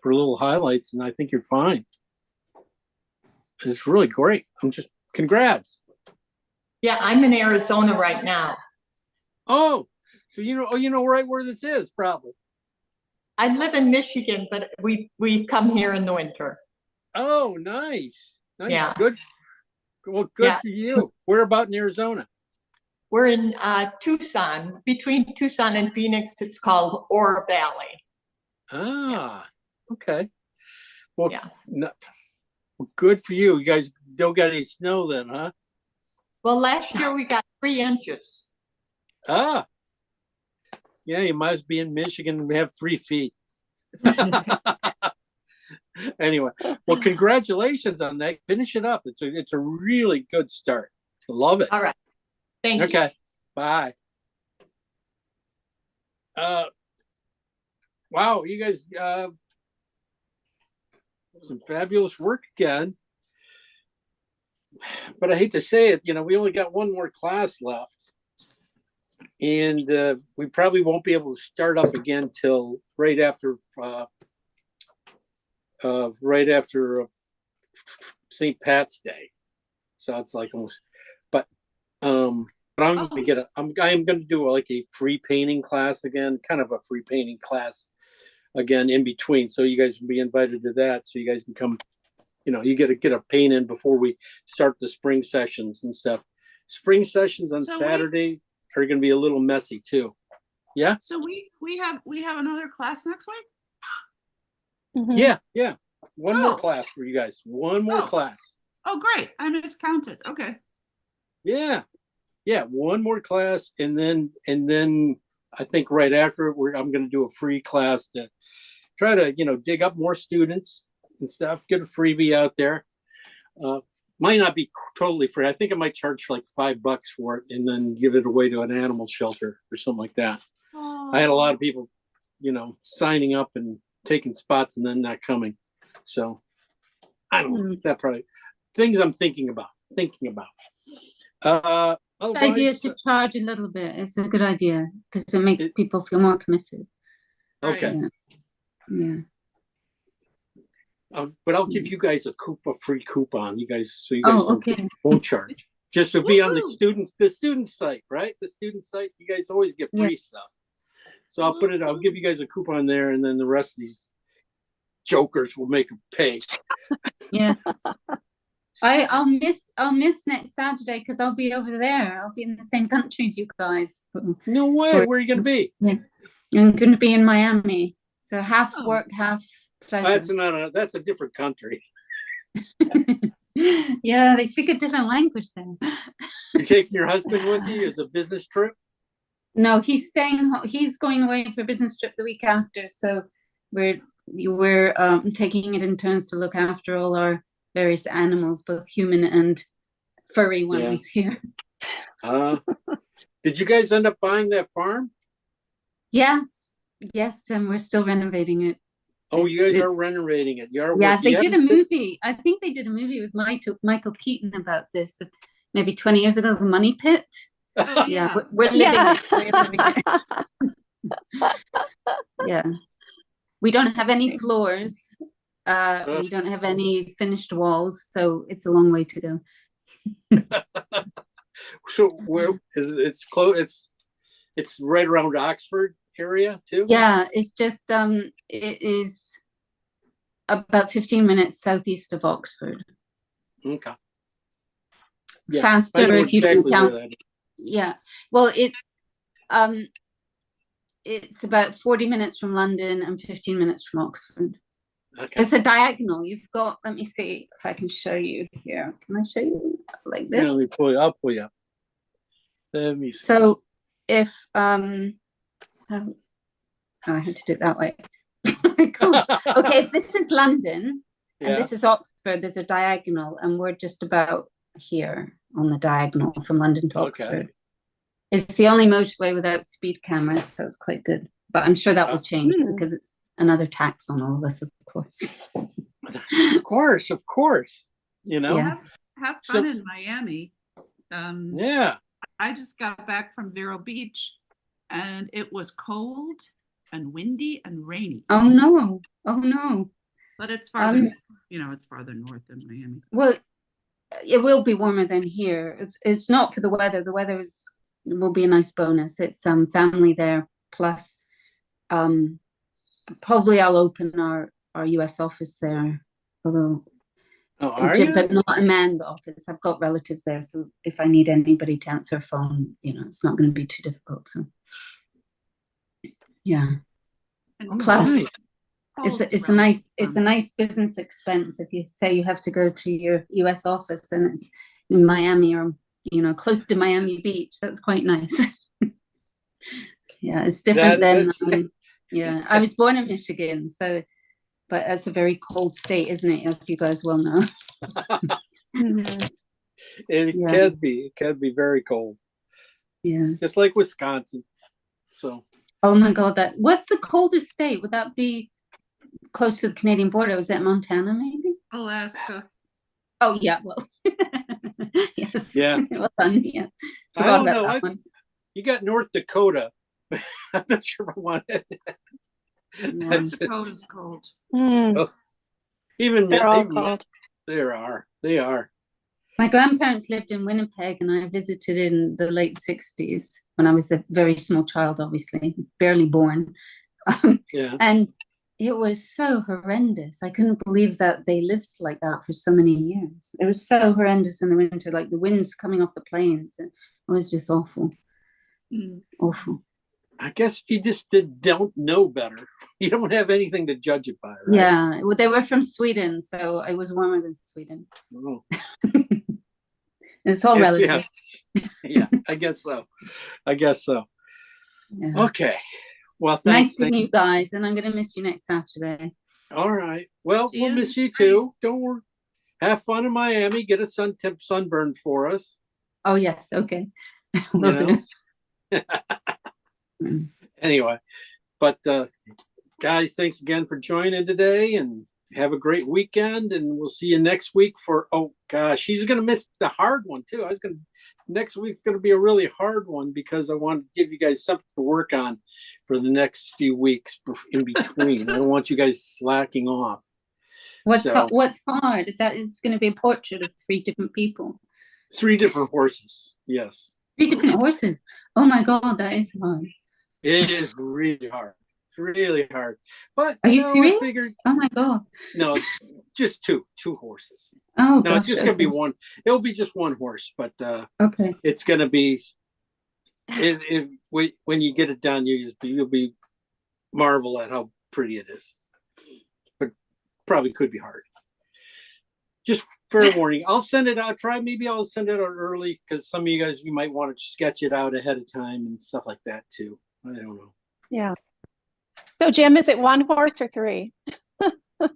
little highlights, and I think you're fine. It's really great. Congrats. Yeah, I'm in Arizona right now. Oh, so you know right where this is, probably. I live in Michigan, but we come here in the winter. Oh, nice. Yeah. Good. Well, good Yeah. for you. Where about in Arizona? We're in Tucson, between Tucson and Phoenix. It's called Oro Valley. Ah, okay. Well, Yeah. Well, good for you. You guys don't got any snow then, huh? Well, last year we got 3 inches. Ah. Yeah, you might be in Michigan and have 3 feet. Anyway, well, congratulations on that. Finish it up. It's a really good start. I love it. All right. Thank you. Okay. Bye. Wow, you guys some fabulous work again. But I hate to say it, we only got one more class left. And we probably won't be able to start up again till right after St. Pat's Day. So it's like almost, but I'm going to do like a free painting class again, kind of a free painting class again in between. So you guys will be invited to that. So you guys can come, you get a paint in before we start the spring sessions and stuff. Spring sessions on Saturday are going to be a little messy too. Yeah. So we have another class next week? Mhm. Yeah. One more class for you guys. One more class. Oh, great. I miscounted. Okay. Yeah. One more class. And then I think right after I'm going to do a free class to try to, dig up more students and stuff, get a freebie out there. Might not be totally free. I think I might charge like $5 for it and then give it away to an animal shelter or something like that. I had a lot of people, signing up and taking spots and then not coming. So I don't know. That probably things I'm thinking about. The idea to charge a little bit. It's a good idea because it makes people feel more committed. Okay. Yeah. But I'll give you guys a free coupon. You guys won't charge. Just to be on the student site, right? The student site, you guys always get free stuff. So I'll give you guys a coupon there, and then the rest of these jokers will make them pay. Yeah. I'll miss next Saturday because I'll be over there. I'll be in the same country as you guys. No way. Where are you going to be? Yeah. I'm going to be in Miami. So half work, half pleasure. That's a different country. Yeah, they speak a different language there. You're taking your husband with you as a business trip? No, he's staying. He's going away for a business trip the week after. So we're taking it in turns to look after all our various animals, both human and furry ones here. Did you guys end up buying that farm? Yes, and we're still renovating it. Oh, you guys are It's- renovating it. You are. Yeah, you they did a haven't said- movie. I think they did a movie with Michael Keaton about this, maybe 20 years ago, The Money Pit. Oh, Yeah, yeah. we're living Yeah. it. We're living it. Yeah. We don't have any floors. We don't have any finished walls, so it's a long way to go. So where is it's close? It's right around Oxford area too. Yeah, it's just it is about 15 minutes southeast of Oxford. Okay. Yeah, I Faster know if you don't exactly where count. that is. Yeah. Well, it's about 40 minutes from London and 15 minutes from Oxford. Okay. It's a diagonal. You've got, let me see if I can show you here. Can I show you like Yeah, this? let me pull you up. Pull you up. Let me see. So if oh, I had to do it that way. Oh my gosh. Okay, if this is London and Yeah. this is Oxford, there's a diagonal, and we're just about here on the diagonal from London to Okay. Oxford. It's the only motorway without speed cameras, so it's quite good. But I'm sure that will change because it's another tax on all of us, of course. Of course. You know. Yes. Have So- fun in Miami. Yeah. I just got back from Vero Beach and it was cold and windy and rainy, Oh no. Oh no. but it's farther, Um, it's farther north than Miami. Well, it will be warmer than here. It's not for the weather. The weather will be a nice bonus. It's family there plus probably I'll open our US office there, although Oh, are you? but not a manned office. I've got relatives there, so if I need anybody to answer a phone, it's not going to be too difficult. So yeah. And Oh, Plus, nice. cold's it's a nice relative. business expense if you say you have to go to your US office and it's in Miami or close to Miami Beach. That's quite nice. Yeah, it's different than yeah. I was born in Michigan, so but that's a very cold state, isn't it? As you guys well know. Mhm. It Yeah. can be. It can be very cold, Yeah. just like Wisconsin. So Oh my God, what's the coldest state? Would that be close to the Canadian border? Was that Montana, maybe? Alaska. Oh yeah, well, yes. Yeah. Well done. Yeah. I Forgot don't about know. that one. You got North Dakota. I'm not sure I want it. Yeah. That's it. Cold is cold. Mm, Even they're all even- cold. They are. My grandparents lived in Winnipeg, and I visited in the late 60s when I was a very small child, obviously, barely born. Yeah. And it was so horrendous. I couldn't believe that they lived like that for so many years. It was so horrendous in the winter, like the winds coming off the plains. It was just awful, Mm. awful. I guess you just don't know better. You don't have anything to judge it by, right? Yeah, well, they were from Sweden, so it was warmer than Sweden. Oh. It's all It's- relative. Yeah, I guess so. Yeah. Okay. Well, Nice thanks. seeing you guys, and I'm going to miss you next Saturday. All right. Well, See we'll you miss in you spring. too. Don't worry. Have fun in Miami. Get a sunburn for us. Oh, yes, okay. Will know? do. Mm. Anyway, but guys, thanks again for joining today, and have a great weekend. And we'll see you next week for. Oh gosh, she's gonna miss the hard one too. Next week's gonna be a really hard one because I want to give you guys something to work on for the next few weeks in between. I don't want you guys slacking off. What's So- what's hard is that it's going to be a portrait of 3 different people. 3 different horses. Yes, 3 different horses. Oh my God, that is hard. it is really hard. It's really hard. But Are you no, I serious? figured Oh my God. no, just two horses. Oh, No, it's gosh, just gonna be okay. one. It'll be just one horse, but Okay. it's gonna be. When you get it done, you'll be marvel at how pretty it is. But probably could be hard. Just fair warning. I'll send it out. Maybe I'll send it out early because some of you guys, you might want to sketch it out ahead of time and stuff like that too. I don't know. Yeah. So Jim, is it 1 horse or 3? I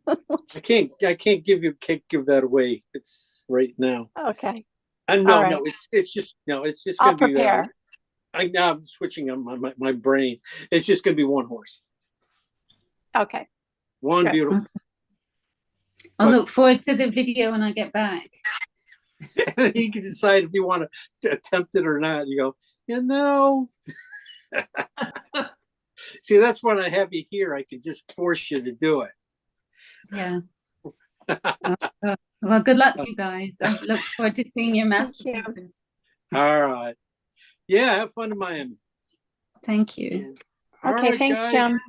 can't give that away. It's right now. Okay, And All no, right. it's just I'll gonna be. prepare. I'm switching on my brain. It's just gonna be 1 horse. Okay, One Good. beautiful. I'll But- look forward to the video when I get back. You can decide if you want to attempt it or not. You go, See, that's when I have you here. I can just force you to do it. Yeah. Well, good luck, you guys. I look forward to seeing your Thank you. masterpieces. All right. Yeah, have fun in Miami. Thank you. All okay, right, thanks, guys. Jim.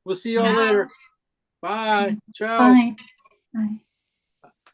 We'll see you all later. Bye. Ciao. Bye. Bye.